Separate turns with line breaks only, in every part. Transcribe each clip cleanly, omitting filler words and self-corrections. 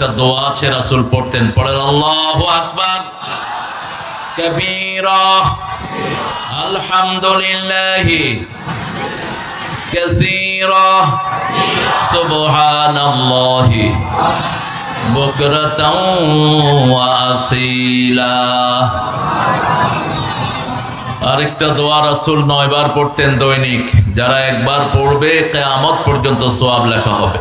একটা দোয়া আছে রাসূল পড়তেন, পড়েন আল্লাহু আকবার কবীরা আলহামদুলিল্লাহি কাসীরা সুবহানাল্লাহি বুকরাতাও ওয়া আসীলা। আরেকটা দোয়া রাসূল 9 বার পড়তেন দৈনিক, যারা একবার পড়বে কিয়ামত পর্যন্ত সওয়াব লেখা হবে।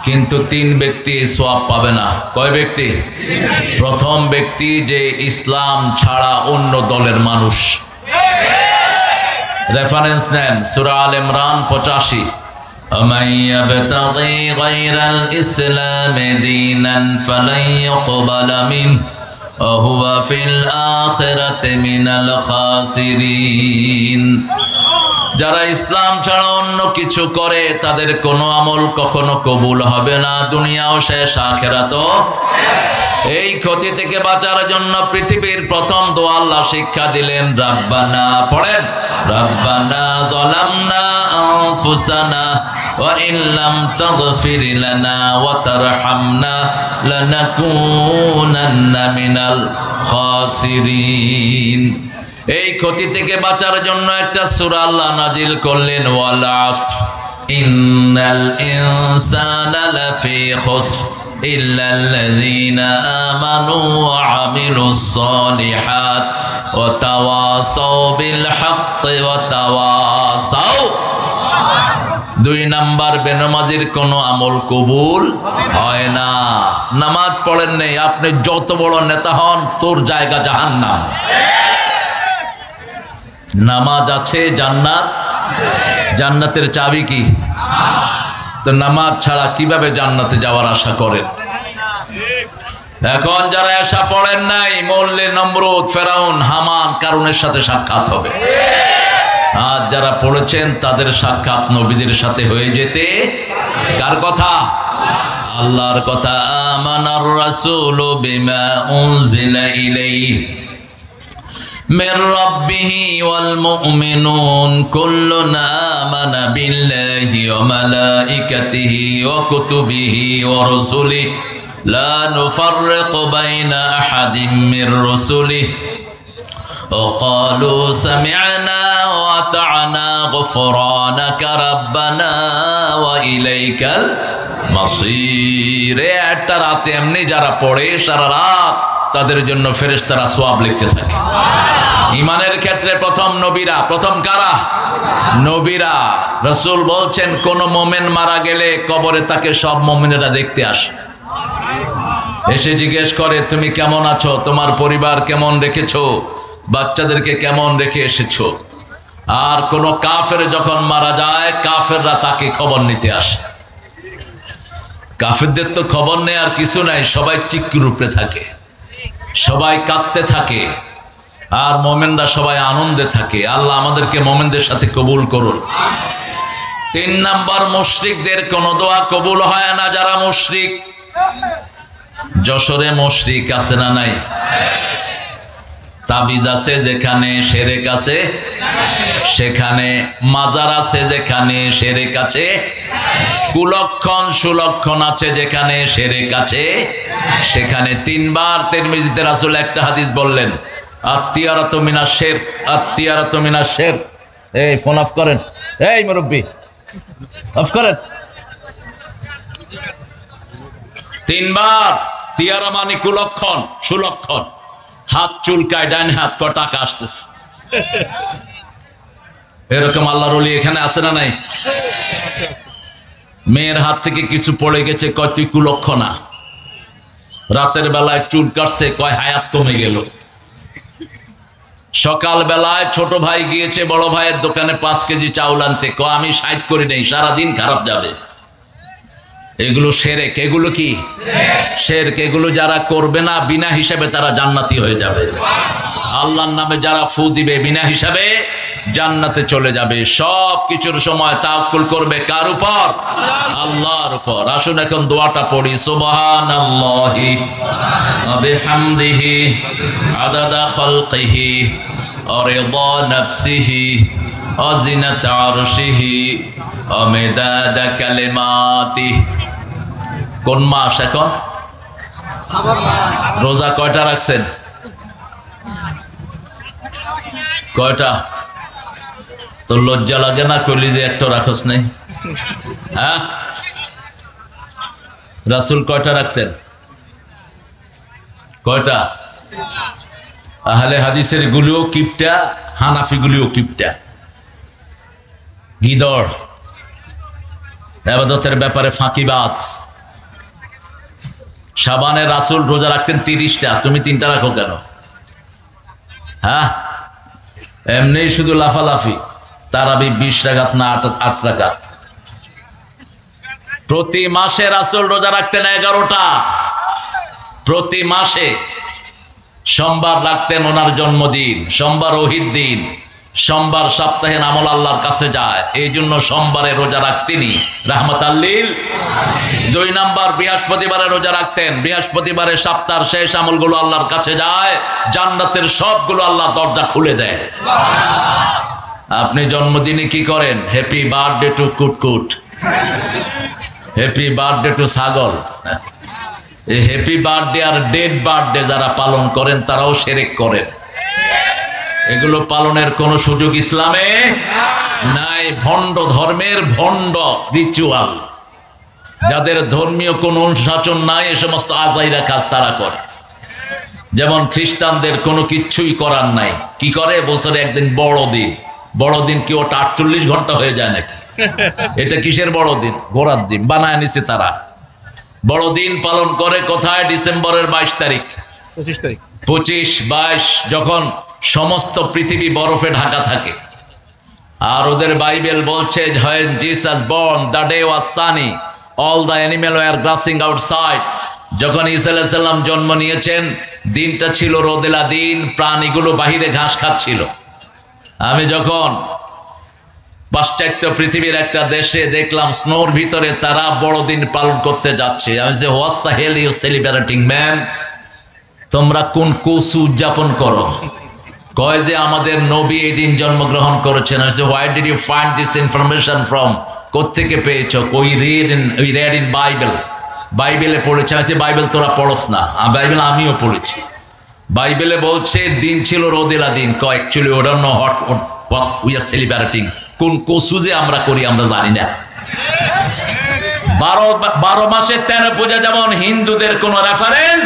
কিন্তু 3 ব্যক্তি সওয়াব পাবে না। কয় ব্যক্তি? প্রথম ব্যক্তি যে ইসলাম ছাড়া অন্য দলের মানুষ। রেফারেন্স নেন সূরা আল ইমরান 85, ومن يبتغي غير الإسلام دينا فلن يقبل منه وهو في الآخرة من الخاسرين। যারা ইসলাম ছাড়া অন্য কিছু করে তাদের কোনো আমল কখনো কবুল হবে না, দুনিয়াও শেষ আখিরাতও। এই ক্ষতি থেকে বাঁচার জন্য পৃথিবীর প্রথম দোয়া আল্লাহ শিক্ষা দিলেন, রাব্বানা পড়েন, রাব্বানা যালামনা আনফুসানা ওয়া ইল্লাম তাগফির লানা ওয়া তারহামনা লানাকুনান্না মিনাল খাসিরিন। এই ক্ষতি থেকে বাঁচার জন্য একটা সূরা আল্লাহ নাজিল করলেন, ওয়াল আসর ইন্নাল ইনসানা লাফি খুসর ইল্লাল্লাযীনা আমানু ওয়া আমিলুস সালিহাত ওয়া তাওয়াসাউ বিল হাক্কি ওয়া তাওয়াসাউ। 2 নাম্বার, বেনামাজির কোনো আমল কবুল হয় না। নামাজ পড়েন নেই, আপনি যত বড় নেতা হন তোর জায়গা জাহান্নাম। নামাজ আছে জান্নাত, জান্নাতের চাবি কি? তো নামাজ ছাড়া কিভাবে জান্নাতে যাওয়ার আশা করেন? এখন যারা আশা পড়েন নাই, মরলে নমরুদ, ফেরাউন, হামান, কারুনের সাথে সাক্ষাৎ হবে। আর যারা পড়েছেন তাদের সাক্ষাৎ নবীদের সাথে হয়ে যেতে। কার কথা? আল্লাহর কথা। আমানার রাসূলু বিমা উনজিলা ইলাইহি من ربه والمؤمنون كل آمن بالله وملائكته وكتبه ورسله لا نفرق بين أحد من رسله وقالوا سمعنا وأطعنا غفرانك ربنا وإليك المصير। একটা রাতে এমনি যারা পড়ে সারা রাত তাদের জন্য ফেরেশতারা সওয়াব লিখতে থাকে। ঈমানের ক্ষেত্রে প্রথম নবীরা। প্রথম কারা? নবীরা। রাসূল বলছেন কোন মুমিন মারা গেলে কবরে তাকে সব মুমিনেরা দেখতে আসে, এসে জিজ্ঞেস করে তুমি কেমন আছো, তোমার পরিবার কেমন রেখেছো, বাচ্চাদেরকে কেমন রেখে এসেছো। আর কোন কাফের যখন মারা যায় কাফেররা তাকে খবর নিতে আসে। কাফেরদের তো খবর নেই আর কিছু নাই, সবাই চিক্কির উপরে থাকে, সবাই কাঁদতে থাকে, আর মোমেনরা সবাই আনন্দে থাকে। আল্লাহ আমাদেরকে মোমেনদের সাথে কবুল করুন। 3 নাম্বার, মুশরিকদের কোন দোয়া কবুল হয় না। যারা মুশরিক, যশোরে মুশরিক আছে না নাই? তাবিজ আছে যেখানে শিরক আছে, সেখানে মাজার আছে যেখানে শিরক আছে, কুলক্ষণ সুলক্ষণ আছে যেখানে শিরক আছে সেখানে। 3 বার তিরমিজিতে রাসূল একটা হাদিস বললেন, আত্তিয়ারাতু মিনাশ শিরক, আত্তিয়ারাতু মিনাশ শিরক। এই ফোন অফ করেন, এই মুরব্বি অফ করেন। 3 বার। তিয়ারা মানে কুলক্ষণ সুলক্ষণ। হাত চুলকায়, ডান হাত, ক টাকা আসতেছে, এরকম আল্লাহর ওলি এখানে আছে না নাই? মেয়ের হাত থেকে কিছু পড়ে গেছে, কয় তুই কুলক্ষণা। রাতের বেলায় চুল কাটছে, কয় হায়াত কমে গেল। সকাল বেলায় ছোট ভাই গিয়েছে বড় ভাইয়ের দোকানে 5 কেজি চাউল আনতে, কয় আমি 60 করি নাই, সারাদিন খারাপ যাবে। এগুলো শিরক। এগুলো কি? শিরক। এগুলো যারা করবে না বিনা হিসাবে তারা জান্নাতি হয়ে যাবে। আল্লাহর নামে যারা ফু দিবে বিনা হিসাবে জান্নাতে চলে যাবে। সব কিছুর সময় তাওয়াক্কুল করবে কার উপর? আল্লাহর উপর। আসুন এখন দোয়াটা পড়ি। সুবহানাল্লাহি ওয়া বিহামদিহি আদাদা খালকিহি ওয়া রিদা নাফসিহি ওয়া জিনাতা আরশিহি ওয়া মিদাদা কালিমাতিহি। কোন মাস এখন? রোজা কয়টা রাখছেন? কয়টা? তোর লজ্জা লাগে না কইলি যে একটা রাখস নাই? হ্যাঁ, রাসূল কয়টা রাখতেন? কয়টা? আহলে হাদিসের গুলিও কিপটা, হানাফি গুলিও কিপটা, গিদড়, ইবাদতের ব্যাপারে ফাঁকিবাজ। শাবানে রাসূল রোজা রাখতেন 30টা, তুমি 3টা রাখো কেন? হ্যাঁ, এমনি শুধু লাফালাফি। তারাবি 20 রাকাত না 8 রাকাত। প্রতি মাসে রাসূল রোজা রাখতেন 11টা। প্রতি মাসে সোমবার রাখতেন ওনার জন্মদিন, সোমবার ওহিদ দিন, সোমবার সপ্তাহের আমল আল্লাহর কাছে যায়, এই জন্য সোমবারে রোজা রাখতেনি রাহমাতাল লিল। 2 নাম্বার বৃহস্পতিবারে রোজা রাখতেন, বৃহস্পতিবারে সপ্তাহের শেষ আমলগুলো আল্লাহর কাছে যায়, জান্নাতের সবগুলো আল্লাহর দরজা খুলে দেয়। আপনি জন্মদিনে কি করেন? Happy birthday to Kutkut, happy birthday to ছাগল। এই হ্যাপি বার্থডে আর ডেড বার্থডে যারা পালন করেন তারাও শিরক করেন। এগুলো পালনের কোনো সুযোগ ইসলামে নাই। ভণ্ড ধর্মের ভণ্ড রিচুয়াল, যাদের ধর্মীয় কোনো অনুশাসন নাই, এ সমস্ত আজাইরা কাজ তারা করে। যেমন খ্রিস্টানদের কোনো কিচ্ছুই করার নাই, কি করে? বছরে একদিন বড়দিন। বড়দিন কি ওটা 48 ঘন্টা হয়ে যায় নাকি? এটা কিসের বড়দিন? ঘোড়ার দিন বানায় নিছে তারা। বড়দিন পালন করে কোথায়? ডিসেম্বরের 22 তারিখ, 25, 22, যখন সমস্ত পৃথিবী বরফে ঢাকা থাকে। আর ওদের বাইবেল বলছে, when Jesus born, the day was sunny, all the animals were grassing outside. যখন ঈসা আলাইহিস সালাম জন্ম নিয়েছেন, দিনটা ছিল রোদেলা দিন, প্রাণীগুলো বাহিরে ঘাস খাচ্ছিল। আমি যখন পাশ্চাত্য পৃথিবীর একটা দেশে দেখলাম স্নোর ভিতরে তারা বড়দিন পালন করতে যাচ্ছে, আমি যে what's the hell you celebrating man? তোমরা কোন কোসু উদযাপন করো? কয় যে আমাদের নবী এই দিন জন্মগ্রহণ করেছেন। আমি যে why did you find this information from? কোত্থেকে পেয়েছ? উই রেড ইন বাইবেল, বাইবেলে পড়েছে। আমি যে বাইবেল তোরা পড়স না? বাইবেল আমিও পড়েছি। বাইবেলে বলছে দিন ছিল রোদেলা দিন। অ্যাকচুয়ালি ওটা no hot we are celebrating. কোন কসু যে আমরা করি আমরা জানি না। 12 মাসে 13 পূজা, যেমন হিন্দুদের কোনো রেফারেন্স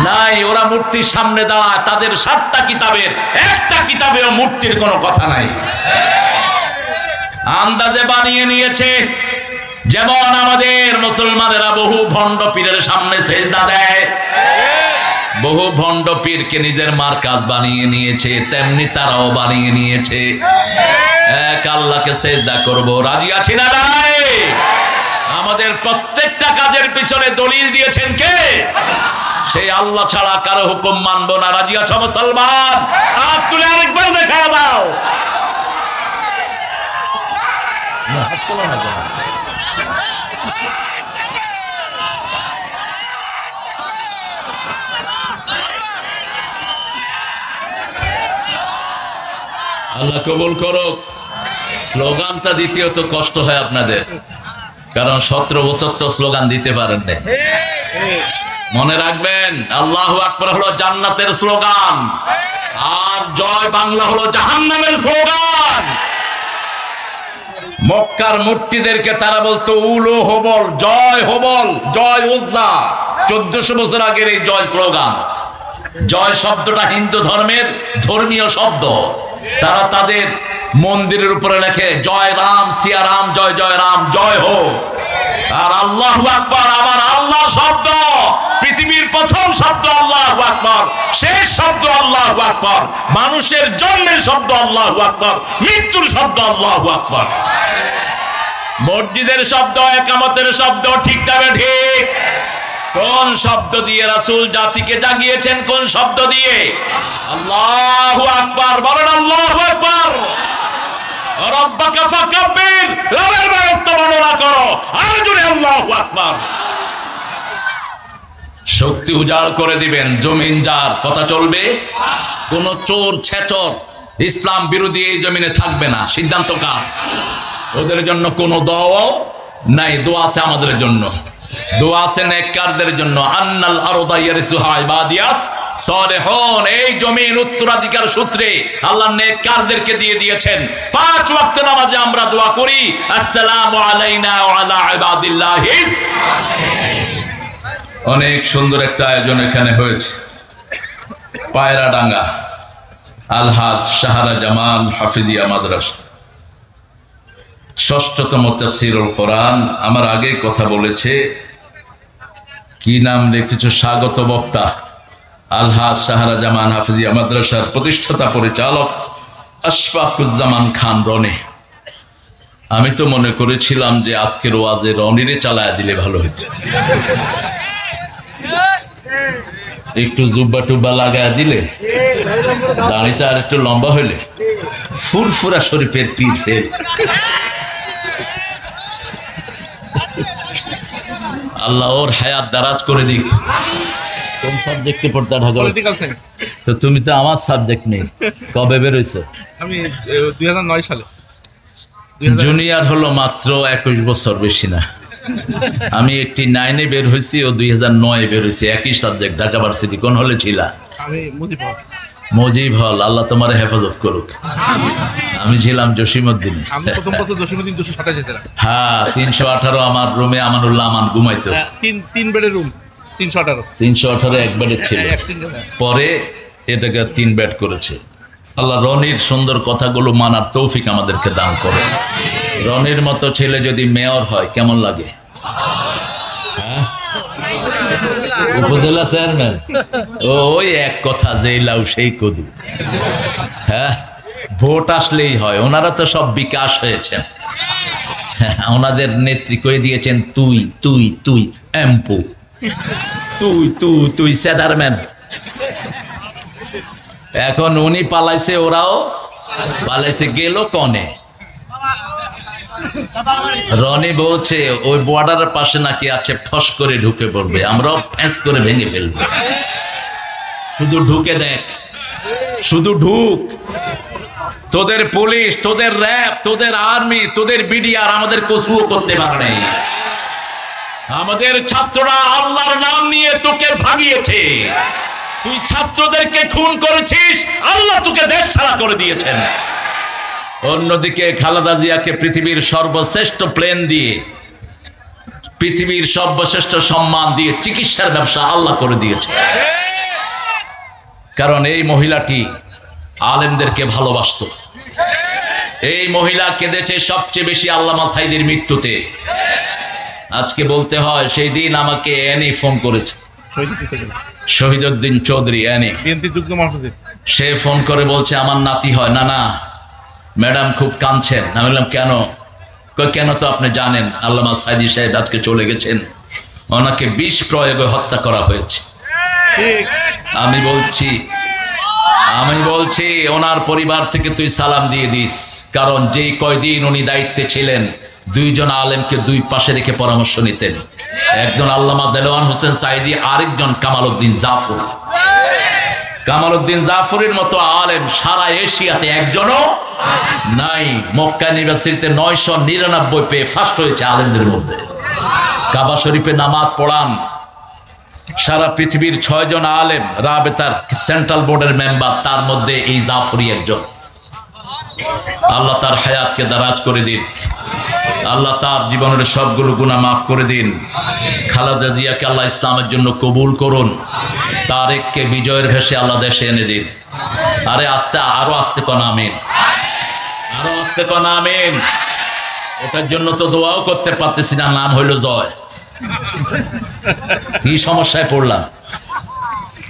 নাই। ওরা মূর্তির সামনে দাঁড়ায়, তাদের 7টা কিতাবের একটা কিতাবেও মূর্তির কোনো কথা নাই, আন্দাজে বানিয়ে নিয়েছে। যেমন আমাদের মুসলমানেরা বহু ভণ্ড পীরের সামনে সেজদা দেয়, বহু ভণ্ড পীরকে নিজের মার্কাজ বানিয়ে নিয়েছে, তেমনি তারাও বানিয়ে নিয়েছে এক আল্লাহকে সেজদা করব। রাজি আছি না নাই? আমাদের প্রত্যেকটা কাজের পিছনে দলিল দিয়েছেন কে? সেই আল্লাহ ছাড়া কারো হুকুম মানবো না। রাজি আছো মুসলমান? হাত তুলে আরেকবার দেখা দাও। আল্লাহ কবুল করুক। স্লোগানটা দ্বিতীয় তো কষ্ট হয় আপনাদের, কারণ 17 বছর তো স্লোগান দিতে পারেন না। মনে রাখবেন, আল্লাহু আকবার হলো জান্নাতের স্লোগান, আর জয় বাংলা হলো জাহান্নামের স্লোগান। মক্কার মূর্তিদেরকে তারা বলতো উলো হবল, জয় হবল, জয় উজ্জা। 1400 বছর আগের এই জয় স্লোগান। জয় শব্দটা হিন্দু ধর্মের ধর্মীয় শব্দ। তারা তাদের মন্দিরের উপরে লেখে জয় রাম, সিয়া রাম, জয় জয় রাম, জয় হোক। আর আল্লাহু আকবার আমার আল্লাহ শব্দ, পৃথিবীর প্রথম শব্দ আল্লাহু আকবার, শেষ শব্দ আল্লাহু আকবার, মানুষের জন্মের শব্দ আল্লাহু আকবার, মৃত্যুর শব্দ আল্লাহু আকবার। মসজিদের শব্দ, ইকামতের শব্দ, ঠিক তবে ঠিক। কোন শব্দ দিয়ে রাসূল জাতিকে জাগিয়েছেন? কোন শব্দ দিয়ে? আল্লাহু আকবার বলেন, আল্লাহু আকবার। রব্বাকা ফাকাব্বির, রবের বরত্ব বর্ণনা করো, আর জোরে আল্লাহু আকবার। শক্তি উজাড় করে দিবেন, জমিন যার কথা চলবে। কোন চোর ছেচর ইসলাম বিরোধী এই জমিনে থাকবে না। সিদ্ধান্ত কার? ওদের জন্য কোনো দোয়া নাই, দোয়া আছে আমাদের জন্য। দোয়া আছে নেককারদের জন্য, আন্নাল আরদা ইয়ারিসুহা ইবাদিয়াস সালেহুন। এই জমিন উত্তরাধিকার সূত্রে আল্লাহ নেককারদেরকে দিয়ে দিয়েছেন। 5 ওয়াক্ত নামাজে আমরা দোয়া করি, আসসালামু আলাইনা ওয়া আলা ইবাদিল্লাহিস। অনেক সুন্দর একটা আয়োজন এখানে হয়েছে। পায়রাডাঙ্গা আলহাজ শাহরা জামান হাফিজিয়া মাদ্রাসা, 6ষ্ঠতম তাফসীরুল কোরআন। আমার আগে কথা বলেছে, কি নাম লিখেছ, স্বাগত বক্তা আলহাজ শাহরা জামান হাফিজিয়া মাদ্রাসার প্রতিষ্ঠাতা পরিচালক আশফাকুজ্জামান খান রনি। আমি তো মনে করেছিলাম যে আজকের ওয়াজে রনিরে চালায় দিলে ভালো হতো, একটু জুব্বা টুব্বা লাগায় দিলে, দাড়িটা আর একটু লম্বা হইলে, ফুরফুরা শরীফের পিছে। আল্লাহ ওর হায়াত দারাজ করে দিক। কোন সাবজেক্টে পড়তে ঢাকা? তো তুমি তো আমার সাবজেক্ট নেই। কবে বেরোইছো?
আমি 2009 সালে।
জুনিয়র হলো মাত্র 21 বছর, বেশি না। আমি 89-এ বের হয়েছি, ও 2009-এ বের হয়েছি। একই সাবজেক্ট, ঢাকা ভার্সিটি। কোন হলে ছিলা?
আমি
মুজিব হল। আল্লাহ তোমার হেফাজত করুক। আমি ছিলাম জসিমউদ্দিনে।
আমি প্রথম বছর জসিমউদ্দিন 227 যেতে।
হ্যাঁ, 318 আমার রুমে আমানুল্লাহ আমান ঘুমাইতো।
তিন বেডের রুম,
318 এক বেডে ছিল। পরে এটাকে 3 বেড করেছে। আল্লাহ রনির সুন্দর কথাগুলো মানার তৌফিক আমাদেরকে দান করে। রনির মতো ছেলে যদি মেয়র হয় কেমন লাগে? হ্যাঁ, উপজেলা চেয়ারম্যান, ওই এক কথা, যেই লাউ সেই কদু। হ্যাঁ, ভোট আসলেই হয়। ওনারা তো সব বিকাশ হয়েছেন। ওনাদের নেত্রী করে দিয়েছেন তুই তুই তুই এমপু, তুই তুই তুই চেয়ারম্যান। এখন উনি পালাইছে, ওরাও পালাইছে, গেল কনে। রনি বলছে ওই বর্ডারের পাশে নাকি আছে, ফস করে ঢুকে পড়বে, আমরাও ফ্যাঁস করে ভেঙে ফেলবো। শুধু ঢুকে দেখ, শুধু ঢুক। তোদের পুলিশ, তোদের র্যাব, তোদের আর্মি, তোদের বিডিআর আমাদের কসুও করতে পারে নাই। আমাদের ছাত্ররা আল্লাহর নাম নিয়ে তোকে ভাগিয়েছে। তুই ছাত্রদেরকে খুন করেছিস, আল্লাহ তোকে দেশ ছাড়া করে দিয়েছেন। অন্যদিকে খালেদা জিয়াকে পৃথিবীর সর্বশ্রেষ্ঠ প্লেন দিয়ে, পৃথিবীর সর্বশ্রেষ্ঠ সম্মান দিয়ে চিকিৎসার ব্যবসা আল্লাহ করে দিয়েছে। কারণ এই মহিলাটি আলেমদেরকে ভালোবাসত। এই মহিলা কেঁদেছে সবচেয়ে বেশি আল্লামা সাঈদীর মৃত্যুতে। আজকে বলতে হয়, সেই দিন আমাকে এনি ফোন করেছে, শহীদউদ্দিন চৌধুরী এনি। সে ফোন করে বলছে আমার নাতি হয়। না না ম্যাডাম খুব কাঁদছেন। আমি বললাম কেন? কেন তো আপনি জানেন আল্লামা সাঈদী সাহেব আজকে চলে গেছেন, ওনাকে বিষ প্রয়োগে হত্যা করা হয়েছে। আমি বলছি ওনার পরিবার থেকে তুই সালাম দিয়ে দিস, কারণ যেই কয়দিন উনি দায়িত্বে ছিলেন 2 জন আলেমকে 2 পাশে রেখে পরামর্শ নিতেন। একজন আল্লামা দেলোয়ার হোসেন সাঈদী, আরেকজন কামালউদ্দিন জাফরি। কামালউদ্দিন জাফরির মতো আলেম সারা এশিয়াতে একজনও নাই। মক্কা ইউনিভার্সিটিতে 999 পেয়ে ফার্স্ট হয়েছে আলেমদের মধ্যে। কাবা শরীফে নামাজ পড়ান। সারা পৃথিবীর 6 জন আলেম রাবেতার সেন্ট্রাল বোর্ডের মেম্বার, তার মধ্যে এই জাফরি একজন। আল্লাহ তার হায়াতকে দারাজ করে দিন। আল্লাহ তার জীবনের সবগুলো গুনাহ মাফ করে দিন। খালেদা জিয়াকে আল্লাহ ইসলামের জন্য কবুল করুন। তারেককে বিজয়ের ভেসে আল্লাহ দেশে এনে দিন। আরে আস্তে, আরো আস্তে কোন আমিন, আরো আস্তে কোন আমিন। ওটার জন্য তো দোয়াও করতে পারতেছি না, নাম হইল জয়। কি সমস্যায় পড়লাম?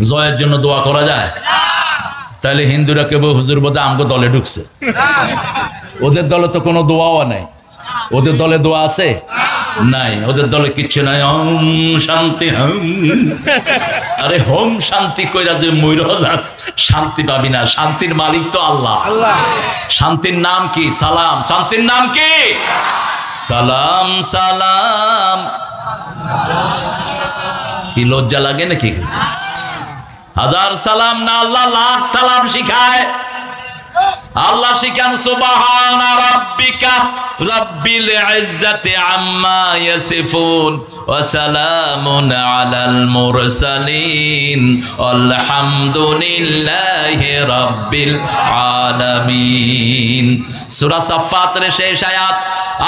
জয়ের জন্য দোয়া করা যায়? তাহলে হিন্দুরা কেবল হুজুর বোধহয় আমগো দলে ঢুকছে। ওদের দলে তো কোনো দোয়াও নাই। ওদের দলে দোয়া আছে? নাই। ওদের দলে কিচ্ছু নাই। ওম শান্তি হোম। আরে হোম শান্তি কইরা তুই মইরা যাস, শান্তি পাবি না। শান্তির মালিক তো আল্লাহ। শান্তির নাম কি? সালাম। শান্তির নাম কি? সালাম। সালাম কি লজ্জা লাগে নাকি? 1000 সালাম না, আল্লাহ লাখ সালাম শিখায়। আল্লাহ শিখান সুবহানা রাব্বিকা রাব্বিল ইজ্জাতি আম্মা ইয়াসিফুন ওয়া সালামুন আলাল মুরসালিন আলহামদুলিল্লাহি রাব্বিল আলামিন। সূরা সাফফাতের শেষ আয়াত।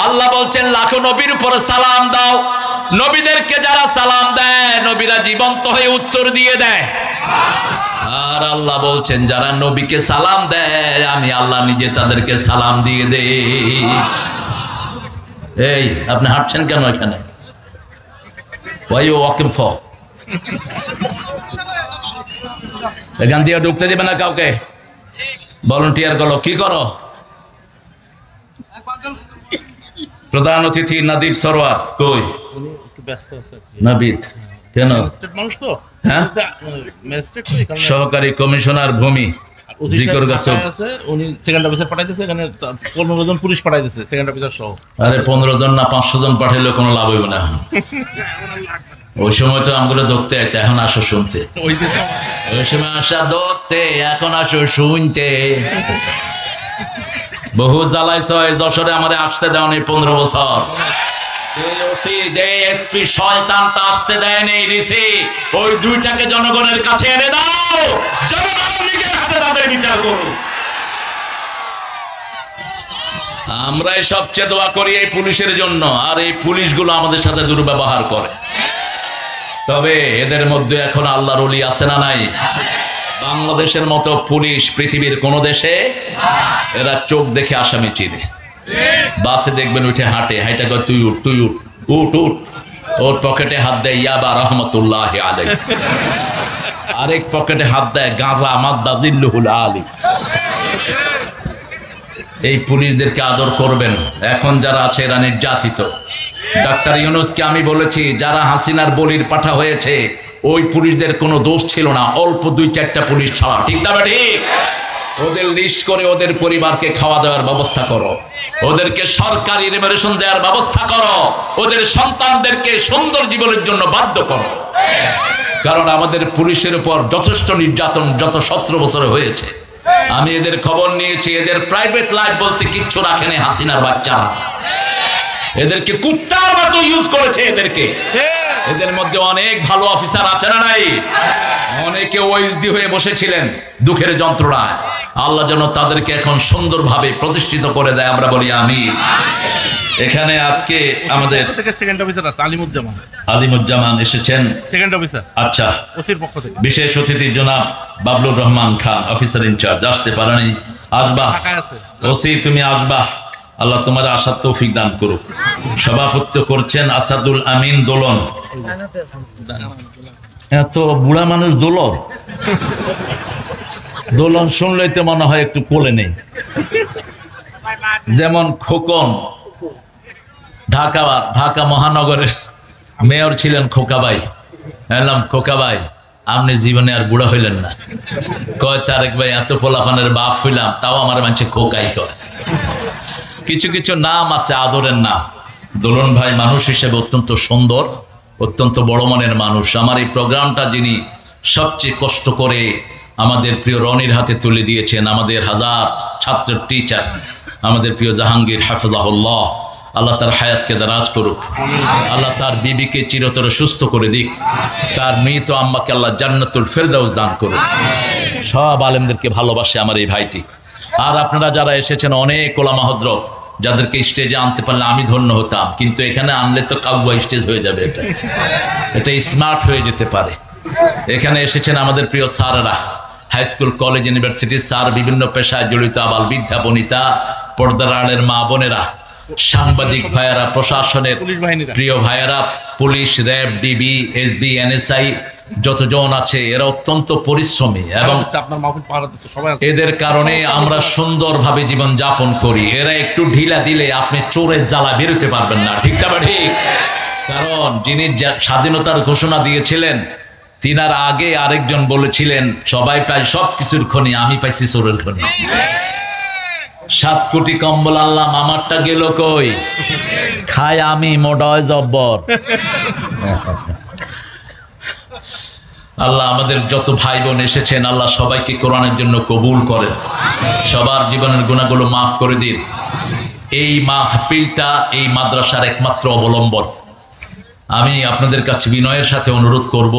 আল্লাহ বলছেন লাখো নবীর উপর সালাম দাও। নবীদেরকে যারা সালাম দেয় নবীরা জীবন্ত হয়ে উত্তর দিয়ে দেয়। আর আল্লাহ বলছেন যারা নবীকে সালাম দেয় আমি আল্লাহ নিজে তাদেরকে সালাম দিয়ে দেই। এই আপনি হাঁটছেন কেন এখানে? Why you walking for? এখান দিয়ে ঢুকতে দিবে না কাউকে। ভলান্টিয়ার করো, কি করো? প্রধান অতিথি নাদিব সরোয়ার কই? নাবিদ কেন? সহকারী কমিশনার ভূমি জিকর গাছব
উনি সেকেন্ড অফিসার পাঠাইতেছে, এখানে 15 জন পুলিশ পাঠাইতেছে সেকেন্ড অফিসার সহ।
আরে 15 জন না 500 জন পাঠাইলে কোনো লাভ হইব না। ওই সময় তো আমগুলো ধরতে আইতে, এখন আসো শুনতে। ওই সময় আসা ধরতে, এখন আসো শুনতে। বহু জ্বালাইছ যশোরে আমারে আসতে দেওয়া নেই 15 বছর। এসপি শয়তানটা আসতে দেয়নি রিসি, ওই দুইটাকে জনগণের কাছে এনে দাও, জনগণ নিজের হাতে তাদের বিচার করুন। আমরাই সবচেয়ে দোয়া করি এই পুলিশের জন্য, আর এই পুলিশগুলো আমাদের সাথে দুর্ব্যবহার করে। তবে এদের মধ্যে এখন আল্লাহর ওলি আছে না নাই? বাংলাদেশের মতো পুলিশ পৃথিবীর কোন দেশে, এরা চোখ দেখে আসামি চিনে। বাসে দেখবেন উঠে হাঁটে, হাইটা কয় তুই উঠ, তুই উঠ, উঠ উঠ। ওর পকেটে হাত দেয় ইয়াবা রহমতুল্লাহ আলাইহি, আরেক পকেটে হাত দেয় গাঁজা মাদ্দা জিল্লুহুল আলী। এই পুলিশদেরকে আদর করবেন। এখন যারা আছে এরা নির্যাতিত। ডাক্তার ইউনূসকে আমি বলেছি যারা হাসিনার বলির পাঠা হয়েছে ওই পুলিশদের কোনো দোষ ছিল না, অল্প 2-4টা পুলিশ ছাড়া। ঠিক না ঠিক? ওদের লিস্ট করে ওদের পরিবারকে খাওয়া দেওয়ার ব্যবস্থা করো, ওদেরকে সরকারি রেমুনারেশন দেওয়ার ব্যবস্থা করো, ওদের সন্তানদেরকে সুন্দর জীবনের জন্য বাধ্য করো। কারণ আমাদের পুলিশের উপর যথেষ্ট নির্যাতন যত 17 বছরে হয়েছে। আমি এদের খবর নিয়েছি, এদের প্রাইভেট লাইফ বলতে কিচ্ছু রাখেনি হাসিনার বাচ্চারা। এদেরকে কুত্তার মতো ইউজ করেছে এদেরকে। এদের মধ্যে অনেক ভালো অফিসার আছে না নাই? অনেকে ওএসডি হয়ে বসেছিলেন দুঃখের যন্ত্রণায়। আল্লাহ যেন তাদেরকে এখন সুন্দরভাবে প্রতিষ্ঠিত করে দেয়, আমরা বলি আমিন। এখানে আজকে আমাদের
সেকেন্ড অফিসার আছে আলিমুজ্জামান।
আলিমুজ্জামান এসেছেন
সেকেন্ড অফিসার।
আচ্ছা,
ওসির পক্ষ থেকে
বিশেষ অতিথি জনাব বাবলুর রহমান খান, অফিসার ইনচার্জ, আসতে পারেনি। আসবা ওসি, তুমি আসবা। আল্লাহ তোমার আসার তৌফিক দান করুক। সভাপতিত্ব করছেন আসাদুল আমিন দোলন। এত বুড়া মানুষ দোলন, দোলন শুনলেই তো মনে হয় একটু কোলে নেই। যেমন খোকন ঢাকা মহানগরের মেয়র ছিলেন খোকাবাই। এলাম খোকাবাই, আপনি জীবনে আর বুড়া হইলেন না। কয় তারেক ভাই এত পোলাপানের বাপ হইলাম, তাও আমার মানছে খোকাই কয়। কিছু কিছু নাম আছে আদরের নাম। দোলন ভাই মানুষ হিসেবে অত্যন্ত সুন্দর, অত্যন্ত বড় মনের মানুষ। আমার এই প্রোগ্রামটা যিনি সবচেয়ে কষ্ট করে আমাদের প্রিয় রনির হাতে তুলে দিয়েছেন, আমাদের হাজার ছাত্রের টিচার, আমাদের প্রিয় জাহাঙ্গীর হাফিজাহুল্লাহ, আল্লাহ তার হায়াতকে দারাজ করুক, আল্লাহ তার বিবিকে চিরতরে সুস্থ করে দিক, তার মৃত আম্মাকে আল্লাহ জান্নাতুল ফেরদাউস দান করুক। সব আলেমদেরকে ভালোবাসে আমার এই ভাইটি। আর আপনারা যারা এসেছেন অনেক ওলামা হযরত, যাদেরকে স্টেজে আনতে পারলে আমি ধন্য হতাম, কিন্তু এখানে আনলে তো কাউয়া স্টেজ হয়ে যাবে। এটা স্মার্ট হয়ে যেতে পারে। এখানে এসেছেন আমাদের প্রিয় স্যারেরা, হাই স্কুল, কলেজ, ইউনিভার্সিটির স্যার, বিভিন্ন পেশায় জড়িত আবাল বৃদ্ধা বনিতা, পর্দার আড়ের মা বোনেরা, সাংবাদিক ভাইয়েরা, প্রশাসনের প্রিয় ভাইয়েরা, police, RAB, DB, SB, NSI যতজন আছে এরা অত্যন্ত পরিশ্রমী এবং এদের কারণে আমরা সুন্দরভাবে জীবন যাপন করি। এরা একটু ঢিলা দিলে আপনি চোরের জ্বালা বেরোতে পারবেন না। ঠিক না ঠিক? কারণ যিনি স্বাধীনতার ঘোষণা দিয়েছিলেন তিনার আগে আরেকজন বলেছিলেন সবাই পায় সব কিছুর খনি, আমি পাইছি চোরের খনি। 7 কোটি কম্বল আনলাম, আমারটা গেল কই? খাই আমি, মোডয় জব্বর। আল্লাহ আমাদের যত ভাই বোন এসেছেন আল্লাহ সবাইকে কোরআনের জন্য কবুল করেন, সবার জীবনের গুনাহগুলো মাফ করে দিন। এই মাহফিলটা এই মাদ্রাসার একমাত্র অবলম্বন। আমি আপনাদের কাছে বিনয়ের সাথে অনুরোধ করব,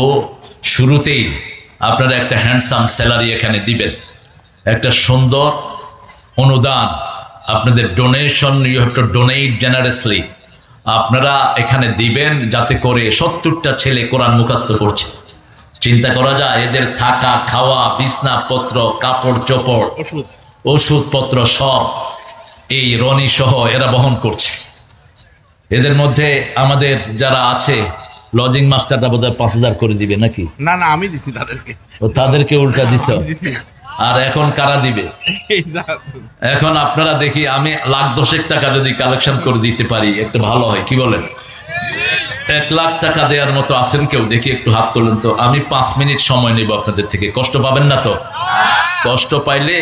শুরুতেই আপনারা একটা হ্যান্ডসাম স্যালারি এখানে দিবেন, একটা সুন্দর অনুদান, আপনাদের donation, you have to donate generously. আপনারা এখানে দিবেন যাতে করে 70টা ছেলে কোরআন মুখস্থ করছে। চিন্তা করা যায় এদের থাকা, খাওয়া, বিছনাপত্র, কাপড় চোপড়, ওষুধপত্র সব এই রনি সহ এরা বহন করছে। এদের মধ্যে আমাদের যারা আছে, লজিং মাস্টারটা বোধহয় 5000 করে দিবে নাকি?
না না, আমি দিছি তাদেরকে।
ও তাদেরকে উল্টা দিছ। আর এখন কারা দিবে? এখন আপনারা দেখি, আমি 1,10,000 টাকা যদি কালেকশন করে দিতে পারি একটু ভালো হয়, কি বলেন? 1 লাখ টাকা দেওয়ার মতো আছেন কেউ? দেখি একটু হাত তোলেন তো। আমি 5 মিনিট সময় নেব আপনাদের থেকে, কষ্ট পাবেন না তো? কষ্ট পাইলে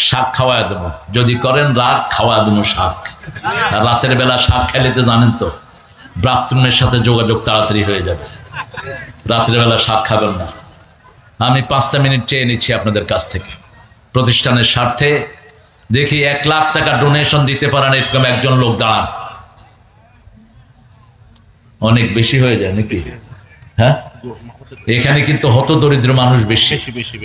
শাক খাওয়া দেবো, যদি করেন রাগ খাওয়া দেবো শাক। আর রাতের বেলা শাক খাইলে তো জানেন তো বাথরুমের সাথে যোগাযোগ তাড়াতাড়ি হয়ে যাবে। রাতের বেলা শাক খাবেন না। আমি 5টা মিনিট চেয়ে নিচ্ছি আপনাদের কাছ থেকে প্রতিষ্ঠানের স্বার্থে। দেখি 1 লাখ টাকা ডোনেশন দিতে পারেন এরকম একজন লোক দাঁড়ান। অনেক বেশি হয়ে যায় নাকি? হ্যাঁ, এখানে কিন্তু হত দরিদ্র মানুষ বেশি।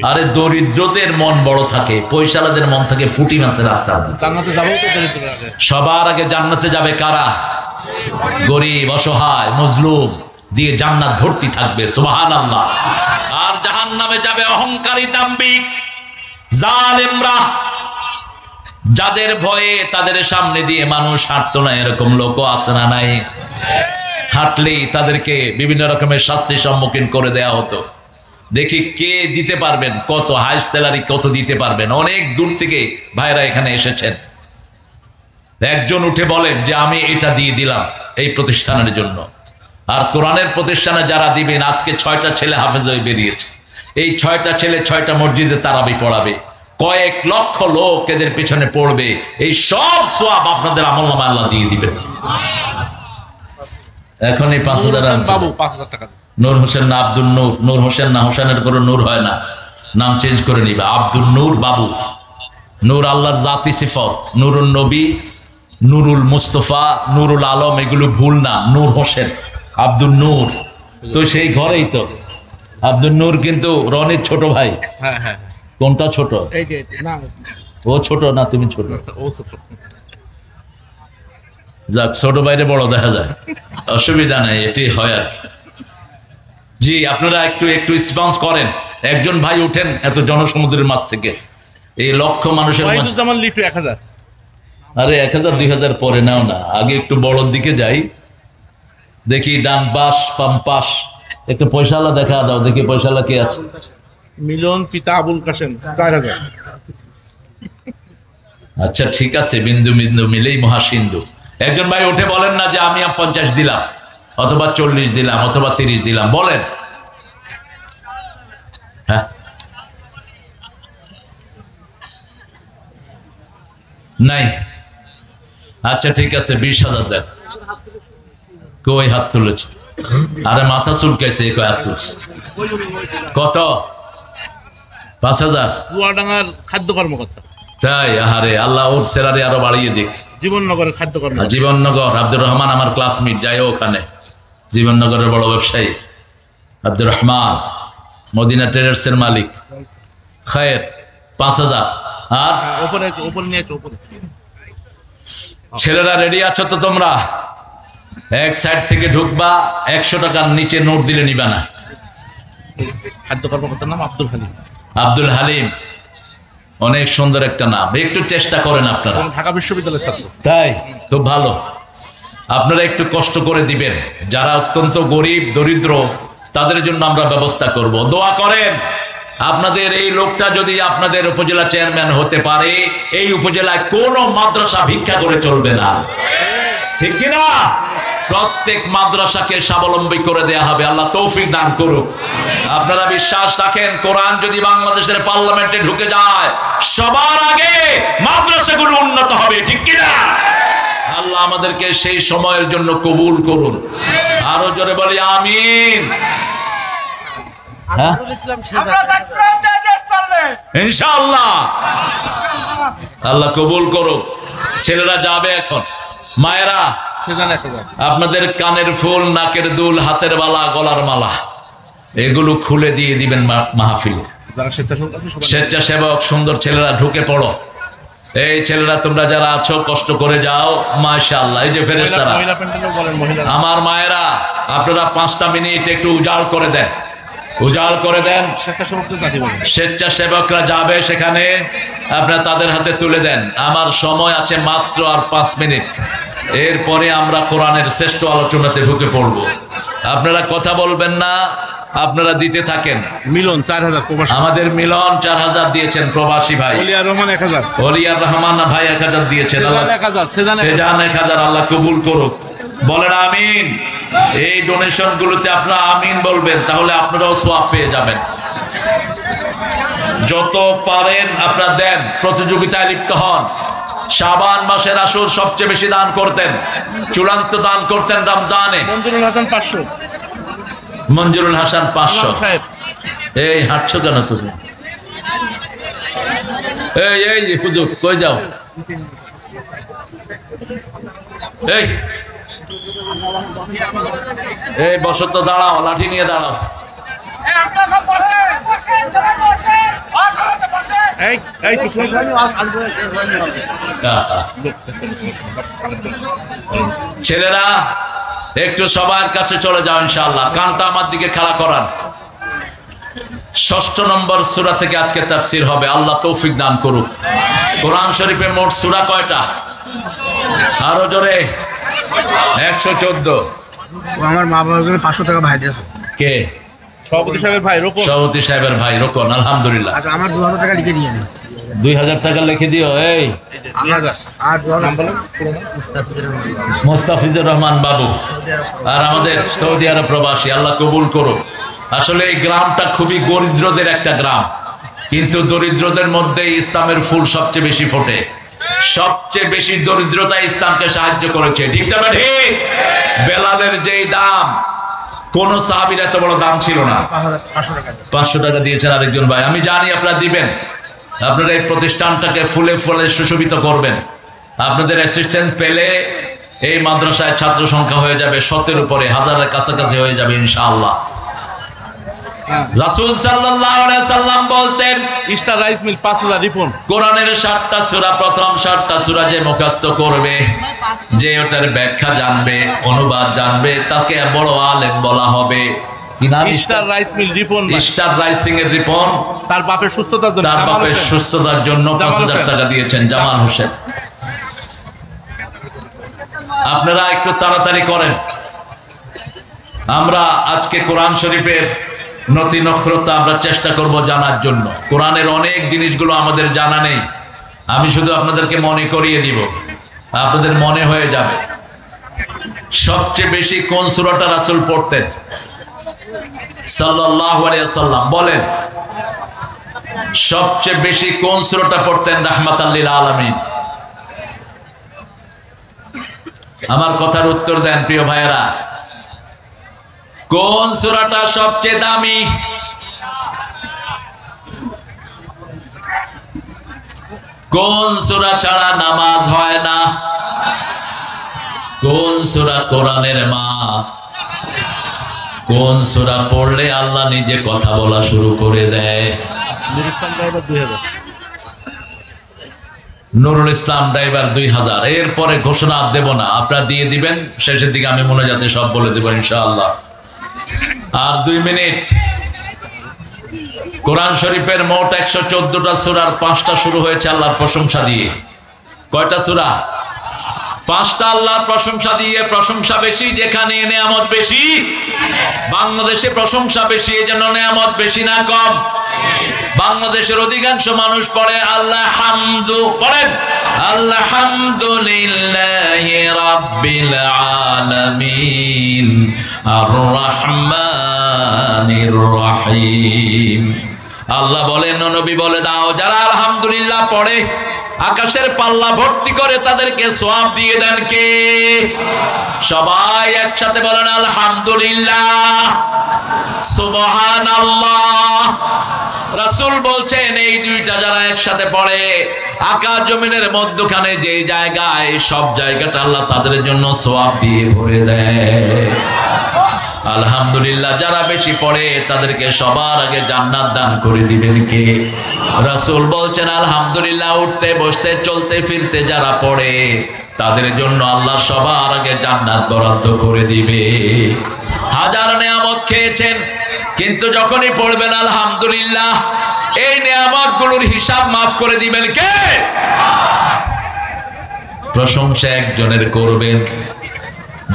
আরে দরিদ্রদের মন বড় থাকে, পয়সালাদের মন থাকে পুঁটি মাছের আত্মার। সবার আগে জান্নাতে যাবে কারা? গরিব, অসহায়, মজলুম দিয়ে জান্নাত ভর্তি থাকবে, সুবহানাল্লাহ। আর জাহান্নামে যাবে অহংকারী, দাম্ভিক, জালেমরা, যাদের ভয়ে তাদের সামনে দিয়ে মানুষ হাঁটতো না। এরকম লোকও আছে না নাই? হাঁটলেই তাদেরকে বিভিন্ন রকমের শাস্তির সম্মুখীন করে দেয়া হতো। দেখি কে দিতে পারবেন, কত হাই স্যালারি কত দিতে পারবেন। অনেক দূর থেকে ভাইরা এখানে এসেছেন। একজন উঠে বলেন যে আমি এটা দিয়ে দিলাম এই প্রতিষ্ঠানের জন্য। আর কোরআনের প্রতিষ্ঠানে যারা দিবেন, আজকে 6টা ছেলে হাফেজ হয়ে বেরিয়েছে। এই 6টা ছেলে 6টা মসজিদে তারাবি পড়াবে, কয়েক লক্ষ লোক এদের পিছনে পড়বে। এই সব সওয়াব আপনাদের আমলনামায় আল্লাহ দিয়ে দিবেন। এখনই 5000
বাবু 5000 টাকা।
নূর হোসেন না আব্দুল নূর? নূর হোসেন না, হোসেনের কোনো নূর হয় না, নাম চেঞ্জ করে নিবে, আব্দুল নূর বাবু। নূর আল্লাহর জাতি সিফত, নুরুল নবী, নুরুল মুস্তফা, নুরুল আলম, এগুলো ভুল না। নূর হোসেন, আব্দুল নূর তো সেই ঘরেই তো। আব্দুল নূর কিন্তু রনির ছোট ভাই।
হ্যাঁ হ্যাঁ,
কোনটা ছোট?
না
ও ছোট না তুমি ছোট?
ও ছোট।
যাক, ছোট বাইরে বড় দেখা যায়, অসুবিধা নাই, এটি হয় আর কি। জি, আপনারা একটু একটু রেসপন্স করেন। একজন ভাই উঠেন এত জনসমুদ্রের মাঝ থেকে, এই লক্ষ মানুষের মাঝে।
1000।
আরে 1000 2000 পরে নাও না, আগে একটু বড়র দিকে যাই। দেখি ডান পাশ বাম পাশ, একটু পয়সাওয়ালা দেখা দাও, দেখি পয়সাওয়ালা কে আছে।
মিলন পিতা আবুল কাসেম 4000।
আচ্ছা ঠিক আছে, বিন্দু বিন্দু মিলেই মহাসিন্ধু। একজন ভাই উঠে বলেন না যে আমি 50 দিলাম, অথবা 40 দিলাম, অথবা 30 দিলাম, বলেন। হ্যাঁ, নাই? আচ্ছা ঠিক আছে, 20,000 দেন। কই হাত তুলেছে? আরে মাথা চুলকাইছে, কই হাত তুলছে? কত? 5000?
চুয়াডাঙ্গার খাদ্য কর্মকর্তা।
তাই? আহারে আল্লাহ ওর স্যালারি আরো বাড়িয়ে দিক।
জীবননগরের খাদ্য কর্মকর্তা।
জীবননগর, আব্দুর রহমান আমার ক্লাসমেট, যাইও ওখানে। জীবননগরের বড় ব্যবসায়ী আব্দুর রহমান, মদিনা ট্রেডার্সের মালিক। খায়ের, 5000। আর
উপরে উপরে নিয়ে আসো, উপরে।
ছেলেরা রেডি আছো তো তোমরা? এক সাইড থেকে ঢুকবা, 100 টাকার নিচে নোট দিলে নিবা না।
খাদ্য কর্মকর্তার নাম আব্দুল হালিম।
আব্দুল হালিম, অনেক সুন্দর একটা নাম। একটু চেষ্টা করেন আপনারা।
ঢাকা বিশ্ববিদ্যালয়ের ছাত্র।
তাই? খুব ভালো। আপনারা একটু কষ্ট করে দিবেন। যারা অত্যন্ত গরিব দরিদ্র তাদের জন্য আমরা ব্যবস্থা করব। দোয়া করেন আপনাদের এই লোকটা যদি আপনাদের উপজেলা চেয়ারম্যান হতে পারে, এই উপজেলায় কোনো মাদ্রাসা ভিক্ষা করে চলবে না, ঠিক কিনা? প্রত্যেক মাদ্রাসাকে স্বাবলম্বী করে দেয়া হবে। আল্লাহ তৌফিক দান করুক। আপনারা বিশ্বাস রাখেন, কোরআন যদি বাংলাদেশের পার্লামেন্টে ঢুকে যায়, সবার আগে মাদ্রাসাগুলো উন্নত হবে, ঠিক কিনা? আল্লাহ আমাদেরকে সেই সময়ের জন্য কবুল করুন। আরো জোরে বলি আমিন। ইনশাআল্লাহ আল্লাহ কবুল করুক। ছেলেরা যাবে এখন, মায়েরা
সেজান 1000।
আপনাদের কানের ফুল, নাকের দুল, হাতের বালা, গলার মালা এগুলো খুলে দিয়ে দিবেন মাহফিলে।
যারা স্বেচ্ছাসেবক আছে সবাই
স্বেচ্ছাসেবক সুন্দর ছেলেরা ঢুকে পড়ো। এই ছেলেরা তোমরা যারা আছো কষ্ট করে যাও, মাশাআল্লাহ। এই যে ফেরেশতারা,
মহিলা প্যান্ডেলও বলেন, মহিলা
আমার মায়েরা, আপনারা 5টা মিনিট একটু উজাড় করে দেন, উজাড় করে দেন।
স্বেচ্ছাসেবকদের জাতি বলেন।
স্বেচ্ছাসেবকরা যাবে সেখানে, আপনারা তাদের হাতে তুলে দেন। আমার সময় আছে মাত্র আর 5 মিনিট, এরপরে আমরা কোরআনের শ্রেষ্ঠ আলোচনাতে ঢুকে পড়ব। আপনারা কথা বলবেন না, আপনারা দিতে থাকেন।
মিলন 4000 প্রবাসী।
আমাদের মিলন 4000 দিয়েছেন প্রবাসী ভাই।
ওলিয়ার রহমান 1000।
ওলিয়ার রহমান ভাই 1000 দিয়েছেন।
সেজান 1000।
সেজান 1000। আল্লাহ কবুল করুক, বলেন আমিন। এই ডোনেশন গুলোতে আপনারা আমিন বলবেন, তাহলে আপনারাও সওয়াব পেয়ে যাবেন। যত পারেন আপনারা দেন, প্রতিযোগিতায় লিপ্ত হন। শাবান মাসের আসর সবচেয়ে বেশি দান করতেন, চূড়ান্ত দান করতেন রমজানে।
মঞ্জুরুল হাসান 500।
মঞ্জুরুল হাসান 500।
সাহেব
এই হাঁটছো কেন তুমি? এই হুজুর কই যাও? এই বসো তো, দাঁড়াও, লাঠি নিয়ে দাঁড়াও।
এই
ছেলেরা একটু সবার কাছে চলে যাও ইনশাআল্লাহ। কানটা আমার দিকে খেলা করান। 6 নম্বর সূরা থেকে আজকে তাফসীর হবে, আল্লাহ তৌফিক দান করুক। কোরআন শরীফে মোট সূরা কয়টা? আরো জোরে। 114।
আমার মা বাবার জন্য 500 টাকা ভাই দিয়েছে।
কে?
সভাপতি সাহেবের ভাই রোকন।
সভাপতি সাহেবের ভাই রোকন, আলহামদুলিল্লাহ।
আচ্ছা আমার 2000 টাকা লিখে দিয়ে নেন।
2000 টাকা লিখে দিও। এই
2000।
আর 2000
নাম বলেন।
মোস্তাফিজুর রহমান বাবু, আর আমাদের সৌদি আরব প্রবাসী, আল্লাহ কবুল করুক। আসলে এই গ্রামটা খুবই দরিদ্রদের একটা গ্রাম, কিন্তু দরিদ্রদের মধ্যে ইসলামের ফুল সবচেয়ে বেশি ফোটে। সবচেয়ে বেশি দরিদ্রতা ইসলামকে সাহায্য করেছে, ঠিক না ঠিক? বেলালের যেই দাম, কোন সাহাবীর এত বড় দাম ছিল না।
500 টাকা।
500 টাকা দিয়েছেন আরেকজন ভাই। আমি জানি আপনারা দিবেন, আপনারা এই প্রতিষ্ঠানটাকে ফুলে ফুলে সুশোভিত করবেন। আপনাদের অ্যাসিস্ট্যান্স পেলে এই মাদ্রাসায় ছাত্র সংখ্যা হয়ে যাবে 17 উপরে, 1000-এর কাছাকাছি হয়ে যাবে ইনশাআল্লাহ। রাসূল সাল্লাল্লাহু আলাইহি সাল্লাম বলতেন,
স্টার রাইস মিল 5000 রিপন।
কোরআনের 7টা সূরা, প্রথম 7টা সূরা যে মুখস্থ করবে, যে ওটার ব্যাখ্যা জানবে, অনুবাদ জানবে, তাকে বড় আলেম বলা হবে। কি নাম?
Star rice mill Ripon.
Star rising এর রিপন।
তার বাপের সুস্থতার জন্য,
তার বাপের সুস্থতার জন্য 5000 টাকা দিয়েছেন জামাল হোসেন। আপনারা একটু তাড়াতাড়ি করেন। আমরা আজকে কোরআন শরীফের নতি নক্ষরতা আমরা চেষ্টা করব জানার জন্য। কোরআনের অনেক জিনিসগুলো আমাদের জানা নেই, আমি শুধু আপনাদেরকে মনে করিয়ে দিব, আপনাদের মনে হয়ে যাবে। সবচেয়ে বেশি কোন সূরাটা রাসূল পড়তেন সাল্লাল্লাহু আলাইহি ওয়াসাল্লাম? বলেন, সবচেয়ে বেশি কোন সূরাটা পড়তেন রাহমাতাল লিল আলামিন? আমার কথার উত্তর দেন প্রিয় ভাইয়েরা। কোন সূরাটা সবচেয়ে দামি? কোন সূরা ছাড়া নামাজ হয় না? কোন সূরা কোরআনের মা? কোন সূরা পড়লে আল্লাহ নিজে কথা বলা শুরু করে দেয়? নুরুল ইসলাম ড্রাইভার 2000। এরপরে ঘোষণা দেব না, আপনারা দিয়ে দিবেন, শেষের দিকে আমি মনে যাতে সব বলে দেব ইনশাআল্লাহ। আর 2 মিনিট। কোরআন শরীফের মোট 114টা সূরার 5টা শুরু হয়েছে আল্লাহর প্রশংসা দিয়ে। কয়টা সূরা? 5টা আল্লাহর প্রশংসা দিয়ে। প্রশংসা বেশি যেখানে নেয়ামত বেশি। বাংলাদেশে প্রশংসা বেশি, এজন্য নেয়ামত বেশি না কম? বাংলাদেশের অধিকাংশ মানুষ পড়ে আল্লাহ হামদু, পড়েন আলহামদুলিল্লাহি রাব্বিল আলামিন আর রহমানির রহিম। আল্লাহ বলেন, নবী বলে দাও, যারা আলহামদুলিল্লাহ পড়ে আকাশের পাল্লা ভর্তি করে তাদেরকে সওয়াব দিয়ে দেন কে? সবাই একসাথে বলেন আলহামদুলিল্লাহ, সুবহানাল্লাহ, রাসূল বলছেন এই দুইটা যারা একসাথে পড়ে আকাশ জমিনের মধ্যখানে যে জায়গায়, সব জায়গাটা আল্লাহ তাদের জন্য সওয়াব দিয়ে ভরে দেয়। আলহামদুলিল্লাহ, যারা বেশি পড়ে তাদেরকে সবার আগে জান্নাত দান করে দিবেন কে? রাসূল বলছেন আলহামদুলিল্লাহ, উঠতে বসতে চলতে ফিরতে যারা পড়ে তাদের জন্য আল্লাহ সবার আগে জান্নাত বরাদ্দ করে দিবে। হাজার নেয়ামত খেয়েছেন, কিন্তু যখনই পড়বেন আলহামদুলিল্লাহ, এই নেয়ামতগুলোর হিসাব মাফ করে দিবেন কে? প্রশংসা একজনের করবেন।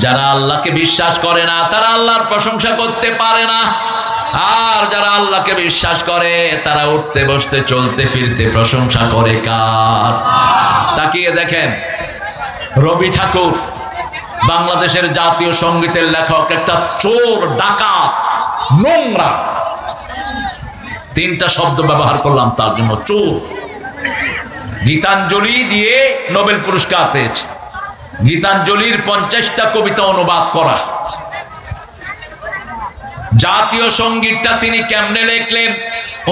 যারা আল্লাহকে বিশ্বাস করে না তারা আল্লাহর প্রশংসা করতে পারে না, আর যারা আল্লাহকে বিশ্বাস করে তারা উঠতে বসতে চলতে ফিরতে প্রশংসা করে কার? তাকিয়ে দেখেন, রবি ঠাকুর বাংলাদেশের জাতীয় সঙ্গীতের লেখক, একটা চোর, ডাকাত, নোংরা, তিনটা শব্দ ব্যবহার করলাম তার জন্য, চোর। গীতাঞ্জলি দিয়ে নোবেল পুরস্কার পেয়েছে। গীতাঞ্জলির 50টা কবিতা অনুবাদ করা। জাতীয় সঙ্গীতটা তিনি কেমনে লিখলেন?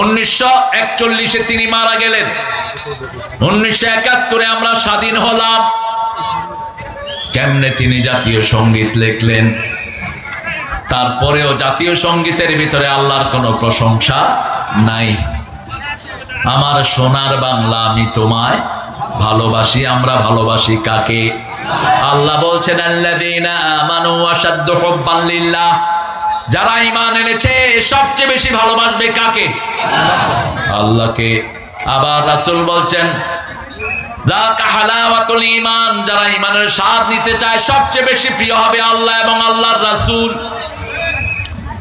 1941-এ তিনি মারা গেলেন। 1971-এ আমরা স্বাধীন হলাম। কেমনে তিনি জাতীয় সঙ্গীত লিখলেন? তারপরেও জাতীয় সঙ্গীতের ভিতরে আল্লাহর কোনো প্রশংসা নাই। আমার সোনার বাংলা আমি তোমায় ভালোবাসি। আমরা ভালোবাসি কাকে? আল্লাহ বলছেন আল্লাযীনা আমানু আশাদ্দু হুব্বান লিল্লাহ, যারা ঈমান এনেছে সবচেয়ে বেশি ভালোবাসবে কাকে? আল্লাহকে। আবার রাসূল বলছেন যাকা হালাওয়াতুল ঈমান, যারা ঈমানের স্বাদ নিতে চায় সবচেয়ে বেশি প্রিয় হবে আল্লাহ এবং আল্লাহর রাসূল।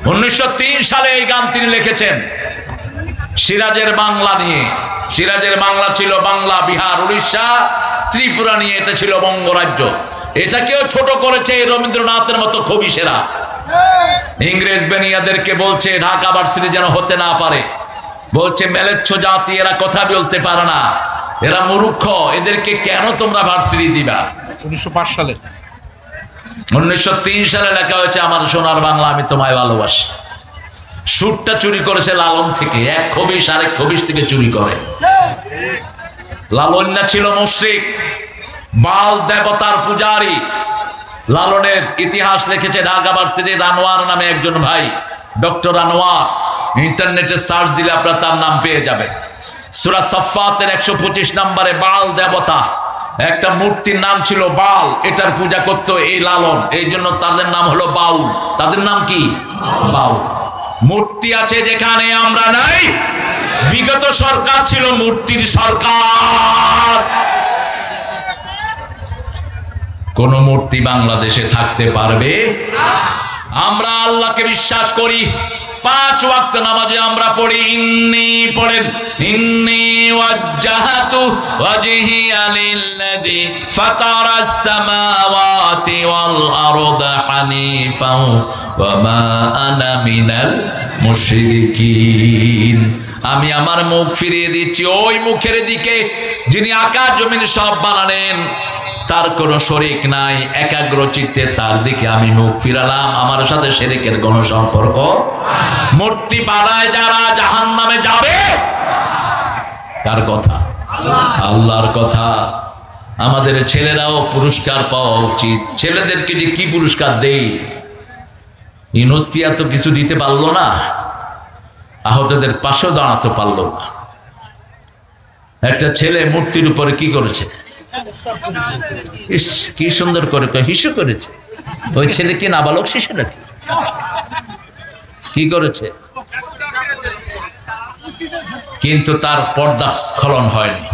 1903 সালে এই গান তিনি লিখেছেন সিরাজের বাংলা নিয়ে। সিরাজের বাংলা ছিল বাংলা, বিহার, উড়িষ্যা, ত্রিপুরা নিয়ে। এটা ছিল বঙ্গরাজ্য। এটাকেও ছোট করেছে রবীন্দ্রনাথের মতো কবিশেরা। ইংরেজ বেনিয়াদেরকে বলছে ঢাকা ভার্সিটি যেন হতে না পারে, বলছে মেলেচ্ছ জাতি, এরা কথা বলতে পারে না, এরা মূর্খ, এদেরকে কেন তোমরা ভার্সিটি দিবা?
1905 সালে
1903 সালে লেখা হয়েছে আমার সোনার বাংলা আমি তোমায় ভালোবাসি। সুরটা চুরি করেছে লালন থেকে, এক খবিশ আরেক খবিশ থেকে চুরি করে। লালন না ছিল মুশরিক, বাল দেবতার পূজারী। লালনের ইতিহাস লিখেছে ঢাকা ভার্সিটির আনোয়ার নামে একজন ভাই, ডক্টর আনোয়ার। ইন্টারনেটে সার্চ দিলে আপনারা তার নাম পেয়ে যাবেন। সূরা সাফফাতের 125 নম্বরে বাল দেবতা, একটা মূর্তির নাম ছিল বাল, এটার পূজা করত এই লালন, এই জন্য তাদের নাম হলো বাউল। তাদের নাম কি? বাউল। মূর্তি আছে যেখানে আমরা নাই। বিগত সরকার ছিল মূর্তির সরকার। কোন মূর্তি বাংলাদেশে থাকতে পারবে? আমরা আল্লাহকে বিশ্বাস করি। 5 ওয়াক্ত নামাজে আমরা পড়ি ইন্নী, পড়েন ইন্নী ওয়াজ্জাহাতু ওয়াজহিয়া লিল্লাযী ফাতারাস সামাওয়াতি ওয়াল আরদা হানিফাও ওয়া মা আনা মিনাল মুশরিকিন। আমি আমার মুখ ফিরিয়ে দিচ্ছি ওই মুখের দিকে যিনি আকাশ জমিন সব বানালেন, তার কোনো শরীক নাই, একাগ্র চিত্তে তার দিকে আমি মুখ ফিরালাম। আমার সাথে শিরকের কোনো সম্পর্ক। মূর্তি বানায় যারা জাহান্নামে যাবে। কার কথা? আল্লাহর কথা। আমাদের ছেলেরাও পুরস্কার পাওয়া উচিত। ছেলেদেরকে যে কি পুরস্কার দেই, ইউনুসিয়া তো কিছু দিতে পারলো না, আহতদের পাশেও দাঁড়াতে পারলো না। একটা ছেলে মূর্তির উপরে কি করেছে? ইস, কি সুন্দর করে হিসু করেছে। ওই ছেলে কি নাবালক শিশু নাকি? কি করেছে? কিন্তু তার পর্দা স্খলন হয়নি।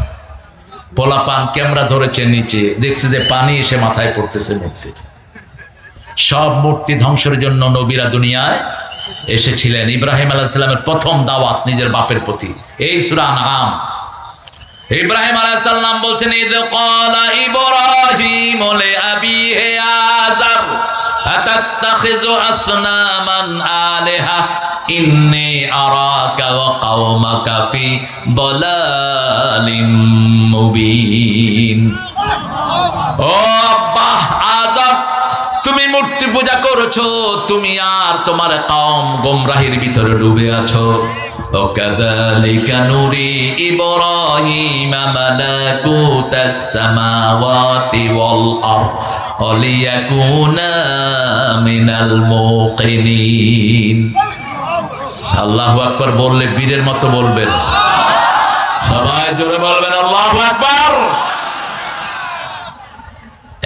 পোলাপান ক্যামেরা ধরেছে নিচে, দেখছে যে পানি এসে মাথায় পড়তেছে মূর্তির। সব মূর্তি ধ্বংসের জন্য নবীরা দুনিয়ায় এসেছিলেন। ইব্রাহিম আলাইহিস সালামের প্রথম দাওয়াত নিজের বাপের প্রতি। এই সূরা আনআম। ইব্রাহিম আলাইহিস সালাম বলছেন ইদ ক্বালা ইব্রাহিম লিআবিহি আযার আতাত্তাখিযু আসনামান আলিহা ইন্নী আরাকা ওয়া কওমাকা ফি দালালিম মুবিন। ও আব্বা আযার, তুমি মূর্তি পূজা করেছো, তুমি আর তোমার কওম গোমরাহির ভিতরে ডুবে আছো। وكذلك نري إبراهيم ملكوت السماوات والأرض وليكون من الموقنين আল্লাহু আকবার বললে বীরের মতো বলবেন, সবাই জোরে বলবেন আল্লাহু আকবার।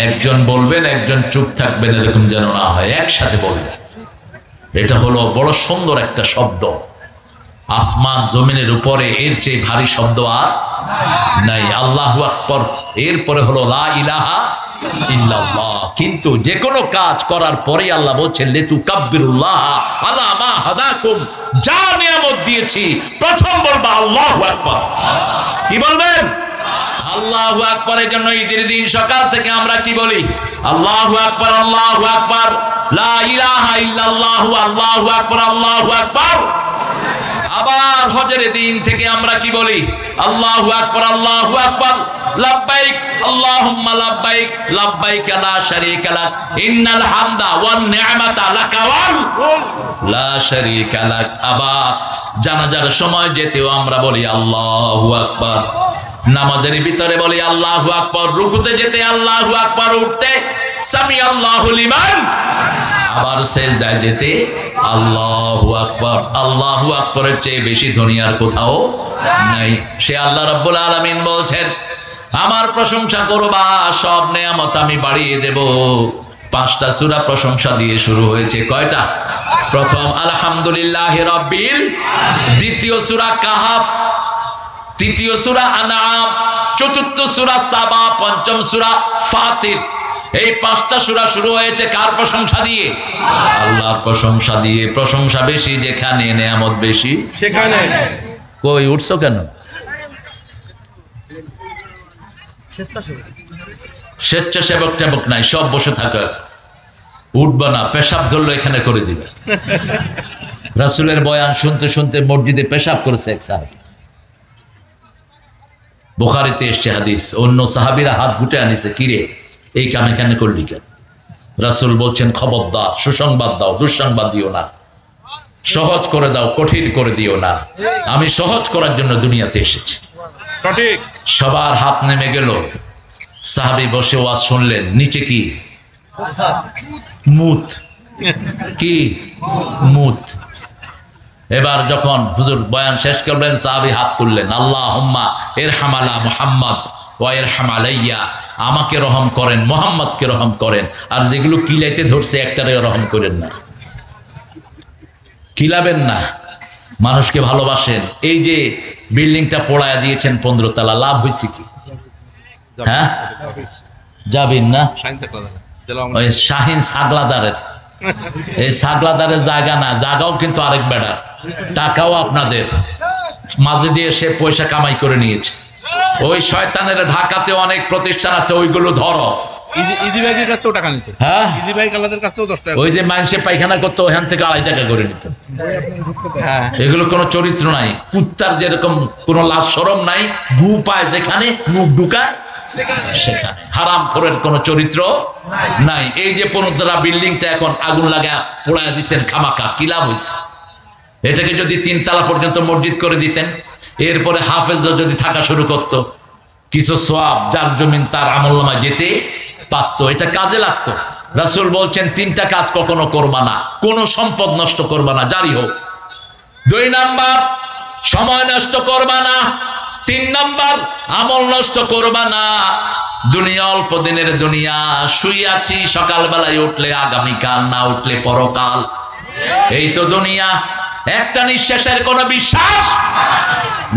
একজন বলবেন, একজন চুপ থাকবেন, এরকম যেন না হয়, একসাথে বলবেন। এটা হলো বড় সুন্দর একটা শব্দ, আসমান জমিনের উপরে এর চেয়ে ভারী শব্দ আর নাই। আল্লাহু আকবার, এরপরে হলো লা ইলাহা ইল্লাল্লাহ। কিন্তু যে কোনো কাজ করার পরে আল্লাহ বলছেন লিতুকাব্বিরুল্লাহ আলা মা হাদাকুম, যা নিয়ামত দিয়েছি প্রথম বলবা আল্লাহু আকবার। কি বলবেন? আল্লাহু আকবারের জন্য ঈদের দিন সকাল থেকে আমরা কি বলি? আল্লাহু আকবার, আল্লাহু আকবার, লা ইলাহা ইল্লাল্লাহু, আল্লাহু আকবার, আল্লাহু আকবার। আবার হজের দিন থেকে আমরা কি বলি? আল্লাহু আকবার, আল্লাহু আকবার, লাব্বাইক আল্লাহুম্মা লাব্বাইক, লাব্বাইক লা শারীকা লাক, ইন্নাল হামদা ওয়ান নি'মাতা লাকা ওয়াল লা শারীকা লাক। আবার জানাজার সময় যেতেও আমরা বলি আল্লাহু আকবার, নামাজের ভিতরে বলি আল্লাহু আকবার, রুকুতে যেতে আল্লাহু আকবার, উঠতে সামি আল্লাহু লিমান, আবার সেজদায় যেতে আল্লাহু আকবার। আল্লাহু আকবারের চেয়ে বেশি ধনী আর কোথাও নাই। সে আল্লাহ রাব্বুল আলামিন বলছেন, আমার প্রশংসা করবা, সব নেয়ামত আমি বাড়িয়ে দেব। 5টা সূরা প্রশংসা দিয়ে শুরু হয়েছে। কয়টা? প্রথম আলহামদুলিল্লাহি রাব্বিল, দ্বিতীয় সূরা কাহাফ, তৃতীয় সূরা আনআম, চতুর্থ সূরা সাবা, পঞ্চম সূরা ফাতির। এই 5টা সূরা শুরু হয়েছে কার প্রশংসা দিয়ে? আল্লাহর প্রশংসা দিয়ে। প্রশংসা বেশি যেখানে, নেয়ামত বেশি
সেখানে।
কই উঠছো কেন? স্বেচ্ছাসেবক টেবক নাই, সব বসে থাকো। উঠবা না, পেশাব ধরলো এখানে করে দিবে। রাসূলের বয়ান শুনতে শুনতে মসজিদে পেশাব করেছে এক সাহাবী। বুখারীতে এসছে হাদিস, অন্য সাহাবীরা হাত গুটে আনিছে, কিরে এই কাম এখানে করলি কেন? রাসূল বলছেন, খবরদার, সুসংবাদ দাও, দুঃসংবাদ দিও না, সহজ করে দাও, কঠিন করে দিও না। আমি সহজ করার জন্য দুনিয়াতে এসেছি।
সঠিক।
সবার হাত নেমে গেল। সাহাবী বসে ওয়াজ শুনলেন। নিচে কি? মুত। কি? মুত। এবার যখন হুজুর বয়ান শেষ করলেন, সাহাবী হাত তুললেন, আল্লাহুম্মা ইরহাম আলা মুহাম্মদ ওয়া ইরহাম আলাইয়া, আমাকে রহম করেন, মুহাম্মদকে রহম করেন। আর যেগুলো কিলাইতে ধরছে একটারে রহম করেন না, কিলাবেন না। মানুষকে ভালোবাসেন। এই যে বিল্ডিংটা পোড়ায়া দিয়েছেন 15 তলা, লাভ হয়েছে কি? হ্যাঁ, যাবেন না? ওই শাহিন সাগলাদারের, এই সাগলাদারের জায়গা না, জায়গাও কিন্তু আরেক বেড়ার, টাকাও আপনাদের। মাঝে দিয়ে সে পয়সা কামাই করে নিয়েছে। ওই শয়তানের ঢাকাতে অনেক প্রতিষ্ঠান আছে, ওইগুলো ধরো।
ইজি ভাইয়ের কাছ থেকেও টাকা নিত।
হ্যাঁ,
ইজি ভাই কালাদের কাছ থেকেও 10 টাকা।
ওই যে মানুষে পায়খানা করতো, ওখান থেকে 2.5 টাকা করে নিত।
হ্যাঁ,
এগুলো কোনো চরিত্র নাই। কুত্তার যেরকম কোনো লাজ শরম নাই, গু পায় যেখানে, মুখ ঢুকায় সেখানে। হারামখোরের কোনো চরিত্র নাই। এই যে 15 বিল্ডিংটা এখন আগুন লাগা পোড়ায় দিচ্ছেন খামাকা, কি লাভ হয়েছে? এটাকে যদি 3 তলা পর্যন্ত মসজিদ করে দিতেন, এরপরে হাফেজরা যদি থাকা শুরু করতো, কিছু সওয়াব যার জমিন তার আমলনামায় যেতে পারত, এটা কাজে লাগতো। রাসূল বলছেন 3টা কাজ কখনো করবা না, কোনো সম্পদ নষ্ট করবা না, জারি হোক। 2 নাম্বার, সময় নষ্ট করবা না। 3 নাম্বার, আমল নষ্ট করবা না। দুনিয়া অল্প দিনের দুনিয়া, শুয়ে আছি, সকালবেলায় উঠলে আগামীকাল, না উঠলে পরকাল। এই তো দুনিয়া। একটা নিঃশ্বাসের কোনো বিশ্বাস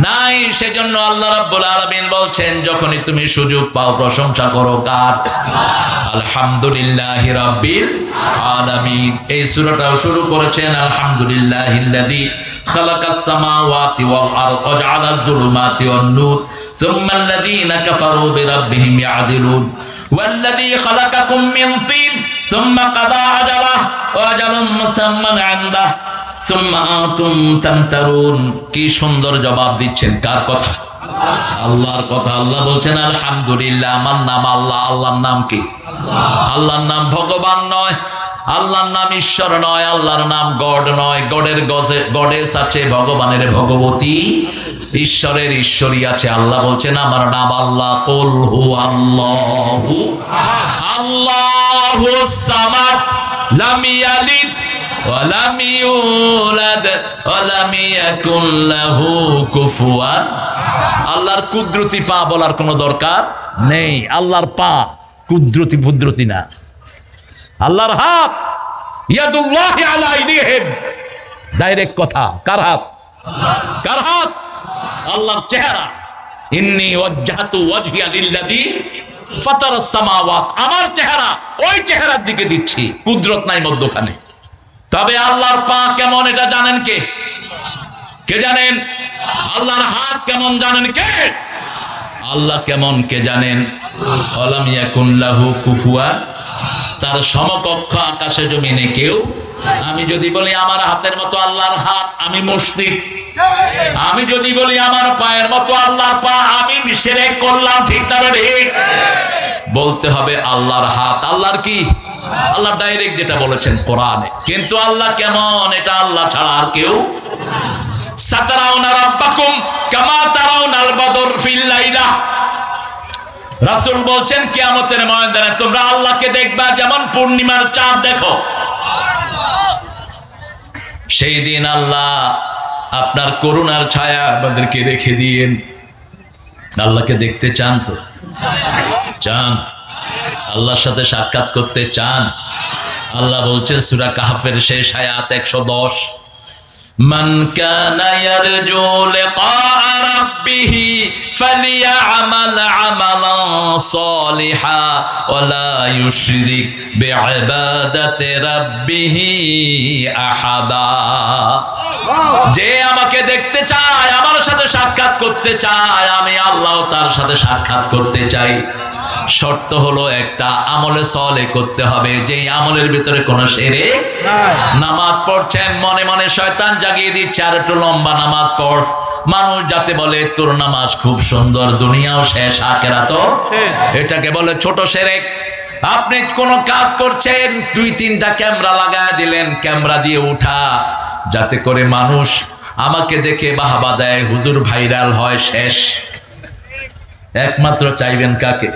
নাই। সেজন্য আল্লাহ রাব্বুল আলামিন বলছেন, যখনই তুমি সুযোগ পাও প্রশংসা করো কার? আলহামদুলিল্লাহি রাব্বিল আলামিন। এই সূরাটাও শুরু করেছেন আলহামদুলিল্লাহিল্লাযী খালাকাস সামাওয়াতি ওয়াল আরদ ওয়া জাআলায যুলুমাতি ওয়ান নূর সুম্মাল্লাযীনা কাফারু বিরাব্বিহিম ইয়াদিলুন ওয়াল্লাযী খালাকাকুম মিন তিন সুম্মা কাদা আজালাহ ওয়া আজালুম মুসাম্মান ইনদাহ সুম্মা আনতুম তামতারুন। কি সুন্দর জবাব দিচ্ছেন, কার কথা? আল্লাহর কথা। আল্লাহ বলছেন আলহামদুলিল্লাহ, আমার নাম আল্লাহ। আল্লাহর নাম কি? আল্লাহর নাম ভগবান নয়, আল্লাহর নাম ঈশ্বর নয়, আল্লাহর নাম গড নয়। গডের গডেস আছে, ভগবানের ভগবতী, ঈশ্বরের ঈশ্বরী আছে। আল্লাহ বলছেন আমার নাম আল্লাহ। কুল হু আল্লাহু আল্লাহুস সামাদ লাম ইয়ালিদ ওয়া লাম ইউলাদ ওয়া লাম ইয়াকুন লাহু কুফুয়ান। আল্লাহর কুদরতি পা বলার কোনো দরকার নেই। আল্লাহর পা কুদরতি বুদ্রতি না। আল্লাহর হাত ইয়াদুল্লাহি আলা আইদিহিম, ডাইরেক্ট কথা। কার হাত? কার হাত? আল্লাহর চেহারা। ইন্নী ওয়াজ্জাহতু ওয়াজহিয়া লিল্লাযী ফাতারাস সামাওয়াত, আমার চেহারা ওই চেহারার দিকে দিচ্ছি, কুদরত নাই মধ্যখানে। তবে আল্লাহর পা কেমন এটা জানেন কে? কে জানেন? আল্লাহর হাত কেমন জানেন কে? আল্লাহ কেমন কে জানেন? আলাম ইয়াকুন লাহু কুফুয়ান, তার সমকক্ষ আকাশে জমিনে কেউ। আমি যদি বলি আমার হাতের মতো আল্লাহর হাত, আমি মুশরিক। আমি যদি বলি আমার পায়ের মতো আল্লাহর পা, আমি শিরক করলাম। ঠিক না ঠিক? বলতে হবে আল্লাহর হাত। আল্লাহর কি? আল্লাহ ডাইরেক্ট যেটা বলেছেন কোরআনে। কিন্তু আল্লাহ কেমন এটা আল্লাহ ছাড়া আর কেউ। সাতারাউনা রাব্বাকুম কামা তারাউনাল বদর ফিল লাইলা, রাসূল বলছেন কিয়ামতের ময়দানে তোমরা আল্লাহকে দেখবা যেমন পূর্ণিমার চাঁদ দেখো। সেই দিন আল্লাহ আপনার করুণার ছায়া আমাদেরকে রেখে দিয়েন। আল্লাহকে দেখতে চান তো? চান? আল্লাহর সাথে সাক্ষাৎ করতে চান? আল্লাহ বলছেন সূরা কাহফের শেষ আয়াত 110, মান কানা ইয়ারজু লিকা রাব্বিহি ফালিয়া'মাল আমালান সালিহা ওয়া লা ইউশরিক বিইবাদাতি রাব্বিহি আহাদা। যে আমাকে দেখতে চায়, আমার সাথে সাক্ষাৎ করতে চায়, আমি আল্লাহ তার সাথে সাক্ষাৎ করতে চাই। শর্ত হলো একটা, আমলে সলে করতে হবে, যে আমলের ভিতরে কোনো শিরক নাই। নামাজ পড়ছেন, মনে মনে শয়তান জাগিয়ে দিচ্ছে আর একটু লম্বা নামাজ পড়। মানুষ যাতে বলে তোর নামাজ খুব সুন্দর, দুনিয়াও শেষ আখিরাতও শেষ। এটাকে বলে ছোট শিরক। আপনি কোন কাজ করছেন, 2-3টা ক্যামেরা লাগায় দিলেন, ক্যামেরা দিয়ে উঠা যাতে করে মানুষ আমাকে দেখে বাহাবা দেয়, হুজুর ভাইরাল হয়, শেষ। একমাত্র চাইবেন কাকে?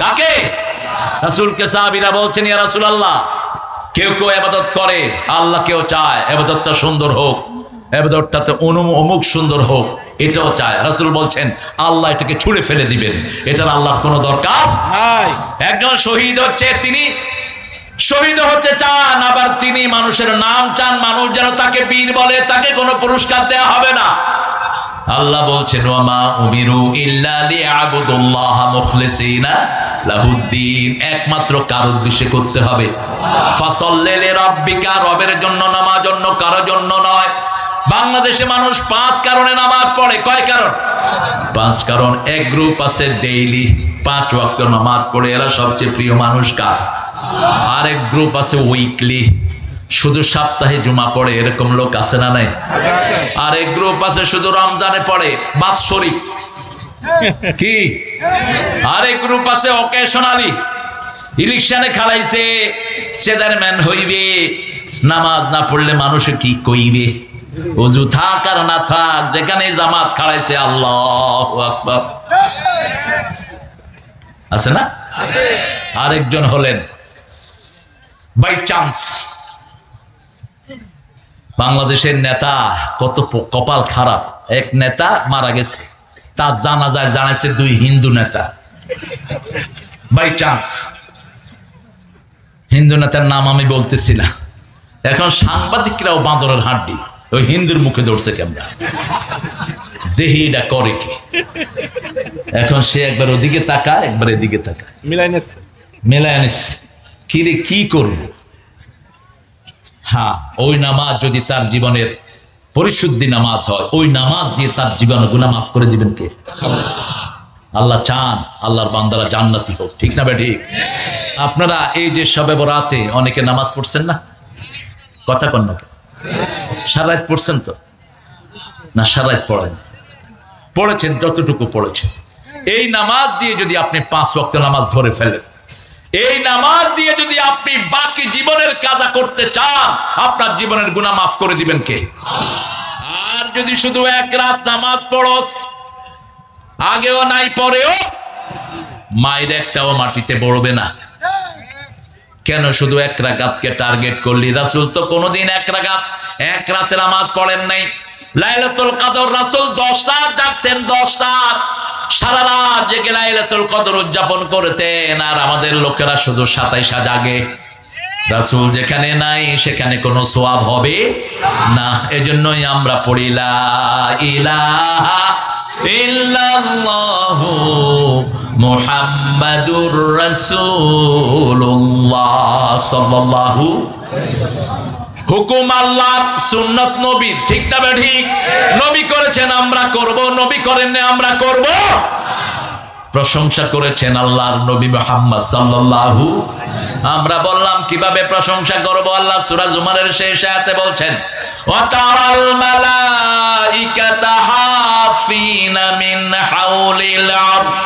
কাকে? রাসূলকে সাহাবীরা বলছেন ইয়া রাসূলুল্লাহ, কেউ কেউ ইবাদত করে, আল্লাহ কেউ চায় ইবাদতটা সুন্দর হোক, ইবাদতটাতে অমুক সুন্দর হোক, এটাও চায়। রাসূল বলছেন আল্লাহ এটাকে ছুঁড়ে ফেলে দিবেন, এটার আল্লাহর কোনো দরকার নাই। একজন শহীদ হচ্ছে, তিনি শহীদ হতে চান, আবার তিনি মানুষের নাম চান, মানুষ যেন তাকে বীর বলে, তাকে কোনো পুরস্কার দেয়া হবে না। আল্লাহ বলছেন ওয়ামা উমিরু ইল্লা লিয়াবুদুল্লাহ মুখলিসিনা লাহুদ্দিন, একমাত্র কার উদ্দেশ্যে করতে হবে। ফাসাল্লি লিরাব্বিকা, রবের জন্য নামাজ, অন্য কারো জন্য নয়। বাংলাদেশে মানুষ 5 কারণে নামাজ পড়ে। কয় কারণ? 5 কারণ। এক গ্রুপ আছে ডেইলি 5 ওয়াক্ত নামাজ পড়ে, এরা সবচেয়ে প্রিয় মানুষ কার? আরেক গ্রুপ আছে উইকলি, শুধু সপ্তাহে জুমা পড়ে, এরকম লোক আছে না নাই? আরেক গ্রুপ আছে শুধু রমজানে পড়ে, বাৎসরিক কি। আরেক গ্রুপ আছে অকেশনালি, ইলেকশনে খেলাইছে, চেয়ারম্যান হইবে, নামাজ না পড়লে মানুষে কি কইবে, ওযু থাক আর না থাক, যেখানে জামাত খাড়াইছে আল্লাহু আকবার। আছে না? আরেকজন হলেন বাই চান্স। বাংলাদেশের নেতা কত কপাল খারাপ, এক নেতা মারা গেছে, তার জানাজায় জানাইছে 2 হিন্দু নেতা, বাই চান্স। হিন্দু নেতার নাম আমি বলতেছি না। এখন সাংবাদিকরাও বাঁদরের হাড্ডি, ওই হিন্দুর মুখে ধরছে ক্যামেরা, দেখি এটা করে কি। এখন সে একবার ওদিকে তাকায়, একবার এদিকে তাকায়, মেলায় নিচ্ছে, কি রে কি করবো। হ্যাঁ, ওই নামাজ যদি তার জীবনের পরিশুদ্ধি নামাজ হয়, ওই নামাজ দিয়ে তার জীবন গুনাহ মাফ করে দিবেন কে? আল্লাহ চান আল্লাহর বান্দারা জান্নাতি হোক। ঠিক না বেঠিক? আপনারা এই যে শবে বরাতে অনেকে নামাজ পড়ছেন না? কথা কন না? সারা রাত পড়ছেন তো না? সারা রাত পড়েন? পড়েছেন যতটুকু পড়েছেন। এই নামাজ দিয়ে যদি আপনি 5 ওয়াক্ত নামাজ ধরে ফেলেন, এই নামাজ দিয়ে যদি আপনি বাকি জীবনের কাজা করতে চান, আপনার জীবনের গুনাহ মাফ করে দিবেন কে? আর যদি শুধু এক রাত নামাজ পড়স, আগেও নাই পরেও, মায়ের একটাও মাটিতে পড়বে না। কেন শুধু এক রাকাতকে টার্গেট করলি? রাসূল তো কোনোদিন এক রাতে নামাজ পড়েন নাই। লাইলাতুল কদর রাসূল 10 রাত জাগতেন, 10 রাত সারা রাত জেগে লাইলাতুল কদর উদযাপন করতেন। আর আমাদের লোকেরা শুধু 27 জাগে। রাসূল যেখানে নাই সেখানে কোনো সওয়াব হবে না। এজন্যই আমরা পড়ি লা ইলাহা ইল্লাল্লাহু মুহাম্মাদুর রাসূলুল্লাহ সাল্লাল্লাহু। হুকুম আল্লাহর, সুন্নাত নবীর, ঠিক না ঠিক? নবী করেছেন আমরা করব, নবী করেন না আমরা করব। প্রশংসা করেছেন আল্লাহর নবী মুহাম্মদ সাল্লাল্লাহু। আমরা বললাম কিভাবে প্রশংসা করব? আল্লাহ সূরা জুমারের শেষ আয়াতে বলছেন, ওয়া তারাল মালাইকাতা হাফিনা মিন হাউলিল আরশ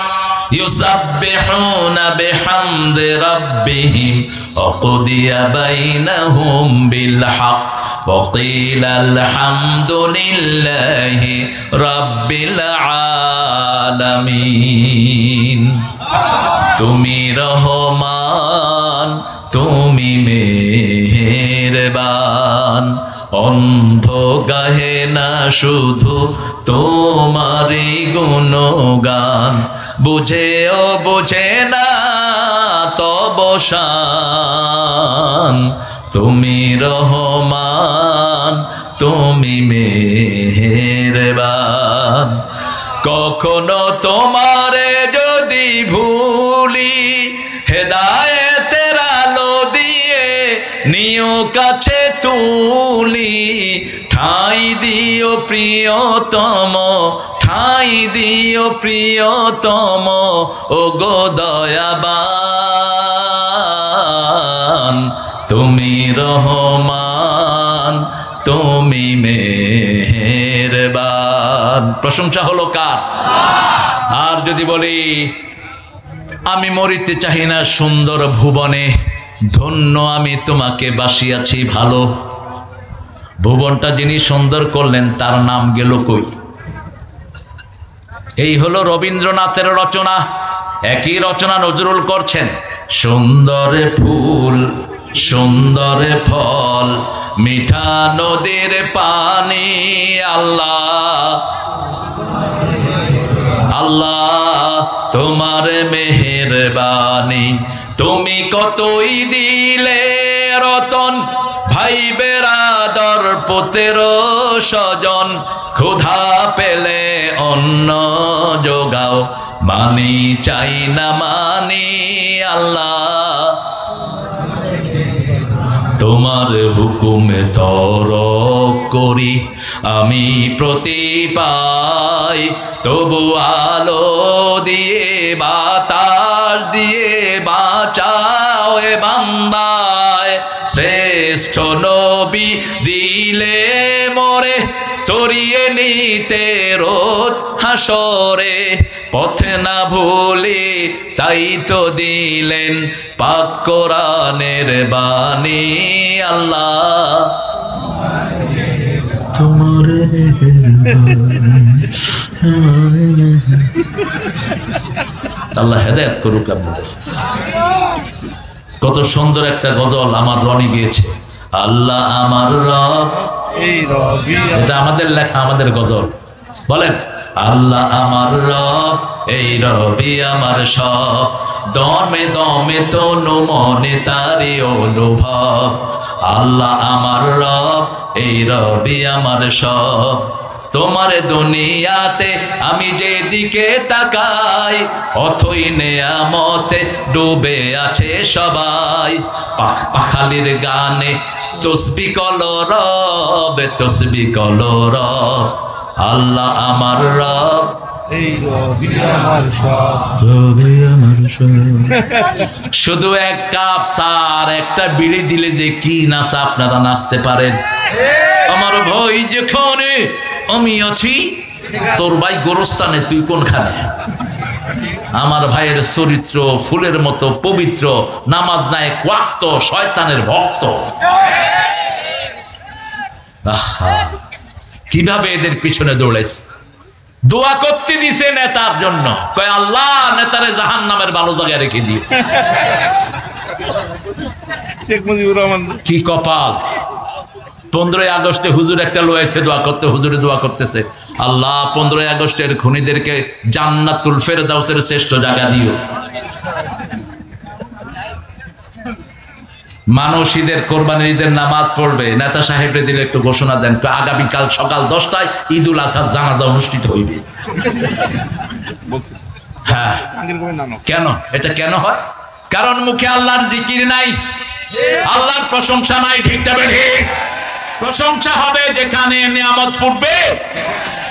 ইউসাব্বিহুনা বিহামদি রাব্বিহিম ওয়া কুদিয়া বাইনাহুম বিল হক ওয়া কিলা আলহামদুলিল্লাহি রাব্বিল আলামিন। তুমি রহমান, তুমি মেহেরবান, অন্ধ গাহে না শুধু তোমারই গুণগান, বুঝেও বুঝে না তব শান। তুমি রহমান, তুমি মেহেরবান, কখনো তোমারে যদি ভুলি, হেদায়েতের আলো দিয়ে নিও কাছে তুলি। ঠাই দিও প্রিয়তম, ঠাই দিও প্রিয়তম, ও গো দয়াবান। তুমি রহমান, তুমি মেহেরবান। প্রশংসা হলো কার? আর যদি বলি আমি মরিতে চাহি না সুন্দর ভুবনে, ধন্য আমি তোমাকে বাসিয়াছি ভালো। ভুবনটা যিনি সুন্দর করলেন তার নাম গেল কই? এই হলো রবীন্দ্রনাথের রচনা। একই রচনা নজরুল করছেন। সুন্দর ফুল, সুন্দর ফল, মিঠা নদীর পানি, আল্লাহ আল্লাহ তোমার মেহেরবানি। তুমি কতই দিলে রতন, ভাই বেরাদর পুত্র স্বজন, ক্ষুধা পেলে অন্ন যোগাও, মানি চাই না মানি, আল্লাহ তোমার হুকুমে তরক করি আমি প্রতি পাই। তবু আলো দিয়ে বাতাস দিয়ে বাঁচাও এ বান্দায়। শ্রেষ্ঠ নবী দিলে মোরে তরিয়ে নিতে রোজ হাসরে। পথে না ভুলি তাই তো দিলেন পাক কোরআনের বাণী, আল্লাহ তোমার আল্লাহ হেদায়েত করুক আপনাদের। কত সুন্দর একটা গজল আমার রনি গিয়েছে, আল্লাহ আমার রব। এটা আমাদের লেখা, আমাদের গজল। বলেন, আল্লাহ আমার রব, এই রবি আমার সব, দমে দমে তনু মনে তারি অনুভব। আল্লাহ আমার রব, এই রবি আমার সব। তোমার দুনিয়াতে আমি যেদিকে তাকাই, অথই নেয়ামতে ডুবে আছে সবাই। পাখালির গানে তসবিহ কলো রব, তসবিহ কলো রব। আল্লাহ আমার রব, এই রবি আমার সব, রবি আমার সব। শুধু এক কাপ সার, একটা বিড়ি দিলে যে কি নাচা আপনারা নাচতে পারেন। আমার ভাই যেখানে আমি আছি, তোর ভাই গোরস্থানে, তুই কোনখানে? আমার ভাইয়ের চরিত্র ফুলের মতো পবিত্র, নামাজ নাই ওয়াক্ত, শয়তানের ভক্ত। আহা, কিভাবে এদের পিছনে দৌড়াইছে। দোয়া করতে দিছে নেতার জন্য, কয় আল্লাহ নেতারে জাহান্নামের ভালো জায়গায় রেখে দিও।
শেখ মুজিবুর রহমান
কি কপাল। 15ই আগস্টে হুজুর একটা লয়েছে দোয়া করতে, হুজুরে দোয়া করতেছে, আল্লাহ 15ই আগস্টের খুনিদেরকে জান্নাতুল ফেরদাউসের শ্রেষ্ঠ জায়গা দিও। মানুষ ঈদের, কোরবানির ঈদের নামাজ পড়বে, নেতা সাহেবরে দিলে একটু ঘোষণা দেন, আগামীকাল সকাল 10টায় ঈদুল আজহার জানাজা অনুষ্ঠিত হইবে।
বলছে
হ্যাঁ,
আঙ্গির কবে নানো
কেন এটা কেন হয়? কারণ মুখে আল্লাহর জিকির নাই, আল্লাহর প্রশংসা নাই। ঠিক তবে ঠিক, প্রশংসা হবে যেখানে নিয়ামত ফুটবে,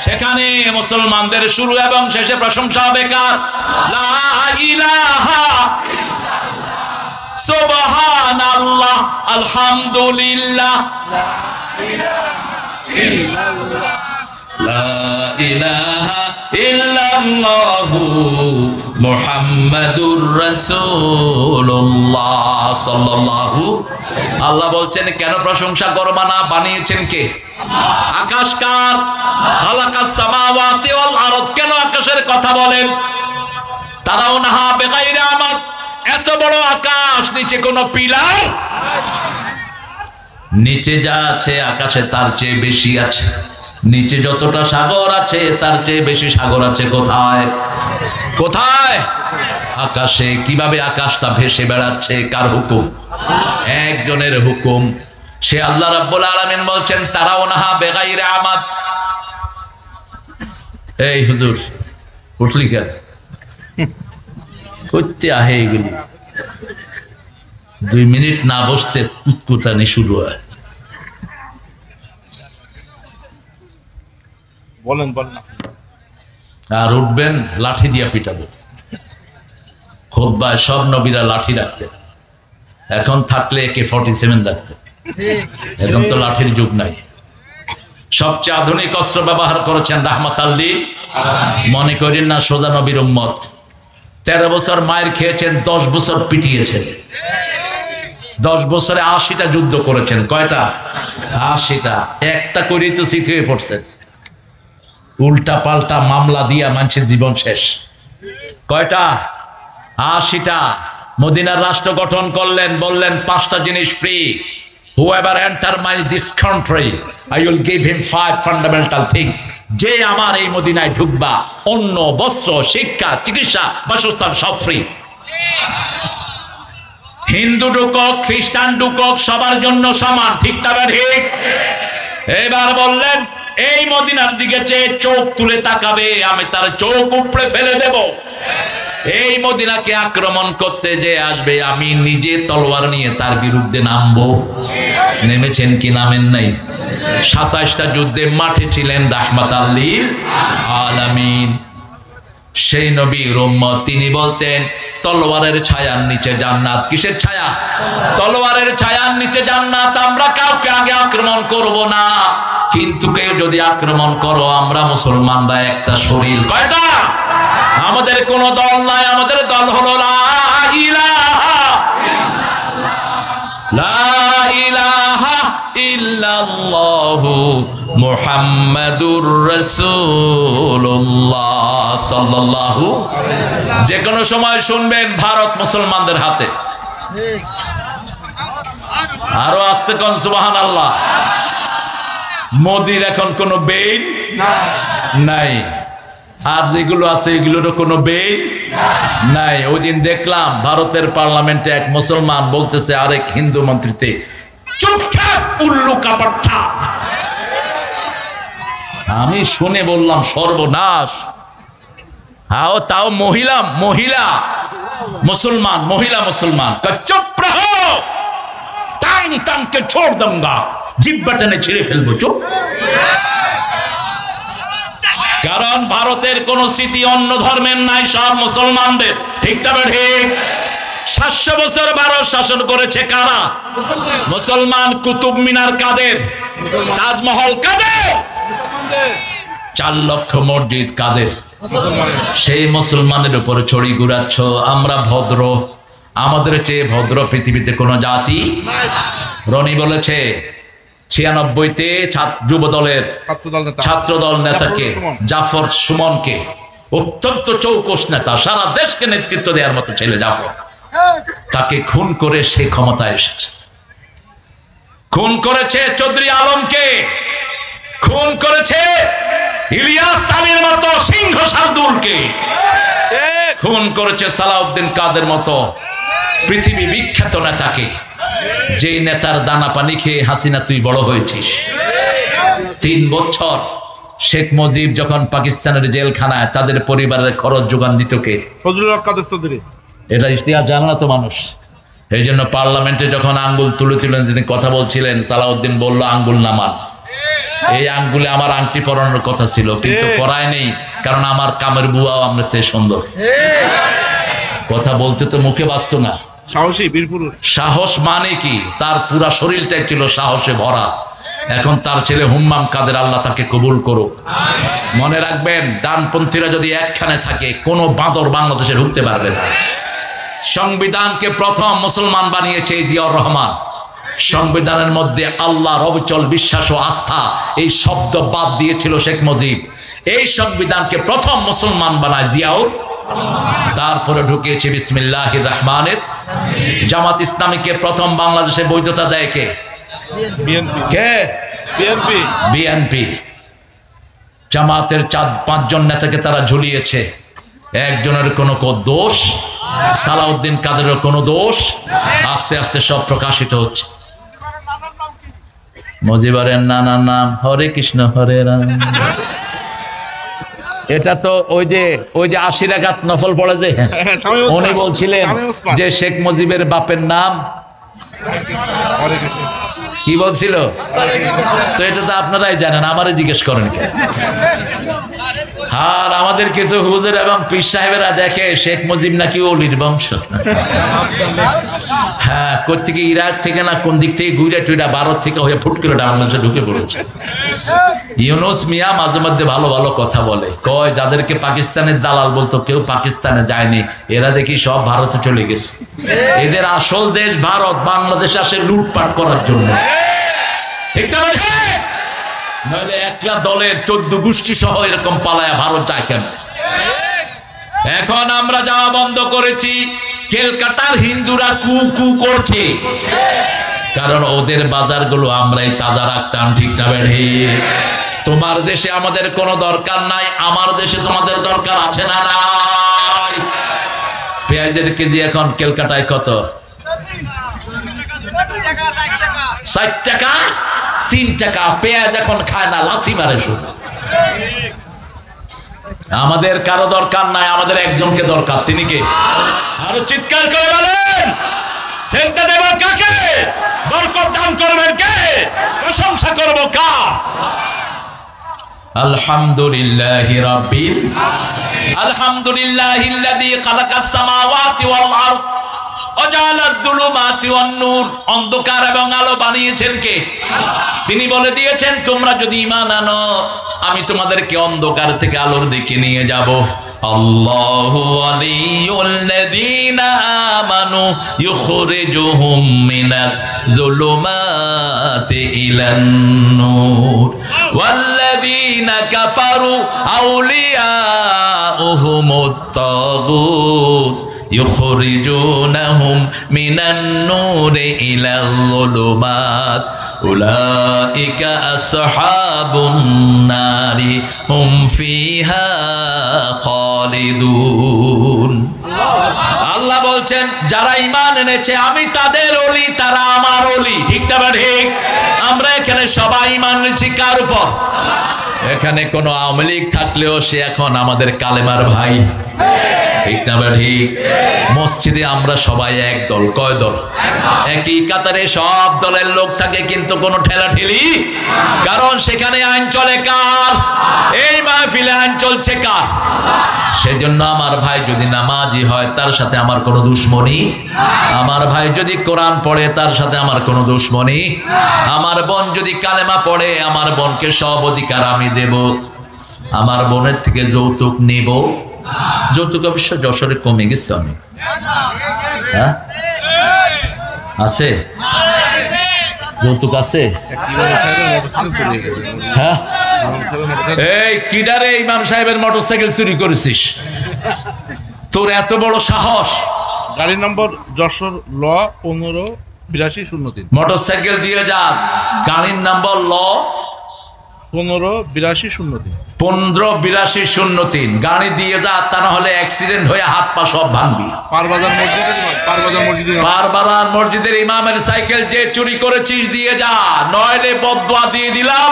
সেখানে মুসলমানদের শুরু এবং শেষে প্রশংসা হবে কার? লা ইলাহা সুবহানাল্লাহ আলহামদুলিল্লাহ লা ইলাহা ইল্লাল্লাহু মুহাম্মাদুর রাসূলুল্লাহ সাল্লাল্লাহু। আল্লাহ বলছেন কেন প্রশংসা করবা না? বানিয়েছেন কে? আকাশ কার? খালাকাস সামাওয়াতি ওয়াল আরদ। কেন আকাশের কথা বলেন? তারাউনাহা বিগাইরি আমাদ। এত বড় আকাশ, নিচে কোনো পিলার? নিচে যা আছে আকাশে তার চেয়ে বেশি আছে। নিচে যতটা সাগর আছে তার চেয়ে বেশি সাগর আছে কোথায়? কোথায়? আকাশে। কিভাবে আকাশটা ভেসে বেড়াচ্ছে? কার হুকুম? একজনের হুকুম। সে আল্লাহ রাব্বুল আলামিন বলছেন তারাউনাহা বিগাইরি আমাদ। এই হুজুর উঠলি কেন? করতে আহে এগুলি, 2 মিনিট না বসতে কুতকুতানি শুরু হয়।
বলেন বলেন।
আর উঠবেন লাঠি দিয়া পিটাবো। খুতবায় সব নবীরা লাঠি রাখতেন, এখন থাকলে AK-47 রাখতেন। এখন তো লাঠির যুগ নাই, সবচেয়ে আধুনিক অস্ত্র ব্যবহার করেছেন রাহমাতাল লিল। মনে করেন না সোজা নবীর উম্মত। 13 বছর মায়ের খেয়েছেন, 10 বছর পিটিয়েছেন, 10 বছরে 80টা যুদ্ধ করেছেন। কয়টা? 80টা। একটা করেই তো চিঠি হয়ে পড়ছেন। উল্টা পাল্টা মামলা দিয়া মানুষের জীবন শেষ। কয়টা? 80টা। মদিনার রাষ্ট্র গঠন করলেন, বললেন 5টা জিনিস free. Whoever enter this country, I will give him 5 fundamental things. যে আমার এই মদিনায় ঢুকবা, অন্ন, বস্ত্র, শিক্ষা, চিকিৎসা, বাসস্থান সব ফ্রি। হিন্দু ঢুকক, খ্রিস্টান ঢুকক, সবার জন্য সমান। ঠিক তবে ঠিক। এবার বললেন এই মদিনার দিকে চেয়ে চোখ তুলে তাকাবে, আমি তার চোখ উপড়ে ফেলে দেব। এই মদিনাকে আক্রমণ করতে যে আসবে, আমি নিজে তলোয়ার নিয়ে তার বিরুদ্ধে নামবো। নেমেছেন কি নামেন নাই? 27টা যুদ্ধে মাঠে ছিলেন রাহমাতাল লিল আলামিন। সেই নবীর উম্মত, তিনি বলতেন তলোয়ারের ছায়ার নিচে জান্নাত। কিসের ছায়া? তলোয়ারের ছায়ার নিচে জান্নাত। আমরা কাউকে আগে আক্রমণ করব না, কিন্তু কেউ যদি আক্রমণ করো, আমরা মুসলমানরা একটা শরীর। কয়টা? আমাদের কোনো দল নাই, আমাদের দল হলো লা ইলাহা ইল্লাল্লাহু মুহাম্মাদুর রাসূলুল্লাহ সাল্লাল্লাহু। যে কোনো সময় শুনবেন ভারত মুসলমানদের হাতে। আরো আস্তে কোন সুবহানাল্লাহ। মোদির এখন কোনো বেইল নাই, আর যেগুলো আছে এগুলোরও কোনো বেইল নাই। ওই দিন দেখলাম ভারতের পার্লামেন্টে এক মুসলমান বলতেছে আরেক হিন্দু মন্ত্রীতে, চুপচাপ উল্লু কাপাট্টা। আমি শুনে বললাম সর্বনাশ। হাও তাও মহিলা মুসলমান, মহিলা মুসলমান। চুপ রহো, টাং টাংকে ছোড় दूंगा, জিহ্বা টেনে ছিঁড়ে ফেলবো। চুপ। কারণ ভারতের কোন স্মৃতি অন্য ধর্মের নাই, সব মুসলমানদের। ঠিক তবে ঠিক। 700 বছর ভারত শাসন করেছে কারা? মুসলমান। কুতুব মিনার কাদের? তাজমহল কাদের? 4 লক্ষ মসজিদ কাদের? সেই মুসলমানের উপরে ছড়ি ঘুরাচ্ছ। আমরা ভদ্র, আমাদের চেয়ে ভদ্র পৃথিবীতে কোনো জাতি। রনি বলেছে 96-তে যুব দলের ছাত্রদল নেতাকে জাফর সুমনকে, অত্যন্ত চৌকস নেতা, সারা দেশকে নেতৃত্ব দেওয়ার মতো ছেলে জাফর, তাকে খুন করে সে ক্ষমতায় এসেছে। খুন করেছে চৌধুরী আলমকে, খুন করেছে ইলিয়াস আলীর মতো সিংহ শার্দুলকে, খুন করেছে সালাউদ্দিন কাদের মতো পৃথিবী বিখ্যাত নেতাকে। যেই নেতার দানা পানি খেয়ে হাসিনা তুই বড় হয়েছিস। 3 বছর শেখ মুজিব যখন পাকিস্তানের জেলখানায়, তাদের পরিবারের খরচ যোগান দিত কে? এটা ইশতেহার জানে না তো মানুষ। এই জন্য পার্লামেন্টে যখন আঙ্গুল তুলে তিনি কথা বলছিলেন, সালাউদ্দিন বলল আঙ্গুল নামান। এই আঙ্গুলে আমার আংটি পরানোর কথা ছিল, কিন্তু পরায় নেই, কারণ আমার কামের বুয়াও আমরাতে সুন্দর। কথা বলতে তো মুখে বাঁচত না।
সাহসী বীরপুরুষ। সাহস
মানে কি? তার পুরা শরীরটাই ছিল সাহসে ভরা। এখন তার ছেলে হুম্মাম কাদের, আল্লাহ তাকে কবুল করুক। মনে রাখবেন, ডানপন্থীরা যদি একখানে থাকে, কোনো বাঁদর বাংলাদেশে ঢুকতে পারবে না। সংবিধানকে প্রথম মুসলমান বানিয়েছে জিয়াউর রহমান। সংবিধানের মধ্যে আল্লাহর অবিচল বিশ্বাস ও আস্থা এই শব্দ বাদ দিয়েছিল শেখ মুজিব। এই সংবিধানকে প্রথম মুসলমান বানায় জিয়াউর, তারপরে ঢুকিয়েছে বিসমিল্লাহির রহমানির। জামাত ইসলামীকে প্রথম বাংলাদেশে বৈধতা দেয় কে? বিএনপি। জামাতের 4-5 জন নেতাকে তারা ঝুলিয়েছে। একজনের কোনো দোষ, সালাউদ্দিন কাদেরের কোনো দোষ। আস্তে আস্তে সব প্রকাশিত হচ্ছে। মুজিবের নানার নাম হরে কৃষ্ণ হরে রাম। এটা তো ওই যে 80 রাকাত নফল পড়ে যে উনি বলছিলেন যে শেখ মুজিবের বাপের নাম কি বলছিল? তো এটা তো আপনারাই জানেন, আমারে জিজ্ঞেস করেন কেন? আর আমাদের কিছু হুজুর এবং পীর সাহেবেরা দেখে শেখ মুজিব নাকি ওলির বংশ। হ্যাঁ, কোথেকে ইরাক থেকে না কোন দিক থেকে ঘুরে টুইরা ভারত থেকে হয়ে ফুট করে বাংলাদেশে ঢুকে পড়েছে। ইউনুস মিয়া মাঝে মধ্যে ভালো ভালো কথা বলে, কয় যাদেরকে পাকিস্তানের দালাল বলতো কেউ পাকিস্তানে যায়নি, এরা দেখি সব ভারতে চলে গেছে। এদের আসল দেশ ভারত, বাংলাদেশে আসে লুটপাট করার জন্য। ঠিক না? নইলে একটা দলের 14 গোষ্ঠী সহ এরকম পালায়া ভারত যায় কেন? এখন আমরা যাওয়া বন্ধ করেছি। কলকাতার হিন্দুরা কু কু করছে, কারণ ওদের বাজারগুলো আমরাই তাজা রাখতাম। ঠিক না বেড়ে? তোমার দেশে আমাদের কোনো দরকার নাই, আমার দেশে তোমাদের দরকার আছে না নাই? পেঁয়াজের কেজি এখন কলকাতায় কত? 60 টাকা, 3 টাকা। পেঁয়াজ এখন খায় না, লাথি মারে শুধু। আমাদের কারো দরকার নাই, আমাদের একজনকে দরকার। তিনি কে? আরো চিৎকার করে বলেন, সেজদা দেব কাকে? বরকত দান করবেন কে? প্রশংসা করব কার? আলহামদুলিল্লাহি রাব্বিল আলহামদুলিল্লাহিল্লাযী খালাকাস সামাওয়াতি ওয়াল আরদ ওয়া জাআলায যুলুমাতি ওয়ান নূর। অন্ধকার এবং আলো বানিয়েছেন কে? তিনি বলে দিয়েছেন, তোমরা যদি ঈমান আনো আমি তোমাদেরকে অন্ধকার থেকে আলোর দিকে নিয়ে যাব। আল্লাহু ওয়ালিয়ুল্লাযীনা আমানু ইউখরিজুহুম মিনাজ যুলুমাতি ইলান নূর ওয়াল্লাযীনা কাফারু আউলিয়াউহুমুত তাগুত ইউখরিজুনাহুম মিনান নূরি ইলাল যুলুমাত উলাইকা আসহাবুন নারি হুম ফিহা খালিদুন। আল্লাহ বলছেন, যারা ঈমান এনেছে আমি তাদের ওলি, তারা আমার ওলি। ঠিক না? ঠিক। আমরা এখানে সবাই ঈমান এনেছি কার উপর? এখানে কোনো আওয়ামী লীগ থাকলেও সে এখন আমাদের কালেমার ভাই। ঠিক না? ঠিক। মসজিদে আমরা সবাই এক দল। কয় দল? একই কাতারে সব দলের লোক থাকে, কিন্তু কোনো ঠেলাঠেলি, কারণ সেখানে আইন চলে কার? এই মাহফিলে আইন চলছে কার? সেজন্য আমার ভাই যদি নামাজি হয় তার সাথে আমার কোনো দুশ্মনী, আমার ভাই যদি কোরআন পড়ে তার সাথে আমার কোনো দুশ্মনী, আমার বোন যদি কালেমা পড়ে আমার বোনকে সব অধিকার আমি দেব। আমার বোনের থেকে যৌতুক নিব। যৌতুক অবশ্য যশোরে কমে গেছে অনেক। হ্যাঁ আছে, যৌতুক আছে। হ্যাঁ এই কিডারে ইমাম সাহেবের মোটরসাইকেল চুরি করেছিস? তোর এত বড় সাহস!
গাড়ি নম্বর যশোর ল 158203।
মোটরসাইকেল দিয়ে যা, গাড়ির নাম্বার ল
158203।
158203 গাড়ি দিয়ে যা, তা না হলে অ্যাক্সিডেন্ট হয়ে হাত পা সব ভাঙবি। পারবাজার মসজিদের ইমামের সাইকেল যে চুরি করেছিস দিয়ে যা, নইলে বদদুয়া দিয়ে দিলাম,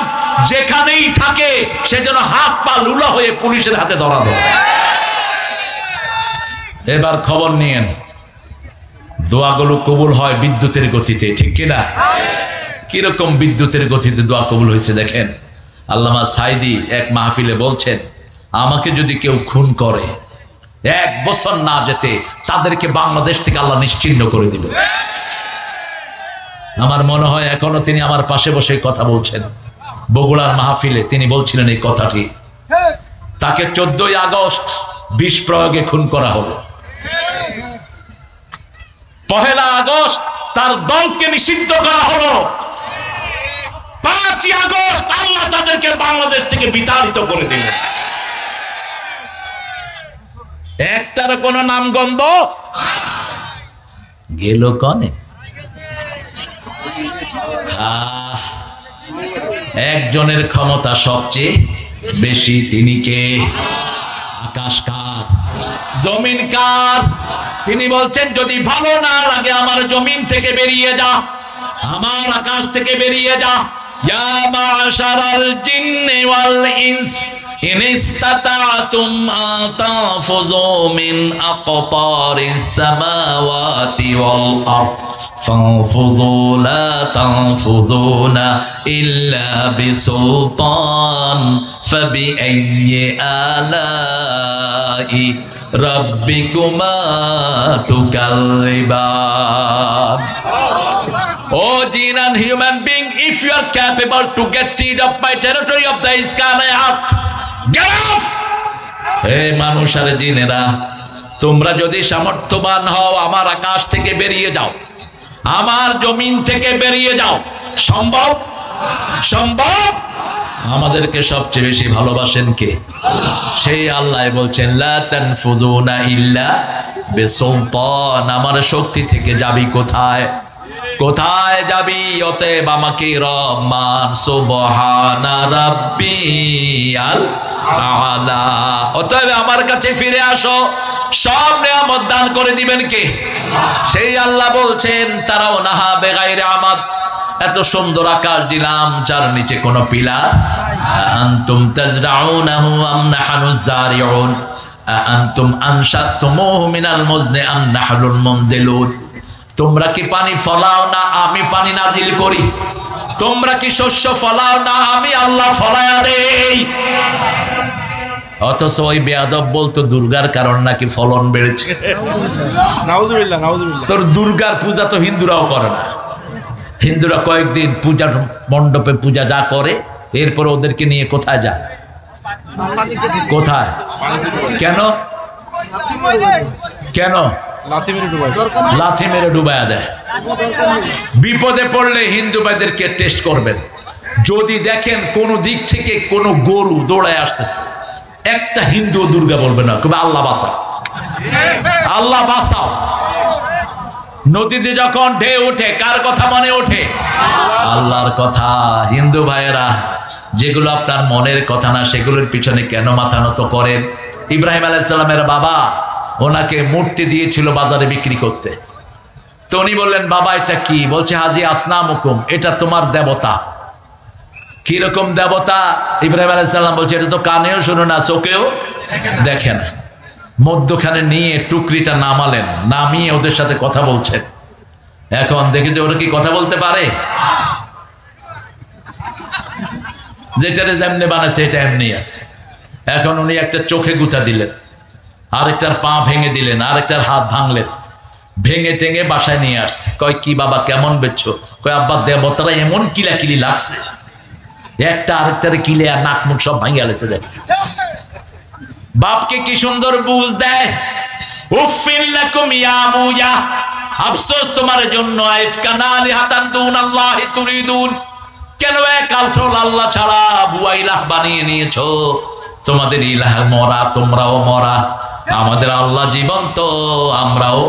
যেখানেই থাকে সে যেন হাত পা লুলা হয়ে পুলিশের হাতে ধরা দেয়। এবার খবর নিয়েন, দোয়াগুলো কবুল হয় বিদ্যুতের গতিতে, ঠিক কিনা? কিরকম বিদ্যুতের গতিতে দোয়া কবুল হয়েছে দেখেন। আল্লামা সাইদি এক মাহফিলে বলছেন, আমাকে যদি কেউ খুন করে 1 বছর না যেতে তাদেরকে বাংলাদেশ থেকে আল্লাহ নিশ্চিহ্ন করে দিবেন। আমার মনে হয় এখনো তিনি আমার পাশে বসে কথা বলছেন। বগুড়ার মাহফিলে তিনি বলছিলেন এই কথাটি। তাকে 14ই আগস্ট বিষ প্রয়োগে খুন করা হলো। 1 আগস্ট তার দলকে নিষিদ্ধ করা হলো। 5 আগস্ট আল্লাহ তাদেরকে বাংলাদেশ থেকে বিতাড়িত করে দিলেন। একটার কোন নামগন্ধ গেল কনে? একজনের ক্ষমতা সবচেয়ে বেশি, তিনি কে? আকাশ কার, জমিন কার? তিনি বলছেন, যদি ভালো না লাগে আমার জমিন থেকে বেরিয়ে যা, আমার আকাশ থেকে বেরিয়ে যা। ইয়া মাশারাল জিন্নি ওয়াল ইনস ইন ইসতাতা'তুম আন তানফুযু মিন আকতারিস সামাওয়াতি ওয়াল আরদ ফানফুযু লা তানফুযুনা ইল্লা বিসুলতান ফাবিআইয়ি আলাই রাব্বিকুমা তুকাযিবান। Oh jinn and human being, if you are capable to get rid of my territory of the sky and earth, get off! Hey মানুষ আর জিনেরা, তোমরা যদি সামর্থ্যবান হও আমার আকাশ থেকে বেরিয়ে যাও, আমার জমিন থেকে বেরিয়ে যাও। সম্ভব? সম্ভব? আমাদেরকে সবচেয়ে বেশি ভালোবাসেন কে? সেই আল্লাহ বলছেন, লা তানফুযুনা ইল্লা বিসুলতান। আমার শক্তি থেকে যাবি কোথায়? কোথায় যাবি? অতএব আমাকে রহমান সুবহানা রাব্বিয়াল আলা, অতএব আমার কাছে ফিরে আসো, সব নিয়ামত দান করে দিবেন কে? সেই আল্লাহ বলছেন, তারাও নাহা বেগাইরে আমাদ, এত সুন্দর আকাশ দিলাম যার নিচে কোনো পিলার। আনতুম তাজরাউনাহু আম নাহনুজ জারিউন আনতুম আনশাতুমুহু মিনাল মুজনি আম নাহনুল মুনজিলুন। তোমরা কি পানি ফলাও না আমি পানি নাজিল করি? তোমরা কি শস্য ফলাও না আমি আল্লাহ ফলায়া দেই? অথচ ওই বেয়াদব বলতো দুর্গার কারণ নাকি ফলন বেড়েছে।
নাউযুবিল্লাহ, নাউযুবিল্লাহ।
তোর দুর্গার পূজা তো হিন্দুরাও করে না। হিন্দুরা কয়েকদিন পূজা মণ্ডপে পূজা যা করে, এরপর ওদেরকে নিয়ে কোথায় যায়? কোথায়? কেন? কেন? লাথি মেরে ডুবাইয়া দেয়। বিপদে পড়লে হিন্দু ভাইদেরকে টেস্ট করবেন, যদি দেখেন কোন দিক থেকে কোন গরু দৌড়ায় আসতেছে, একটা হিন্দু দুর্গা বলবে না, কবে আল্লাহ বাঁচাও, আল্লাহ বাঁচাও। নদীতে যখন ঢেউ ওঠে কার কথা মনে ওঠে? আল্লাহর কথা। হিন্দু ভাইয়েরা, যেগুলো আপনার মনের কথা না সেগুলোর পিছনে কেন মাথা নত করেন? ইব্রাহিম আলাইহিস সালামের বাবা ওনাকে মূর্তি দিয়েছিল বাজারে বিক্রি করতে, তো উনি বললেন, বাবা এটা কি? বলছে, হাজি আসনামুকুম, এটা তোমার দেবতা। কিরকম দেবতা? ইব্রাহিম আলাইহিস সালাম বলছে, এটা তো কানেও শুনো না, চোখেও দেখে না। মধ্যখানে নিয়ে টুকরিটা নামালেন, নামিয়ে ওদের সাথে কথা বলছেন। এখন দেখে যে ওরা কি কথা বলতে পারে? যেটারে যেমনি বানাচ্ছে এটা এমনি আছে। এখন উনি একটা চোখে গুঁতা দিলেন, আরেকটার পা ভেঙে দিলেন, আরেকটার হাত ভাঙলেন, ভেঙে টেঙে বাসায় নিয়ে আসছে। কয়, কি বাবা কেমন বেচছো? কয়, আব্বা দেবতারা এমন কিলাকিলি লাগছে, একটা আরেকটারে কিলে আর নাক মুখ সব ভাঙিয়া লেছে দেখ। বাপকে কি সুন্দর বুঝ দেয়, উফিল লাকুম ইয়া আবুয়া, আফসোস তোমার জন্য, আইফকানা আলিহাতান দুনাল্লাহি তুরিদুন, কেন এক আল্লাহ ছাড়া বুয়া ইলাহ বানিয়ে নিয়েছো? তোমাদের ইলাহ মরা, তোমরাও মরা, আমাদের আল্লাহ জীবন্ত, আমরাও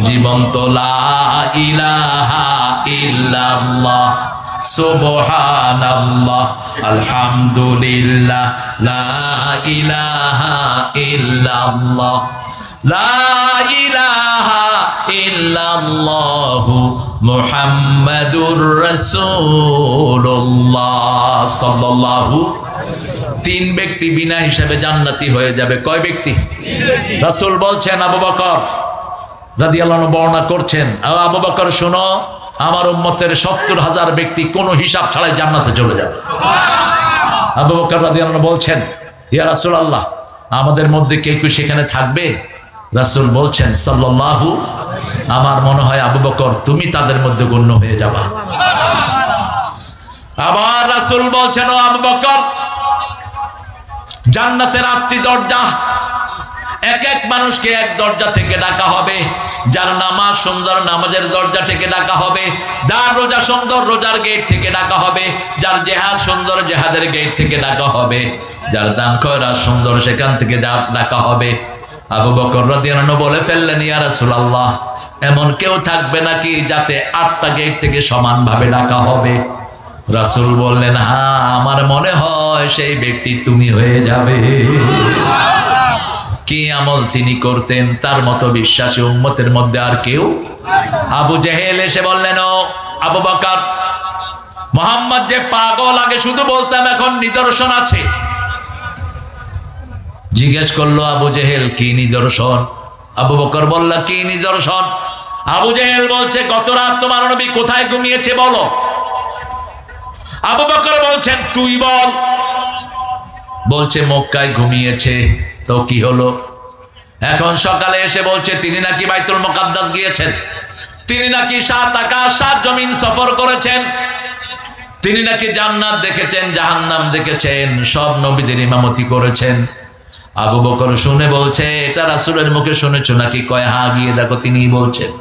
জীবন্ত। লা ইলাহা ইল্লাল্লাহ সুবহানাল্লাহ আলহামদুলিল্লাহ লা ইলাহা ইল্লাল্লাহ লা ইলাহা ইল্লাল্লাহু মুহাম্মাদুর রাসূলুল্লাহ সাল্লাল্লাহু। তিন ব্যক্তি বিনা হিসাবে জান্নাতি হয়ে যাবে। কয় ব্যক্তি? রাসূল বলছেন, আবু বকর রাদিয়াল্লাহু আনহু বর্ণনা করছেন, আবু বকর শোনো, আমার উম্মতের ৭০,০০০ ব্যক্তি কোনো হিসাব ছাড়াই জান্নাতে চলে যাবে। আবু বকর রাদিয়াল্লাহু আনহু বলছেন, ইয়া রাসূলুল্লাহ, আমাদের মধ্যে কেউ কেউ সেখানে থাকবে? রাসূল বলছেন সাল্লাল্লাহু, আমার মনে হয় আবু বকর তুমি তাদের মধ্যে গণ্য হয়ে যাবা। আবার রাসূল বলছেন, ও আবু বকর, জান্নাতের ৮টি দরজা, এক এক মানুষকে এক দরজা থেকে ডাকা হবে। যার নামাজ সুন্দর, নামাজের দরজা থেকে ডাকা হবে। যার রোজা সুন্দর, রোজার গেট থেকে ডাকা হবে। যার জেহাদ সুন্দর, জেহাদের গেট থেকে ডাকা হবে। যার দান খয়রাত সুন্দর, সেখান থেকে ডাকা হবে। আবু বকর রাদিয়াল্লাহু আনহু বলে ফেললেন, ইয়া রাসূলুল্লাহ, এমন কেউ থাকবে নাকি যাতে ৮টা গেট থেকে সমানভাবে ডাকা হবে? রাসূল বললেন, হ্যাঁ, আমার মনে হয় সেই ব্যক্তি তুমি হয়ে যাবে। কি আমল তিনি করতেন, তার মতো বিশ্বাসী উম্মতের মধ্যে আর কেউ? আবু জেহেল এসে বললেন, ও আবু বকর, মুহাম্মদ যে পাগল, আগে শুধু বলতাম, এখন নিদর্শন আছে। জিজ্ঞেস করলো আবু জেহেল, কি নিদর্শন? আবু বকর বলল, কি নিদর্শন? আবু জেহেল বলছে, গত রাত তোমার নবী কোথায় ঘুমিয়েছে বলো। আবু বকর বলছেন, তুই বল। বলছে, মক্কায় ঘুমিয়েছে। তো কি হলো? এখন সকালে এসে বলছে তিনি নাকি বাইতুল মুকাদ্দাস গিয়েছেন, তিনি নাকি ৭ আকাশ ৭ জমিন সফর করেছেন, তিনি নাকি জান্নাত দেখেছেন, জাহান্নাম দেখেছেন, সব নবীদের ইমামতি করেছেন। আবু বকর শুনে বলছে, এটা রাসূলের মুখে শুনেছো নাকি? কয়, হ্যাঁ, গিয়ে দেখো তিনিই বলছেন।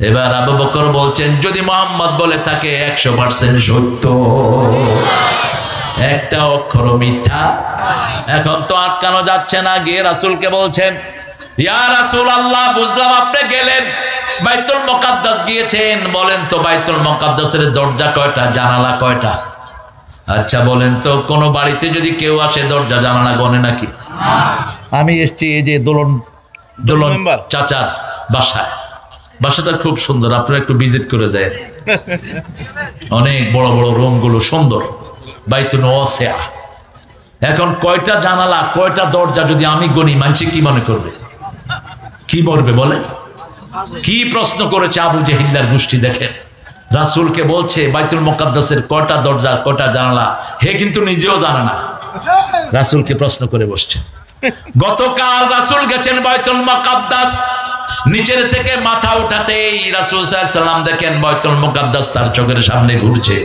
এবার আবু বকর বলছেন, যদি মুহাম্মদ বলে থাকে ১০০% সত্য, একটা অক্ষর মিথ্যা। এখন তো আটকানো যাচ্ছে না, গিয়ে রাসূলকে বলছেন, ইয়া রাসূলুল্লাহ, বুঝলাম আপনি গেলেন, বাইতুল মুকাদ্দাস গিয়েছেন, বলেন তো বাইতুল মুকাদ্দাসের দরজা কয়টা, জানালা কয়টা? আচ্ছা বলেন তো, কোন বাড়িতে যদি কেউ আসে দরজা জানালা গনে নাকি? আমি এসছি এই যে দোলন চাচার বাসায়, বাসাটা খুব সুন্দর, আপনারা একটু ভিজিট করে যায়। অনেক বড় বড় রুমগুলো সুন্দর, বাইতুন ওয়াসিআ। এখন কয়টা জানালা কয়টা দরজা যদি আমি গনি, মানুষ কি মনে করবে, কি বলবে বলেন? কি প্রশ্ন করেছে আবু জেহিল্লার গোষ্ঠী। দেখেন রাসূলকে বলছে বাইতুল মুকাদ্দাসের কয়টা দরজা কয়টা জানালা, হে কিন্তু নিজেও জানে না, রাসূলকে প্রশ্ন করে বসছে। গতকাল রাসূল গেছেন বাইতুল মুকাদ্দাস, নিচের থেকে মাথা উঠাতেই রাসূল সাল্লাল্লাহু আলাইহি ওয়াসাল্লাম দেখেন বাইতুল মুকাদ্দাস তার চোখের সামনে ঘুরছে।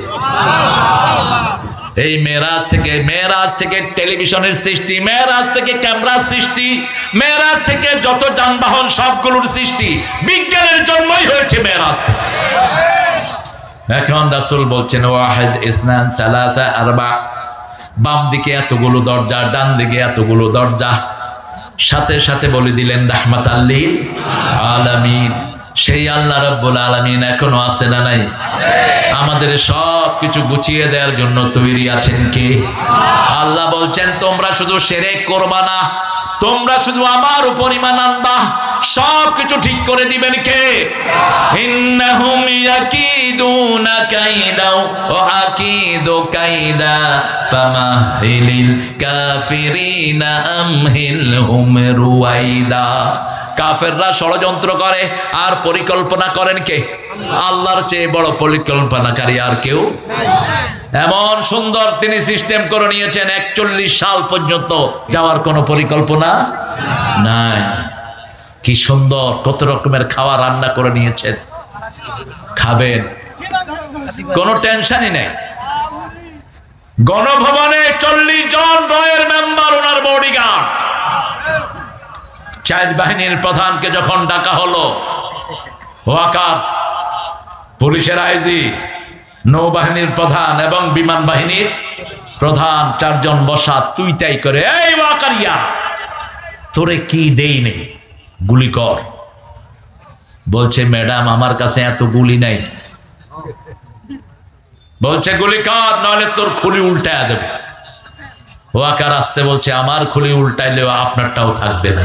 এই মেরাজ থেকে টেলিভিশনের সৃষ্টি, মেরাজ থেকে ক্যামেরার সৃষ্টি, মেরাজ থেকে যত যানবাহন সবগুলোর সৃষ্টি বিজ্ঞানের জন্যই হয়েছে মেরাজ থেকে। এখন রাসূল বলছেন, ওয়াহিদ ইসনান সালাসা আরবা, বাম দিকে এতগুলো দরজা, ডান দিকে এতগুলো দরজা। সাথে সাথে বলে দিলেন রাহমাতাল লিল আলামিন। সেই আল্লাহ রাব্বুল আলামিন এখনো আছে না নাই? আমাদের সব কিছু গুছিয়ে দেওয়ার জন্য তৈরি আছেন কে? আল্লাহ বলছেন, তোমরা শুধু শিরক করবা না, তোমরা শুধু আমার উপর ঈমান আনবা, সব কিছু ঠিক করে দিবেন কে? ইন্নাহুম ইয়াকিদুনা কাইদা ওয়া আকিদু কাইদা ফামাহিলিল কাফিরিনা আমহিলহুম রুয়াইদা। কাফেররা ষড়যন্ত্র করে আর পরিকল্পনা করেন কে? আল্লাহর চেয়ে বড় পরিকল্পনাকারী আর কেউ। এমন সুন্দর তিনি সিস্টেম করে নিয়েছেন, ৪১ সাল পর্যন্ত যাওয়ার কোনো পরিকল্পনা নাই। কি সুন্দর, কত রকমের খাওয়া রান্না করে নিয়েছেন, খাবেন, কোনো টেনশনই নেই। গণভবনে 40 জন রয়ের মেম্বার, ওনার বডিগার্ড। 4 বাহিনীর প্রধানকে যখন ডাকা হলো, ওয়াকার, পুলিশের আইজি, নৌবাহিনীর প্রধান এবং বিমান বাহিনীর প্রধান, 4 জন বসা, তুই তাই করে, এই ওয়াকারিয়া, তোরে কি দেই নেই, গুলি কর। বলছে ম্যাডাম আমার কাছে এত গুলি নাই। বলছে গুলি কর, নইলে তোর খুলি উল্টায় দেবে। ওয়াকার আসতে বলছে আমার খুলি উল্টাইলেও আপনারটাও থাকবে না,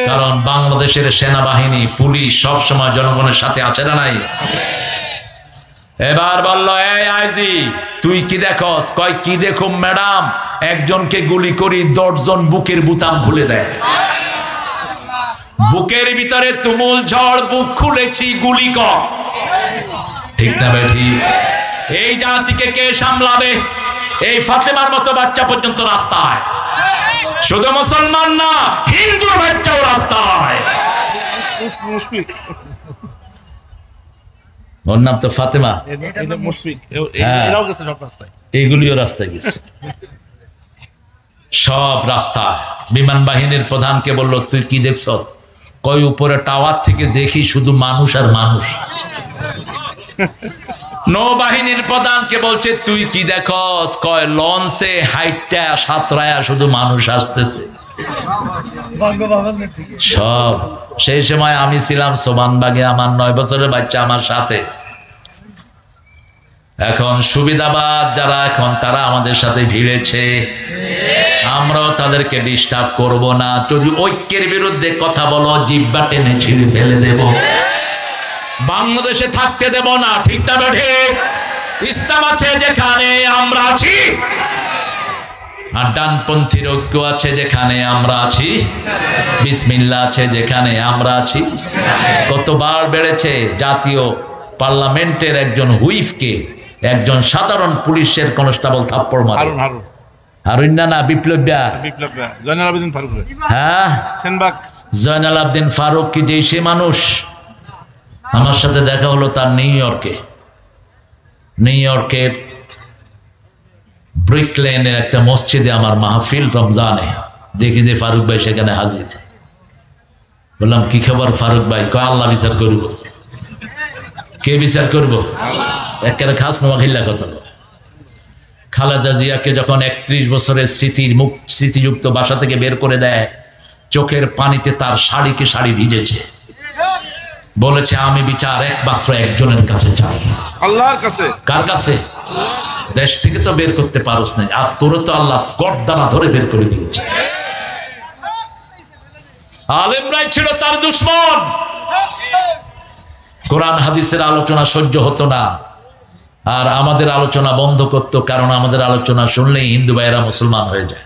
কারণ বাংলাদেশের সেনাবাহিনী, পুলিশ সবসময় জনগণের সাথে আছে না নাই। এবার বলল, এই আইজি তুই কি দেখস? কয় কি দেখুম ম্যাডাম, একজনকে গুলি করি 10 জন বুকের বুতাম খুলে দেয়। বুকের ভিতরে তুমুল ঝড়, বুক খুলেছি, গুলি কর। ঠিক না বেঠি? এই জাতিকে কে সামলাবে? এই ফাতেমার মতো বাচ্চা পর্যন্ত রাস্তায়, শুধু মুসলমান না, হিন্দুর বাচ্চাও রাস্তায়।
মুশফিক,
ওর নাম তো ফাতেমা।
মুশফিক,
হ্যাঁ।
এরাও গেছে সব রাস্তায়।
এইগুলিও রাস্তায় গেছে, সব রাস্তায়। বিমান বাহিনীর প্রধানকে বলল তুই কি দেখছ? কয় উপরে টাওয়ার থেকে দেখি শুধু মানুষ আর মানুষ। নৌবাহিনীর প্রধানকে বলছে তুই কি দেখস? কয় লঞ্চে হাইটটা সাঁতরায়া শুধু মানুষ আসতেছে। সব সেই সময় আমি ছিলাম সোবানবাগে, আমার 9 বছরের বাচ্চা আমার সাথে। এখন সুবিধাবাদ যারা, এখন তারা আমাদের সাথে ভিড়েছে, আমরাও তাদেরকে ডিস্টার্ব করব না। যদি ঐক্যের বিরুদ্ধে কথা বলো, জিহ্বা টেনে ছিঁড়ে ফেলে দেব, বাংলাদেশে থাকতে দেব না। ঠিক না বেঠে? ইসলাম আছে যেখানে আমরা আছি, আর ডানপন্থীর ঐক্য আছে যেখানে আমরা আছি, বিসমিল্লাহ আছে যেখানে আমরা আছি। কতবার বেড়েছে জাতীয় পার্লামেন্টের একজন হুইফকে একজন সাধারণ পুলিশের কনস্টেবল থাপ্পড় মারে। হারুন না বিপ্লব,
জয়নাল আবেদিন ফারুক।
হ্যাঁ,
সেনবাগ
জয়নাল আবেদিন ফারুক কি যে সে মানুষ? আমার সাথে দেখা হলো তার নিউ ইয়র্কের ব্রিক লেনের একটা মসজিদে আমার মাহফিল রমজানে, দেখি যে ফারুক ভাই সেখানে হাজির। বললাম কি খবর ফারুক ভাই? কয় আল্লাহ বিচার করব। কে বিচার করব? একেবারে খাস নোয়াখিল্লা কথা। খালেদা জিয়াকে যখন 31 বছরের স্মৃতিযুক্ত বাসা থেকে বের করে দেয়, চোখের পানিতে তার শাড়ি ভিজেছে, বলেছে আমি বিচার একমাত্র একজনের কাছে চাই,
আল্লাহর কাছে।
কার কাছে? দেশ থেকে তো বের করতে পারোস না, আর তোর তো আল্লাহ গর্দানা ধরে বের করে দিয়েছে। আলেমরাই ছিল তার দুশ্মন। কোরআন হাদিসের আলোচনা সহ্য হতো না, আর আমাদের আলোচনা বন্ধ করতো, কারণ আমাদের আলোচনা শুনলেই হিন্দু ভাইয়েরা মুসলমান হয়ে যায়।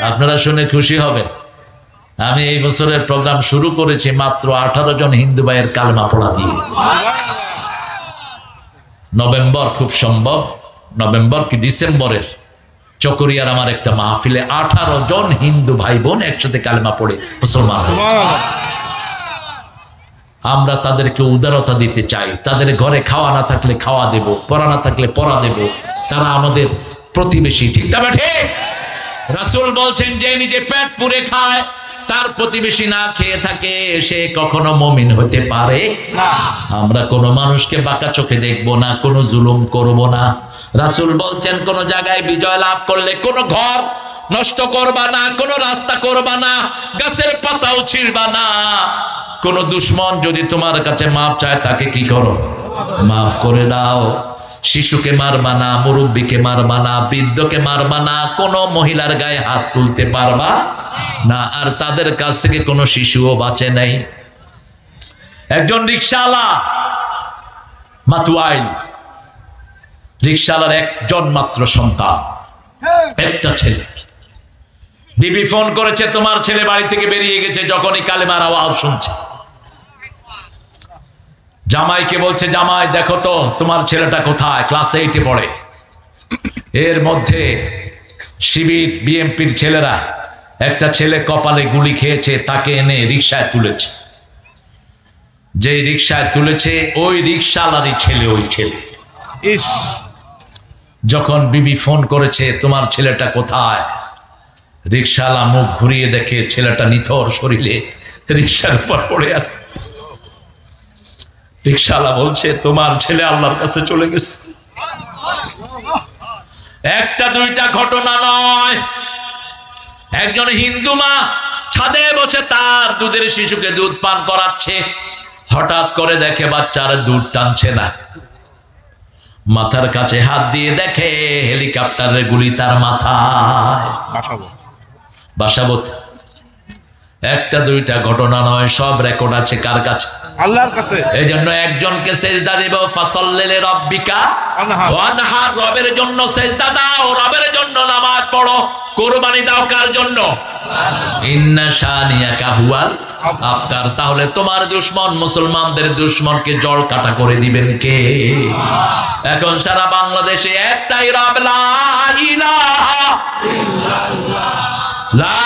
আপনারা শুনে খুশি হবেন, আমি এই বছরের প্রোগ্রাম শুরু করেছি মাত্র 18 জন হিন্দু ভাইয়ের কালেমা পড়া দিয়ে। নভেম্বর, খুব সম্ভব নভেম্বর কি ডিসেম্বরের চকরিয়ার আমার একটা মাহফিলে 18 জন হিন্দু ভাই বোন একসাথে কালেমা পড়ে মুসলমান হয়েছে। আমরা তাদেরকে উদারতা দিতে চাই, তাদের ঘরে খাওয়া না থাকলে খাওয়া দেব, পড়া না থাকলে পড়া দেব, তারা আমাদের প্রতিবেশী। ঠিক না ঠিক? রাসূল বলছেন যে নিজে পেট পুরে খায়, তার প্রতিবেশী না খেয়ে থাকে, সে কখনো মুমিন হতে পারে না। আমরা কোনো মানুষকে বাঁকা চোখে দেখব না, কোনো জুলুম করব না। রাসূল বলছেন কোন জায়গায় বিজয় লাভ করলে কোনো ঘর নষ্ট করবা না, কোনো রাস্তা করবা না, গাছের পাতাও ছিঁড়বা না। কোন দুশ্মন যদি তোমার কাছে মাপ চায়, তাকে কি করো? মাফ করে দাও। শিশুকে মারবা না, মুরব্বীকে মারবা না, বৃদ্ধকে মারবা না, কোনো মহিলার গায়ে হাত তুলতে পারবা না, আর তাদের কাছ থেকে কোনো শিশুও বাঁচে নাই। একজন রিকশাওয়ালা মাতুয়াইল, রিকশাওয়ালার একজন মাত্র সন্তান, একটা ছেলে। বিবি ফোন করেছে, তোমার ছেলে বাড়ি থেকে বেরিয়ে গেছে, যখনই কালেমার আওয়াজ শুনছে। জামাইকে বলছে, জামাই দেখো তো তোমার ছেলেটা কোথায়? ক্লাস 8-এ পড়ে। এর মধ্যে শিবির বিএমপির ছেলেরা, একটা ছেলে কপালে গুলি খেয়েছে, তাকে এনে রিকশায় তুলেছে। যে রিকশায় তুলেছে ওই রিকশাওয়ালারই ছেলে। ওই ছেলে
ইস,
যখন বিবি ফোন করেছে তোমার ছেলেটা কোথায়, রিকশাওয়ালা মুখ ঘুরিয়ে দেখে ছেলেটা নিথর শরীরে রিকশার উপর পড়ে আছে। রিকশাওয়ালা বলছে তোমার ছেলে আল্লাহর কাছে চলে গেছে। একটা দুইটা ঘটনা নয়, একজন হিন্দু মা ছাদে বসে তার দুধের শিশুকে দুধ পান করাচ্ছে, হঠাৎ করে দেখে বাচ্চার দুধ টানছে না, মাথার কাছে হাত দিয়ে দেখে হেলিকপ্টারের গুলি তার মাথায়। বাসাবত। একটা দুইটা ঘটনা নয়, সব রেকর্ড আছে কার কাছে?
আল্লাহর কাছে।
এই জন্য একজনকে সেজদা দিব, ফাসাল্লি লিরাব্বিকা ওয়ানহার, রবের জন্য সেজদা দাও, রবের জন্য নামাজ পড়ো, কুরবানি দাও কার জন্য? ইন্না শানিয়াকা হুয়াল আবতার। তাহলে তোমার দুশমন মুসলমানদের দুশমনকে জড় কাটা করে দিবেন কে? এখন সারা বাংলাদেশে একটাই রব, লা ইলাহা ইল্লাল্লাহ, লা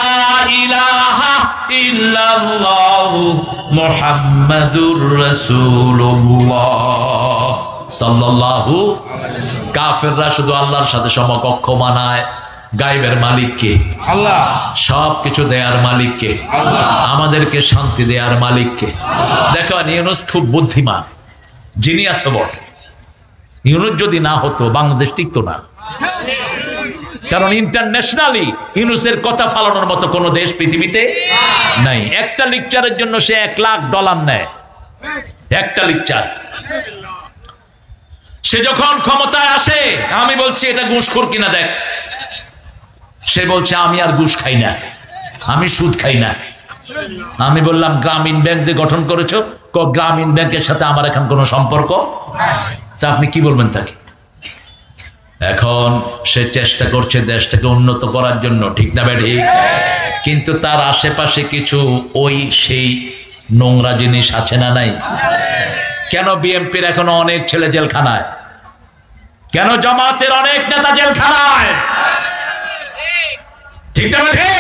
ইলাহা ইল্লাল্লাহু মুহাম্মাদুর রাসূলুল্লাহ সাল্লাল্লাহু। কাফেররা শুধু আল্লাহর সাথে সমকক্ষ মানায়। গায়েবের মালিক কে?
আল্লাহ।
সব কিছু দেয়ার মালিক কে?
আল্লাহ।
আমাদেরকে শান্তি দেয়ার মালিক কে? দেখো ইউনূস খুব বুদ্ধিমান, জিনিয়াস বটে। ইউনূস যদি না হতো বাংলাদেশ টিকতো না, কারণ ইন্টারন্যাশনালি ইউনূসের কথা ফালানোর মতো কোনো দেশ পৃথিবীতে নাই। একটা লেকচারের জন্য সে $1,00,000 নেয়, একটা লেকচার। সে যখন ক্ষমতায় আসে, আমি বলছি এটা ঘুষখোর কিনা দেখ, সে বলছে আমি আর ঘুষ খাই না, আমি সুদ খাই না। আমি বললাম গ্রামীণ ব্যাংক যে গঠন করেছো, গ্রামীণ ব্যাংকের সাথে আমার এখন কোনো সম্পর্ক, তা আপনি কি বলবেন তাকে? এখন সে চেষ্টা করছে দেশটাকে উন্নত করার জন্য, ঠিক না বেঠি? কিন্তু তার আশেপাশে কিছু ওই সেই নোংরা জিনিস আছে না নাই? কেন বিএনপির এখনো অনেক ছেলে জেলখানায়? কেন জামাতের অনেক নেতা জেলখানায়? ঠিক না বেঠি?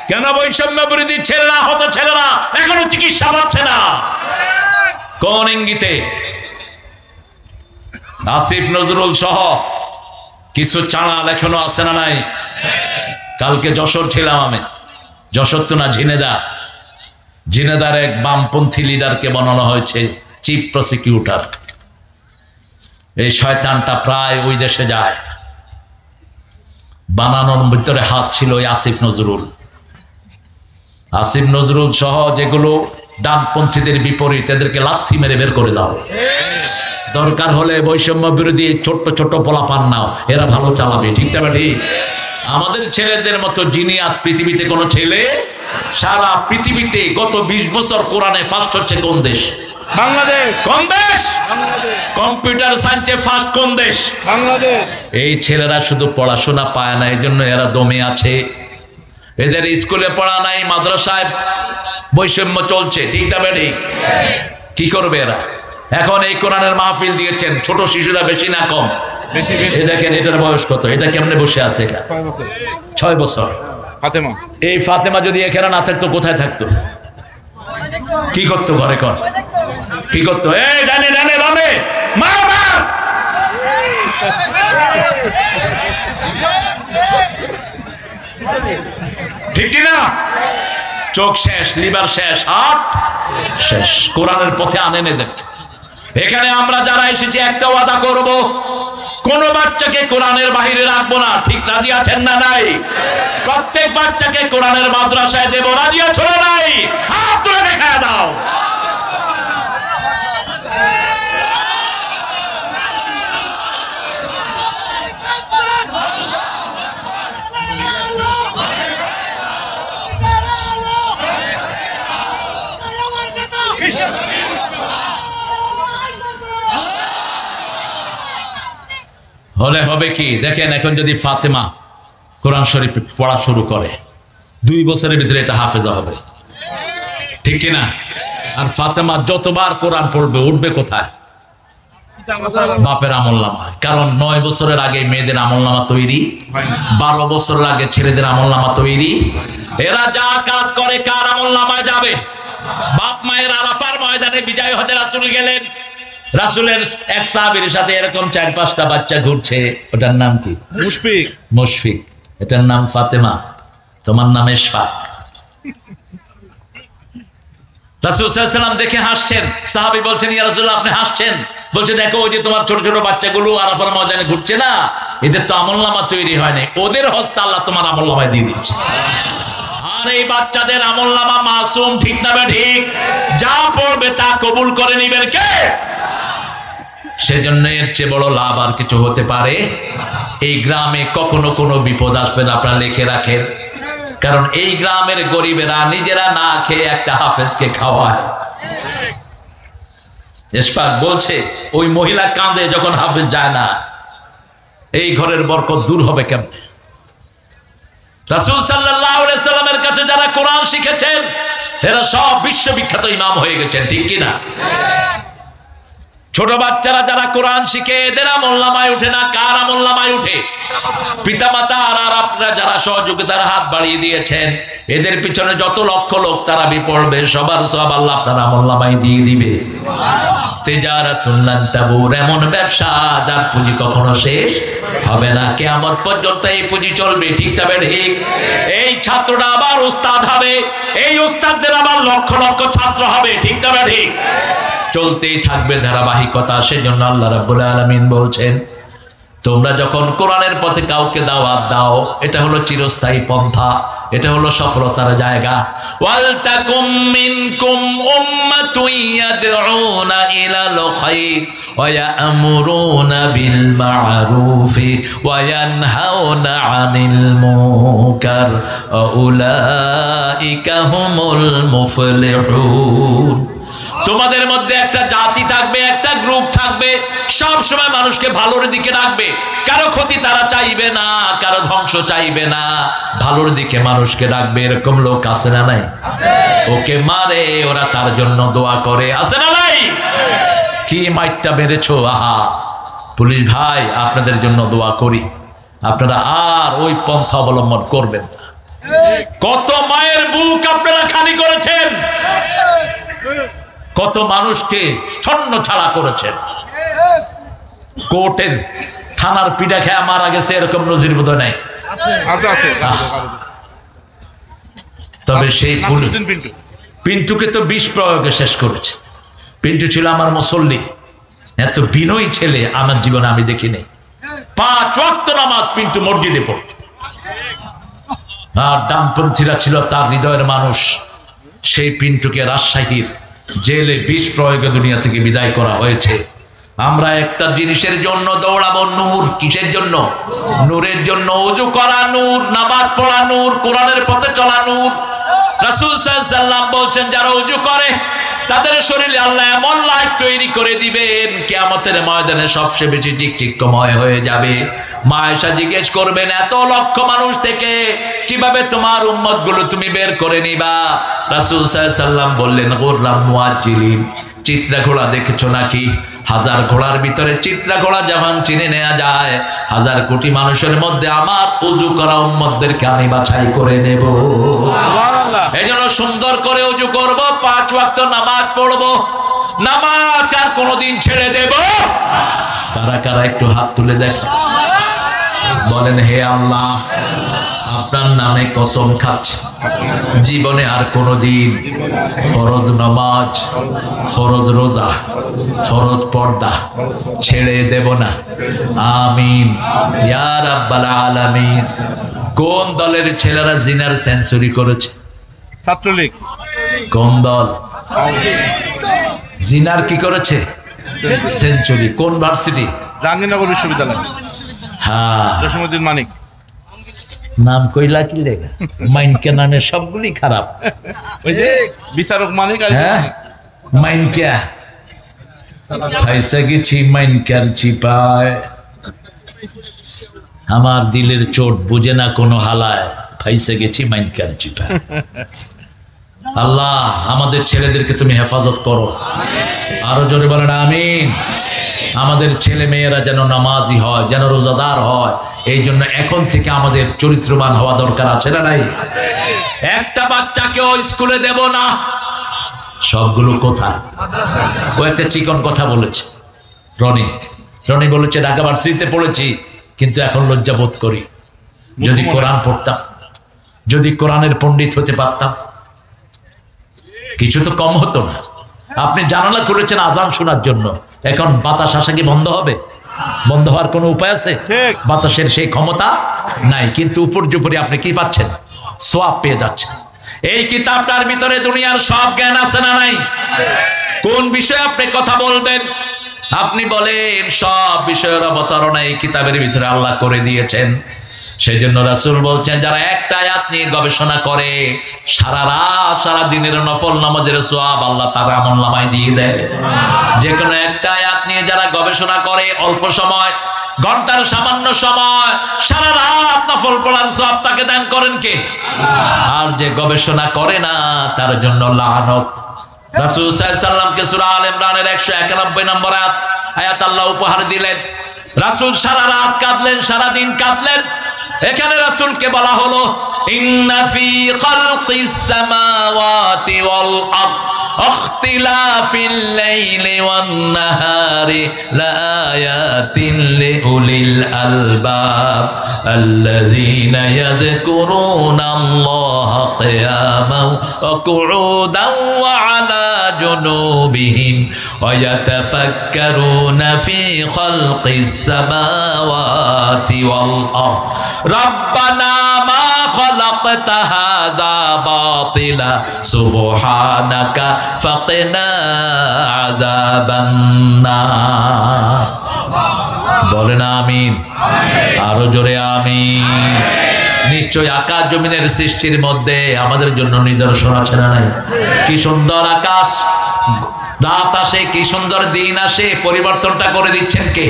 কেন বৈষম্য বিরোধী ছেলেরা, হত ছেলেরা এখনো চিকিৎসা পাচ্ছে না? কোন ইঙ্গিতে? আসিফ নজরুল সহ কিছু চাঁড়াল এখনো আছে না নাই? কালকে যশোর ছিলাম আমি, যশোর তো না, ঝিনেদার এক বামপন্থী লিডারকে বানানো হয়েছে চিফ প্রসিকিউটর। এই শয়তানটা প্রায় ওই দেশে যায়। বানানোর ভিতরে হাত ছিল ওই আসিফ নজরুল সহ যেগুলো ডানপন্থীদের বিপরীত, এদেরকে লাথি মেরে বের করে দাও। দরকার হলে বৈষম্য বিরোধী ছোট্ট ছোট্ট পোলাপান নাও, এরা ভালো চালাবে, ঠিক না ঠিক? আমাদের ছেলেদের মতো জিনিয়াস পৃথিবীতে কোনো ছেলে, সারা পৃথিবীতে গত 20 বছর কোরআনে ফার্স্ট হচ্ছে কোন দেশ?
বাংলাদেশ।
কোন দেশ? কম্পিউটার সায়েন্সে ফার্স্ট কোন দেশ?
বাংলাদেশ।
এই ছেলেরা শুধু পড়াশোনা পায় না, এই জন্য এরা দমে আছে। এদের স্কুলে পড়া নাই, মাদ্রাসায় বৈষম্য চলছে, ঠিক না ঠিক? কি করবে এরা? এখন এই কোরআনের মাহফিল দিয়েছেন, ছোট শিশুরা বেশি না কম? এই দেখেন এটার বয়স কত, এটা কেমনে বসে আছে? 6 বছর।
ফাতেমা।
এই ফাতেমা যদি এখানে না থাকতো কোথায় থাকতো? কি করতো ঘরে? কর কি করতো? এই ডানে ডানে বামে মার মার। ঠিক কি না? চোখ শেষ, লিভার শেষ, হার্ট শেষ। কোরআনের পথে আনেন এদেরকে। এখানে আমরা যারা এসেছি একটা ওয়াদা করব, কোন বাচ্চাকে কোরআনের বাহিরে রাখবো না, ঠিক রাজি আছেন না নাই? প্রত্যেক বাচ্চাকে কোরআনের মাদ্রাসায় দেব, রাজি আছো না নাই? হাত তুলে দেখা দাও। হলে হবে কি দেখেন, এখন যদি ফাতেমা কোরআন শরীফ পড়া শুরু করে 2 বছরের ভিতরে এটা হাফেজা হবে, ঠিক কিনা? আর ফাতেমা যতবার কোরআন পড়বে উঠবে কোথায়? বাপের আমলনামায়। কারণ 9 বছরের আগে মেয়েদের আমলনামা তৈরি, 12 বছরের আগে ছেলেদের আমলনামা তৈরি। এরা যা কাজ করে কার আমলনামায় যাবে? বাপ মায়ের আরাফার ময়দানে বিজয় হতে রাসূল গেলেন, রাসূলের এক সাহাবীর সাথে এরকম 4-5টা বাচ্চা ঘুরছে, ওটার নাম কি?
মুশফিক।
মুশফিক। এটার নাম ফাতেমা, তোমার নাম ইশফাক। রাসূল সাল্লাল্লাহু আলাইহি ওয়াসাল্লাম দেখে হাসছেন। সাহাবী বলছেন, ইয়া রাসূলুল্লাহ আপনি হাসছেন? বলছে, দেখো ওই যে তোমার ছোট ছোট বাচ্চাগুলো আরাফার ময়দানে ঘুরছে না, এদের তো আমলনামা তৈরি হয় নাই, ওদের হস্তে আল্লাহ তোমার আমলনামায় দিয়ে দিচ্ছে। আর এই বাচ্চাদের আমলনামা মাসুম, ঠিক না ঠিক? যা পড়বে তা কবুল করে নেবেন কে? সেজন্য এর চেয়ে বড় লাভ আর কিছু হতে পারে? এই গ্রামে কখনো কোনো বিপদ আসবে না, আপনারা লিখে রাখেন। কারণ এই গ্রামের গরিবেরা নিজেরা না খেয়ে একটা হাফেজকে খাওয়ায়। ইশফাক বলছে, ওই মহিলা কাঁদে যখন হাফেজ যায় না, এই ঘরের বরকত দূর হবে কেমনে? রাসূল সাল্লাল্লাহু আলাইহি সাল্লামের কাছে যারা কোরআন শিখেছেন এরা সব বিশ্ববিখ্যাত ইমাম হয়ে গেছেন, ঠিক কি না? ছোট বাচ্চারা যারা কোরআন শিখে এদের আমলনামায় উঠে না, কার আমলনামায় উঠে? পিতামাতা আর আপনারা যারা সহযোগিতার হাত বাড়িয়ে দিয়েছেন, এদের পিছনে যত লক্ষ লোক তারাবি পড়বে, সবার সব আল্লাহ আপনার আমলনামায় দিয়ে দিবে। তিজারাতুন লান তাবুর, এমন ব্যবসা যার পুঁজি কখনো শেষ হবে না, কিয়ামত পর্যন্ত এই পুঁজি চলবে, ঠিক তবে ঠিক? এই ছাত্রটা আবার উস্তাদ হবে, এই উস্তাদদের আবার লক্ষ লক্ষ ছাত্র হবে, ঠিক তবে ঠিক? চলতেই থাকবে ধারাবাহিকতা। সেজন্য আল্লাহ রাব্বুল আলামিন বলছেন, তোমরা যখন কোরআনের পথে কাউকে দাওয়াত দাও, এটা হলো চিরস্থায়ী পন্থা, এটা হলো সফলতার জায়গা। ওয়াল তাকুম মিনকুম উম্মাতুন ইয়াদউনা ইলাল খায়র ওয়া ইয়া'মুরুনা বিল মা'রুফি ওয়া ইয়ানহাউনা আনিল মুনকার ওয়া উলাইকা হুমুল মুফলিহুন। তোমাদের মধ্যে একটা জাতি থাকবে, একটা গ্রুপ থাকবে, সব সময় মানুষকে ভালোর দিকে ডাকবে, কারো ক্ষতি তারা চাইবে না, কারো ধ্বংস চাইবে না, ভালোর দিকে মানুষকে ডাকবে। এরকম লোক আছে না নাই? ওকে মারে, ওরা তার জন্য দোয়া করে, আছে না নাই? কি মাইটটা মেরেছো, আহা পুলিশ ভাই আপনাদের জন্য দোয়া করি, আপনারা আর ওই পন্থা অবলম্বন করবেন না। কত মায়ের বুক আপনারা খালি করেছেন, কত মানুষকে ছন্ন ছাড়া করেছেন, কোর্টের থানার পিঠা খেয়ে মারা গেছে, এরকম নজির বোধ নাই। তবে সেই পিন্টুকে তো বিষ প্রয়োগে শেষ করেছে। পিন্টু ছিল আমার মুসল্লি, এত বিনয়ী ছেলে আমার জীবনে আমি দেখিনি। 5 ওয়াক্ত নামাজ পিন্টু মসজিদে পড়ত, আর ডানপন্থীরা ছিল তার হৃদয়ের মানুষ। সেই পিন্টুকে রাজশাহীর জেলে বিষ প্রয়োগে দুনিয়া থেকে বিদায় করা হয়েছে। আমরা একটা জিনিসের জন্য দৌড়াবো, নূর। কিসের জন্য? নূরের জন্য। ওযু করা নূর, নামাজ পড়া নূর, কোরআনের পথে চলা নূর। রাসূল সাল্লাল্লাহু আলাইহি ওয়াসাল্লাম বলছেন, যারা ওযু করে তাদের শরীরে আল্লাহ এমন লাইট তৈরি করে দিবেন, কিয়ামতের ময়দানে সবচেয়ে বেশি টিকটিকময় হয়ে যাবে। মা আয়েশা জিজ্ঞেস করবেন, এত লক্ষ মানুষ থেকে কিভাবে তোমার উম্মতগুলো তুমি বের করে নিবা? রাসূল সাল্লাল্লাহু আলাইহি ওয়াসাল্লাম বললেন, গুররাম মুআজ্জিলিন। চিত্রা ঘোড়া দেখেছো নাকি? 1000 ঘোড়ার ভিতরে চিত্রা ঘোড়া যেমন চিনে নেওয়া যায়, 1000 কোটি মানুষের মধ্যে আমার ওযু করা উম্মতদেরকে আমি বাছাই করে নেব। এজন্য সুন্দর করে ওযু করব, 5 ওয়াক্ত নামাজ পড়বো, নামাজ আর কোনোদিন ছেড়ে দেব? কারা কারা একটু হাত তুলে দেখ, বলেন, হে আল্লাহ আপনার নামে কসম খাচ্ছি, জীবনে আর কোনোদিন ফরজ নামাজ, ফরজ রোজা, ফরজ পর্দা ছেড়ে দেব না। আমিন ইয়া রাব্বাল আলামিন। কোন দলের ছেলেরা জিনার সেঞ্চুরি করেছে?
ছাত্রলীগ।
কোন দল জিনার কি করেছে? সেঞ্চুরি। কোন ভার্সিটি?
জাহাঙ্গীরনগর বিশ্ববিদ্যালয়।
হ্যাঁ,
জসীমউদ্দিন মানিক।
নাম কইলা কি লেগা? মাইনকে নামে সবগুলি খারাপ।
ওই যে বিচারক মানিক। আর
হ্যাঁ, মাইনকা ফাইসা গেছি, মাইনকার চিপায়। আমার দিলের চোট বুঝে না কোনো হালায়, ফাইসা গেছি মাইনকার চিপায়। আল্লাহ আমাদের ছেলেদেরকে তুমি হেফাজত করো, আরো জোরে বলেন আমিন। আমাদের ছেলে মেয়েরা যেন নামাজি হয়, যেন রোজাদার হয়, এই জন্য এখন থেকে আমাদের চরিত্রবান হওয়া দরকার, আছে না নাই? একটা বাচ্চাকেও স্কুলে দেব না। সবগুলো কোথায়? ও একটা চিকন কথা বলেছে, রনি রনি বলেছে ঢাকা ভার্সিটিতে পড়েছি, কিন্তু এখন লজ্জা বোধ করি। যদি কোরআন পড়তাম, যদি কোরআনের পণ্ডিত হতে পারতাম, কিছু তো কম হতো না। আপনি জানালা খুলেছেন আজান শোনার জন্য, এখন বাতাস আসা কি বন্ধ হবে? বন্ধ হওয়ার কোনো উপায় আছে? বাতাসের সেই ক্ষমতা নাই, কিন্তু উপর্যুপরি আপনি কি পাচ্ছেন? সোয়াব পেয়ে যাচ্ছেন। এই কিতাবটার ভিতরে দুনিয়ার সব জ্ঞান আছে না নাই? কোন বিষয়ে আপনি কথা বলবেন? আপনি বলেন সব বিষয়ের অবতারণা এই কিতাবের ভিতরে আল্লাহ করে দিয়েছেন। সেই জন্য রাসূল বলছেন, যারা একটা আয়াত নিয়ে গবেষণা করে সারা রাত সারা দিনের নফল নামাজের সওয়াব আল্লাহ তার আমলনামায় দিয়ে দেয়। যে কোনো একটা আয়াত নিয়ে যারা গবেষণা করে অল্প সময়, ঘন্টার সামান্য সময়, সারা রাত নফল পড়ার সওয়াব তাকে দান করেন কে? আর যে গবেষণা করে না তার জন্য লানত। রাসূল সাল্লাল্লাহু আলাইহি ওয়াসাল্লামকে সূরা আল ইমরানের 191 নম্বর আয়াত আল্লাহ উপহার দিলেন। রাসূল সারা রাত কাঁদলেন, সারা দিন কাঁদলেন। এখানে রাসূলকে বলা হলো, ইন্না ফি খালকিস সামাওয়াতি ওয়াল আরদ ইখতিলাফিল লাইলি ওয়ান নাহারি লাআয়াতিন লিউলিল আলবাব আল্লাযীনা ইয়াযকুরুনাল্লাহা কিয়ামান ওয়া কুউদান ওয়া আলা জুনুবিহিম ওয়া ইয়াতাফাক্কারুনা ফি খালকিস সামাওয়াতি ওয়াল আরদ রব্বানা মা খালাকতা হাযা বাতিলা সুবহানাকা ফাকিনা আযাবান নার। বলেন আমিন, আরো জোরে আমিন। নিশ্চয় আকাশ জমিনের সৃষ্টির মধ্যে আমাদের জন্য নিদর্শন আছে না নাই? কি সুন্দর আকাশ, রাত আসে, কি সুন্দর দিন আসে, পরিবর্তনটা করে দিচ্ছেন কে?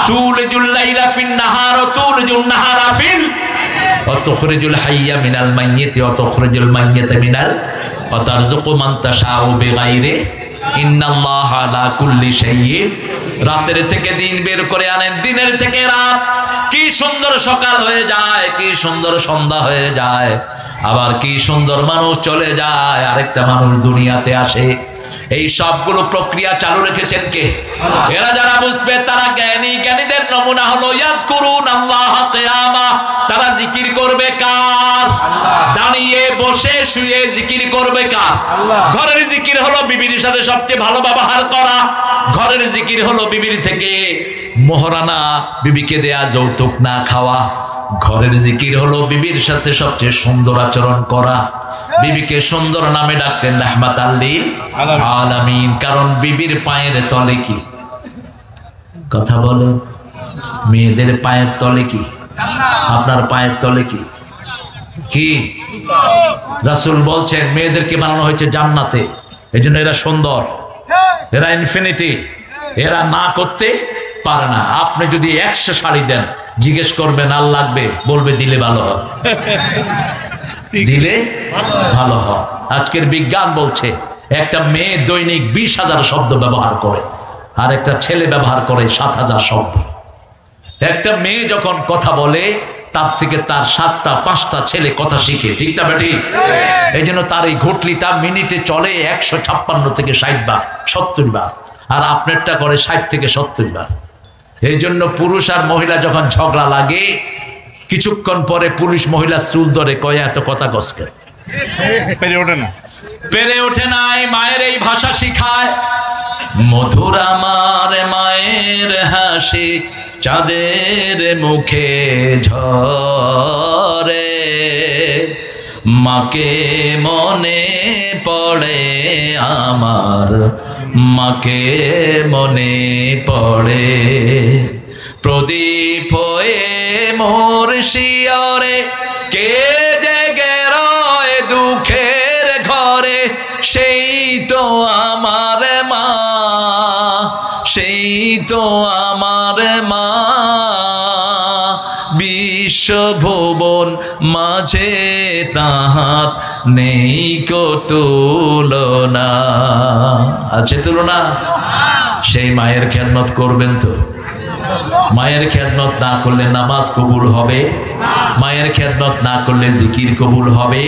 তুলজুল লাইলা ফিন নাহার ওয়া তুলজুন নাহারা ফিল ওয়া তুখরিজুল হাইয়া মিনাল মাইয়িতি ওয়া তুখরিজুল মাইয়িতা মিনাল ওয়া তারযুকু মান তাশাউ বিগাইরি ইন্নাল্লাহা আলা কুল্লি শাইইন। রাতের থেকে দিন বের করে আনেন, দিনের থেকে রাত। কি সুন্দর সকাল হয়ে যায়, কি সুন্দর সন্ধ্যা হয়ে যায়, আবার কি সুন্দর মানুষ চলে যায়, আরেকটা মানুষ দুনিয়াতে আসে। এই সবগুলো প্রক্রিয়া চালু রেখেছেন কে? এরা যারা বুঝবে তারা জ্ঞানী। জ্ঞানীদের নমুনা হলো ইয়াযকুরুনাল্লাহা কিয়ামা, তারা জিকির করবে কার? দাঁড়িয়ে বসে শুয়ে জিকির করবে কার? ঘরের জিকির হলো বিবির সাথে সবচেয়ে ভালো ব্যবহার করা। ঘরের জিকির হলো বিবির থেকে মোহরানা, বিবিকে দেয়া যৌতুক না খাওয়া। ঘরের জিকির হলো বিবির সাথে সবচেয়ে সুন্দর আচরণ করা, বিবিকে সুন্দর নামে ডাকতেন রাহমাতাল লিল আলামিন। কারণ বিবির পায়ের তলে কি? কথা বলেন, মেয়েদের পায়ের তলে কি? আপনার পায়ের তলে কি? কি রাসূল বলছেন মেয়েদেরকে বানানো হয়েছে জান্নাতে, এজন্য এরা সুন্দর, এরা ইনফিনিটি, এরা না করতে পারে না। আপনি যদি 100 শাড়ি দেন, জিজ্ঞেস করবেন আর লাগবে, বলবে দিলে ভালো হয়, দিলে ভালো হয়। আজকের বিজ্ঞান বলছে একটা মেয়ে দৈনিক 20,000 শব্দ ব্যবহার করে, আর একটা ছেলে ব্যবহার করে 7,000 শব্দ। একটা মেয়ে যখন কথা বলে তার থেকে তার 7টা 5টা ছেলে কথা শিখে, ঠিক না বেটি? এই জন্য তার এই ঘটলিটা মিনিটে চলে 156 থেকে 60 বার, 70 বার, আর আপনারটা করে 60 থেকে 70 বার। এই জন্য পুরুষ আর মহিলা যখন ঝগড়া লাগে, কিছুক্ষণ পরে পুলিশ মহিলা চুল ধরে, কয় এত কথা কসকে
পেরে ওঠে না,
পেরে ওঠে নাই। মায়ের এই ভাষা শিখায়, মধুর আমার মায়ের হাসি চাঁদের মুখে ঝরে, মাকে মনে পড়ে আমার, মাকে মনে পড়ে। প্রদীপ হয়ে মোর শিয়রে কে জেগে রয় দুঃখের ঘরে, সেই তো আমার মা, সেই তো আমার মা। বিশ্বভুবন মাঝে তাহার নেই কো তুলনা। আছে তুলনা? সেই মায়ের খেদমত করবেন তো? মায়ের খেদমত না করলে নামাজ কবুল হবে? মায়ের খেদমত না করলে জিকির কবুল হবে?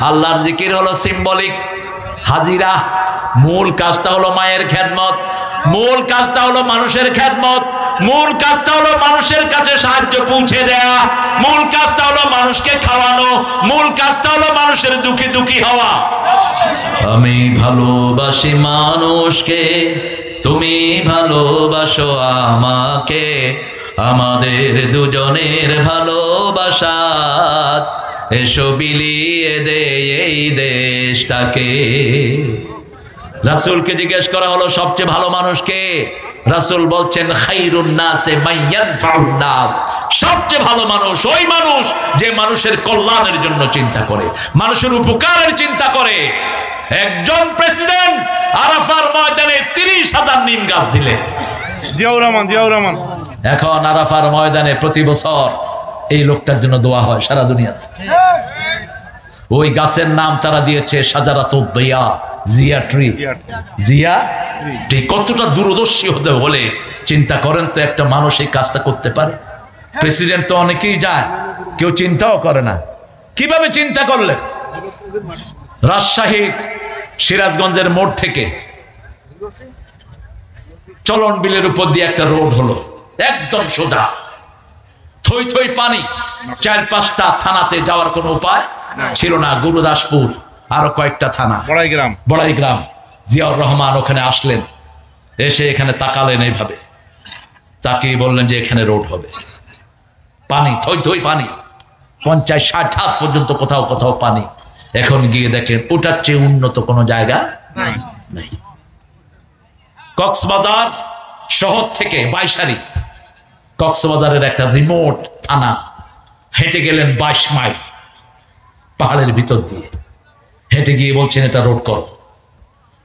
আল্লাহর জিকির হলো সিম্বলিক হাজিরা, মূল কাজটা হলো মায়ের খেদমত। মূল কাজটা হলো মানুষের খেদমত, মূল কাজটা হলো মানুষের কাছে সাহায্য পৌঁছে দেয়া, মূল কাজটা হলো মানুষকে খাওয়ানো, মূল কাজটা হলো মানুষের দুঃখী দুঃখী হওয়া। আমি ভালোবাসি মানুষকে, তুমি ভালোবাসো আমাকে, আমাদের দুজনের ভালোবাসা এসো বিলিয়ে দে এই দেশটাকে। রাসূলকে জিজ্ঞেস করা হলো সবচেয়ে ভালো মানুষকে, রাসূল বলছেন খায়রুন নাসে মাইয়ানফাউন নাস, সবচেয়ে ভালো মানুষ ওই মানুষ যে মানুষের কল্যাণের জন্য চিন্তা করে, মানুষের উপকারের চিন্তা করে। একজন প্রেসিডেন্ট আরাফার ময়দানে 30,000 নিম গাছ দিলেন।
জিয়াউর রহমান
এখন আরাফার ময়দানে প্রতি বছর এই লোকটার জন্য দোয়া হয় সারা দুনিয়াতে। ওই গাছের নাম তারা দিয়েছে শাজারাতুদ দিয়া, জিয়া ট্রি। জিয়া ট্রি কতটা দূরদর্শী হতে হলে চিন্তা করেন তো, একটা মানুষ এই কাজটা করতে পারে। প্রেসিডেন্ট তো অনেকেই যায়, কেউ চিন্তাও করে না। কিভাবে চিন্তা করলেন? রাজশাহীর সিরাজগঞ্জের মোড় থেকে চলন বিলের উপর দিয়ে একটা রোড হলো, একদম সোজা, থই থই পানি, 4-5টা থানাতে যাওয়ার কোনো উপায় ছিল না। গুরুদাসপুর, আরো কয়েকটা থানা, বড়াইগ্রাম। জিয়াউর রহমান ওখানে আসলেন, এসে এখানে তাকালেন এইভাবে, তাকিয়ে বললেন যে এখানে রোড হবে। পানি, থই থই পানি, 50-60 হাত পর্যন্ত কোথাও কোথাও পানি। এখন গিয়ে দেখেন ওটার চেয়ে উন্নত কোনো জায়গা নেই। কক্সবাজার শহর থেকে বাইশারি, কক্সবাজারের একটা রিমোট থানা, হেঁটে গেলেন 22 মাইল পাহাড়ের ভিতর দিয়ে। হেঁটে গিয়ে বলছেন এটা রোড কর।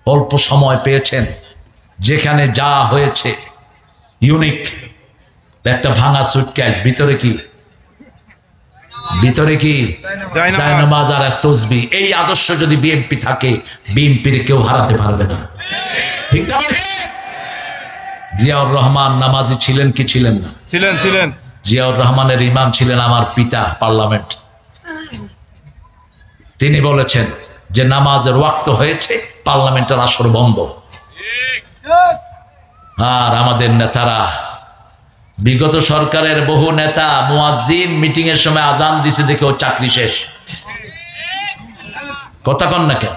অল্প সময় পেয়েছেন, যেখানে যা হয়েছে ইউনিক। একটা ভাঙা সুটকেস, ভিতরে কি? ভিতরে কি? জায়নামাজ আর এক তসবিহ। এই আদর্শ যদি বিএনপি থাকে, বিএনপির কেউ হারাতে পারবে না। ঠিক না? জিয়াউর রহমান নামাজি ছিলেন কি ছিলেন না?
ছিলেন।
জিয়াউর রহমানের ইমাম ছিলেন আমার পিতা পার্লামেন্ট। তিনি বলেছেন যে নামাজের ওয়াক্ত হয়েছে, পার্লামেন্টের আসর বন্ধ। আর আমাদের নেতারা, বিগত সরকারের বহু নেতা মুয়াজ্জিন মিটিং এর সময় আজান দিছে দেখে ও চাকরি শেষ। কথা কন না কেন?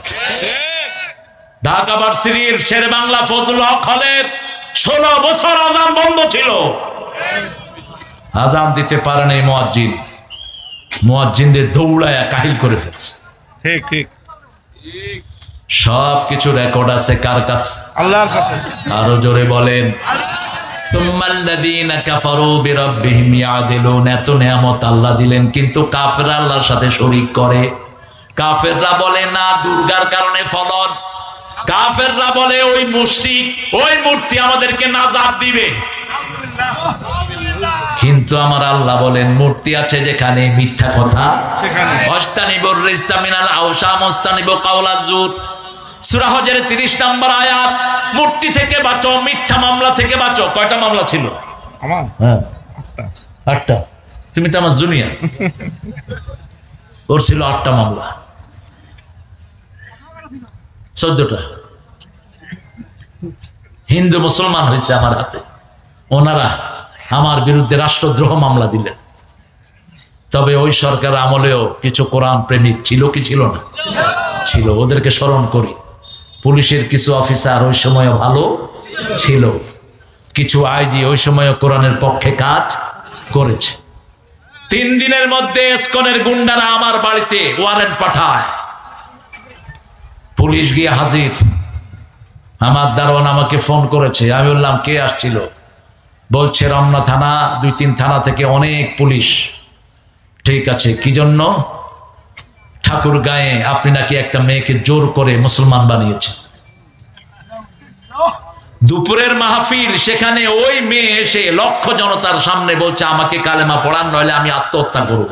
ঢাকা ভার্সিটির শেরে বাংলা ফজলুল হক হলের 16 বছর আজান বন্ধ ছিল। আজান দিতে পারে নাই মুয়াজ্জিন, মুয়াজ্জিনদের দৌড়ায়া কাহিল করে ফেলছে।
ঠিক।
সব কিছু রেকর্ড আছে কার কাছে?
আল্লাহর কাছে।
আরো জোরে বলেন, তুম্মাল্লাযীনা কাফারু বিরাব্বিহিম ইয়াদিলুন। এত নেয়ামত আল্লাহ দিলেন, কিন্তু কাফেররা আল্লাহর সাথে শরীক করে। কাফেররা বলে না দুর্গার কারণে ফলন, কাফেররা বলে ওই মুশরিক, ওই মূর্তি আমাদেরকে নাজাত দিবে। কিন্তু আমার আল্লাহ বলেন মূর্তি আছে যেখানে মিথ্যা কথা অস্তানিবুর রিসা মিনাল আওসাম ওয়াস্তানিবু কাওলাজ জুর। সূরা হজের 30 নম্বর আয়াত। মূর্তি থেকে বাঁচো, মিথ্যা মামলা থেকে বাঁচো। কয়টা মামলা ছিল
আমার?
হ্যাঁ 8টা। তুমি তো আমার জুনিয়র। ওর ছিল 8টা মামলা, 14টা। হিন্দু মুসলমান হয়েছে আমার হাতে। ওনারা আমার বিরুদ্ধে রাষ্ট্রদ্রোহ মামলা দিলেন। তবে ওই সরকার আমলেও কিছু কোরআন প্রেমিক ছিল কি ছিল না? ছিল। ওদেরকে স্মরণ করি। পুলিশের কিছু অফিসার ওই সময় ভালো ছিল, কিছু আইজি ওই সময় কোরআনের পক্ষে কাজ করেছে। 3 দিনের মধ্যে এসকনের গুন্ডারা আমার বাড়িতে ওয়ারেন্ট পাঠায়। পুলিশ গিয়ে হাজির। আমার দারোয়ান আমাকে ফোন করেছে। আমি বললাম কে আসছিল? বলছে রমনা থানা, 2-3 থানা থেকে অনেক পুলিশ। ঠিক আছে, কি জন্য? ঠাকুর গায়ে আপনি নাকি একটা মেয়েকে জোর করে মুসলমান বানিয়েছেন। দুপুরের মাহফিল, সেখানে ওই মেয়ে এসে লক্ষ জনতার সামনে বলছে আমাকে কালেমা পড়ান, নইলে আমি আত্মহত্যা করব।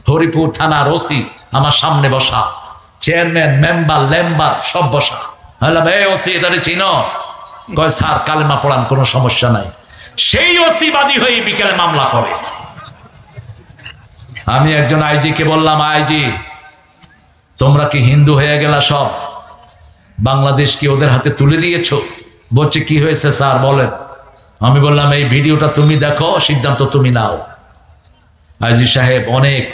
হরিপুর থানার ওসি আমার সামনে বসা, চেয়ারম্যান, মেম্বার, লেম্বার সব বসা। বললাম এই ওসি এটারে চিনো? কয় স্যার কালেমা পড়ান, কোনো সমস্যা নাই। সেই ওসি বাদী হয়ে বিকেলে মামলা করে। আমি একজন আইজি কে বললাম, আইজি তোমরা কি হিন্দু হয়ে গেলা সব? বাংলাদেশ কি ওদের হাতে তুলে দিয়েছো? বলছে কি হয়েছে স্যার বলেন। আমি বললাম এই ভিডিওটা তুমি দেখো, সিদ্ধান্ত তুমি নাও। আইজি সাহেব অনেক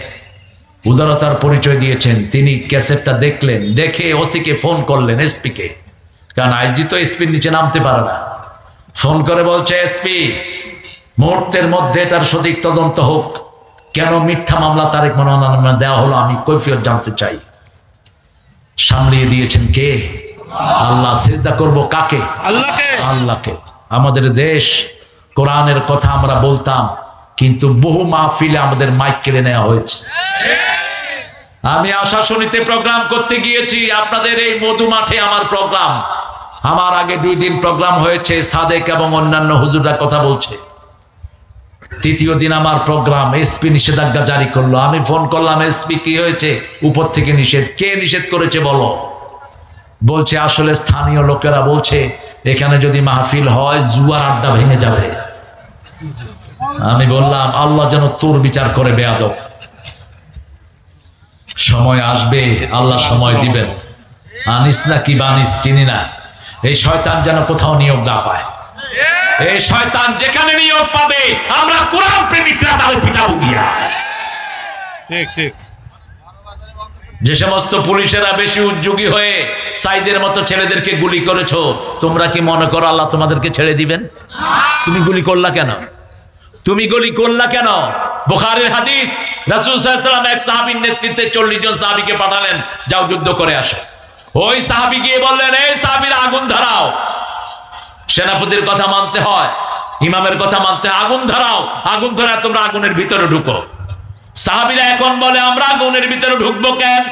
উদারতার পরিচয় দিয়েছেন, তিনি ক্যাসেটটা দেখলেন, দেখে ওসিকে ফোন করলেন, এসপিকে, কারণ আইজি তো এসপির নিচে নামতে পারে না। ফোন করে বলছে এসপি মুহূর্তের মধ্যে এটার সঠিক তদন্ত হোক, কেন মিথ্যা মামলা তারেক মনোনয়ন দেওয়া হলো আমি কৈফিয়ত জানতে চাই। সামলিয়ে দিয়েছেন কে? আল্লাহ। সিজদা করব কাকে?
আল্লাহকে।
আল্লাহকে। আমাদের দেশ, কোরআনের কথা আমরা বলতাম, কিন্তু বহু মাহফিলে আমাদের মাইক কেড়ে নেওয়া হয়েছে। আমি আশাশুনিতে প্রোগ্রাম করতে গিয়েছি, আপনাদের এই মধু মাঠে আমার প্রোগ্রাম, আমার আগে 2 দিন প্রোগ্রাম হয়েছে, সাদেক এবং অন্যান্য হুজুররা কথা বলছে। তৃতীয় দিন আমার প্রোগ্রাম, এসপি নিষেধাজ্ঞা জারি করলো। আমি ফোন করলাম, এসপি কি হয়েছে? উপর থেকে নিষেধ। কে নিষেধ করেছে বলো? বলছে আসলে স্থানীয় লোকেরা বলছে এখানে যদি মাহফিল হয় জুয়ার আড্ডা ভেঙে যাবে। আমি বললাম আল্লাহ যেন তোর বিচার করে বেয়াদব। সময় আসবে, আল্লাহ সময় দিবেন। আনিস না কি বানিস চিনি না, এই শয়তান যেন কোথাও নিয়োগ না পায়। এই শয়তান যেখানে নিয়োগ পাবে আমরা কোরআন প্রেমিকরা তাহলে পিটাবো গিয়া।
ঠিক ঠিক।
যে সমস্ত পুলিশেরা বেশি উদ্যোগী হয়ে সাইদের মতো ছেলেদেরকে গুলি করেছো, তোমরা কি মনে করো আল্লাহ তোমাদেরকে ছেড়ে দিবেন? তুমি গুলি করলা কেন? তুমি গুলি করলা কেন? বুখারীর হাদিস, রাসূল সাল্লাল্লাহু আলাইহি ওয়াসাল্লাম এক সাহাবীর নেতৃত্বে 40 জন সাহাবীকে পাঠালেন, যাও যুদ্ধ করে আসো। ওই সাহাবী গিয়ে বললেন এই সাহাবীরা আগুন ধরাও। সেনাপতির কথা মানতে হয়, ইমামের কথা মানতে হয়, আগুন ধরাও। আগুন ধরা তোমরা আগুনের ভিতরে ঢুকো। সাহাবীরা এখন বলে আমরা আগুনের ভিতরে ঢুকবো কেন?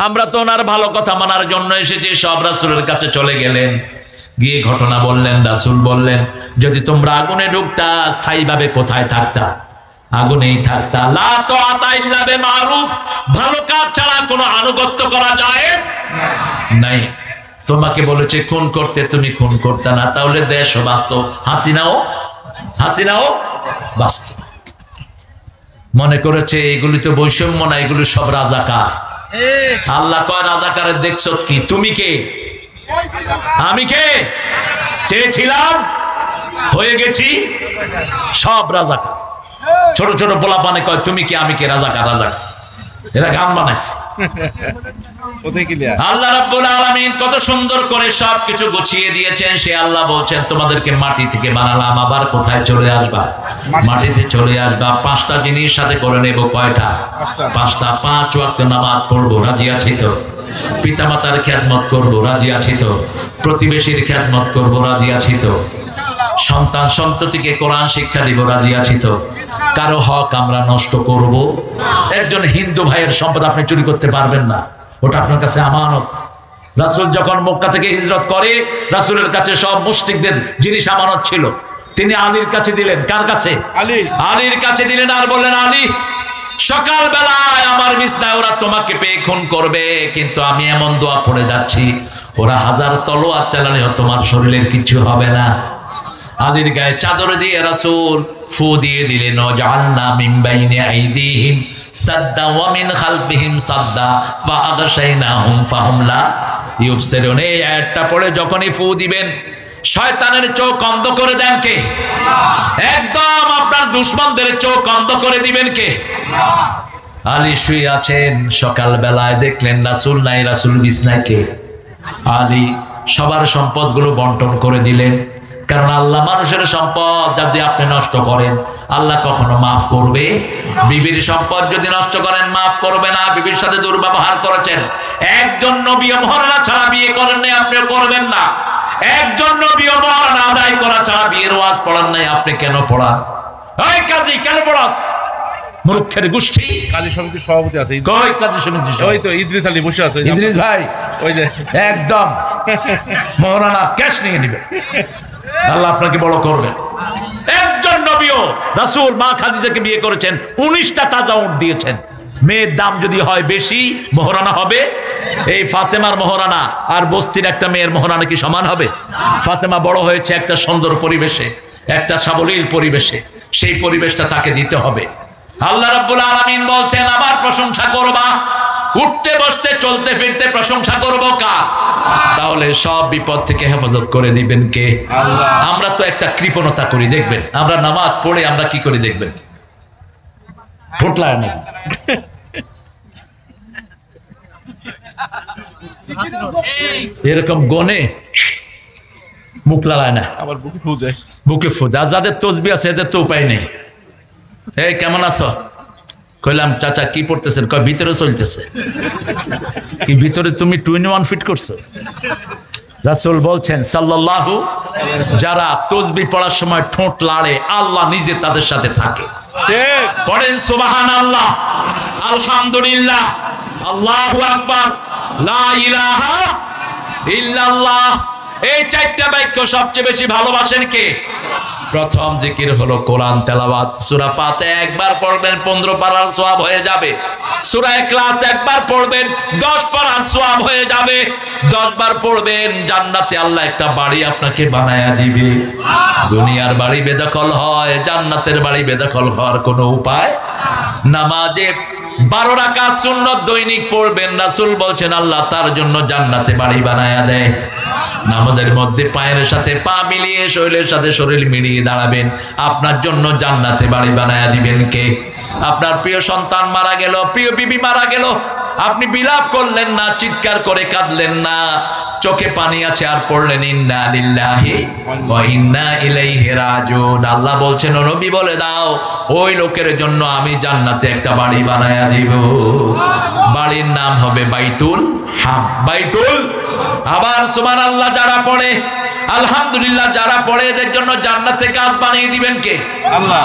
আমরা তো ওনার ভালো কথা মানার জন্য এসেছি। সব রাসূলের কাছে চলে গেলেন, গিয়ে ঘটনা বললেন। রাসূল বললেন যদি তোমরা আগুনে ঢুকতা স্থায়ীভাবে কোথায় থাকতা? আগুনেই থাকতা। লা তাআতা ইল্লা বিমারুফ, ভালো কাজ ছাড়া কোনো আনুগত্য করা যায় নাই। তোমাকে বলেছে খুন করতে, তুমি খুন করতে না, তাহলে দেশ বাঁচত, হাসিনাও বাঁচত। মনে করেছে এগুলি তো বৈষম্য না, এগুলি সব রাজাকার। আল্লাহ কয় রাজাকারের দেখছো কি? তুমি কে? আমি কে? চেয়েছিলাম, হয়ে গেছি, সব রাজাকার। ছোট ছোট পোলাপানে কয় তুমি কে আমি কে? রাজাকার রাজাকার। এরা গান বানাইছে। আল্লাহ রাব্বুল আলামিন কত সুন্দর করে সবকিছু গুছিয়ে দিয়েছেন। সে আল্লাহ বলছেন তোমাদেরকে মাটি থেকে বানালাম, আবার কোথায় চলে আসবা? মাটিতে চলে আসবা। 5টা জিনিস সাথে করে নেব। কয়টা? 5টা। 5 ওয়াক্ত নামাজ পড়বো, রাজি আছি তো? পিতামাতার খেদমত করব, রাজি আছি তো? প্রতিবেশীর খেদমত করব, রাজি আছি তো? সন্তান সন্ততিকে কোরআন শিক্ষা দিব, রাজি আছি তো? কারো হক আমরা নষ্ট করব? একজন হিন্দু ভাইয়ের সম্পদ আপনি চুরি করতে পারবেন না, ওটা আপনার কাছে আমানত। রাসূল যখন মক্কা থেকে হিজরত করে, রাসূলের কাছে সব মুশরিকদের জিনিস আমানত ছিল। তিনি আলীর কাছে দিলেন। কার কাছে? আলীর কাছে দিলেন। আর বললেন আলী, সকাল বেলায় আমার বিছনায় ওরা তোমাকে পেয়ে খুন করবে, কিন্তু আমি এমন দোয়া পড়ে যাচ্ছি ওরা 1000 তলোয়ার চালালেও তোমার শরীরের কিছু হবে না। আলীর গায়ে চাদর দিয়ে রাসূল ফু দিয়ে দিলেন, ওয়াজআলনা মিন বাইনি আইদিহিম সাদ্দা ওয়া মিন খালফিহিম সাদ্দা ফাআগশাইনাহুম ফাহুম লা ইউবসিরুন। এই আয়াতটা পড়ে যখনই ফু দিবেন শয়তানের চোখ অন্ধ করে দেন কে? একদম আপনার দুশমনদের চোখ অন্ধ করে দিবেন কে? আলী শুয়ে আছেন, সকাল বেলায় দেখলেন রাসূল নাই। রাসূল বিছনায় কে? আলী। সবার সম্পদগুলো বন্টন করে দিলেন, কারণ আল্লাহ মানুষের সম্পদ যদি আপনি নষ্ট করেন আল্লাহ কখনো মাফ করবে? বিবির সম্পদ যদি নষ্ট করেন মাফ করবে না। বিবির সাথে দুর্ব্যবহার করেছেন, একজন নবী মহারানা ছাড়া বিয়ে করেন নাই, আপনিও করবেন না। একজন নবী মহারানা আদায় করা ছাড়া বিয়ের ওয়াজ পড়ান নাই, আপনি কেন পড়ান? ওই কাজী কেন পড়াস? মূর্খের গোষ্ঠী।
কাজী সমিতির সভাপতি আছে,
কই কাজী সমিতি?
ওই তো ইদ্রিস আলী বসে আছে।
ইদ্রিস ভাই
ওই যে
একদম মহারানা ক্যাশ নিয়ে নেবে। আল্লাহ আপনাকে বড় করবেন। একজন নবীও রাসূল মা খাদিজাকে বিয়ে করেছেন, 19টা তাজা উট দিয়েছেন। মেয়ের দাম যদি হয় বেশি, মহারানা হবে। এই ফাতেমার মহারানা আর বস্তির একটা মেয়ের মহারানা কি সমান হবে? ফাতেমা বড় হয়েছে একটা সুন্দর পরিবেশে, একটা সাবলীল পরিবেশে, সেই পরিবেশটা তাকে দিতে হবে। আল্লাহ রাব্বুল আলামিন বলছেন আমার প্রশংসা করবা, উঠতে বসতে চলতে ফিরতে প্রশংসা করব কার? তাহলে সব বিপদ থেকে হেফাজত করে দিবেন কে? আমরা তো একটা কৃপণতা করি, দেখবেন আমরা নামাজ পড়ে আমরা কি করি দেখবেন, ফুটলায় না এরকম গনে মুখ লাগায় না,
আবার বুকে ফু দেয়।
বুকে ফুদ। আর যাদের তসবি আছে এদের তো উপায় নেই। এই কেমন আছো? কইলাম চাচা কি পড়তেছেন? কয় ভিতরে চলতেছে। কি ভিতরে তুমি 21 ফিট করছো? রাসূল বলছেন সাল্লাল্লাহু, যারা তসবি পড়ার সময় ঠোঁট লাড়ে আল্লাহ নিজে তাদের সাথে থাকে।
ঠিক।
পড়েন সুবহানাল্লাহ, আলহামদুলিল্লাহ, আল্লাহু আকবার, লা ইলাহা ইল্লাল্লাহ। এই চারটা বাক্য সবচেয়ে বেশি ভালোবাসেন কে? প্রথম জিকির হলো কোরআন তেলাওয়াত। সূরা ফাতিহা একবার পড়বেন 15 পারার সওয়াব হয়ে যাবে। সূরা ইখলাস একবার পড়বেন 10 পারার সওয়াব হয়ে যাবে। 10 বার পড়বেন জান্নাতে আল্লাহ একটা বাড়ি আপনাকে বানায়া দিবে। দুনিয়ার বাড়ি বেদখল হয়, জান্নাতের বাড়ি বেদখল হওয়ার কোনো উপায়? নামাজে 12 রাকাত সুন্নাত দৈনিক পড়বেন, রাসূল বলছেন আল্লাহ তার জন্য জান্নাতে বাড়ি বানায়া দেয়। নামাজের মধ্যে পায়ের সাথে পা মিলিয়ে শরীরের সাথে শরীর মিলিয়ে দাঁড়াবেন, আপনার জন্য জান্নাতে বাড়ি বানায়া দিবেন কে? আপনার প্রিয় সন্তান মারা গেল, প্রিয় বিবি মারা গেল, আপনি বিলাপ করলেন না, চিৎকার করে কাঁদলেন না, চোখে পানি আছে আর পড়লেন ইন্না লিল্লাহি ওয়া ইন্না ইলাইহি রাজিউন। আল্লাহ বলছেন ও নবী বলে দাও ওই লোকের জন্য আমি জান্নাতে একটা বাড়ি বানায়া দিব। বাড়ির নাম হবে বাইতুল হাম, বাইতুল। আবার সুবহানাল্লাহ যারা পড়ে, আলহামদুলিল্লাহ যারা পড়ে, এদের জন্য জান্নাতে গাছ বানিয়ে দিবেন কে?
আল্লাহ।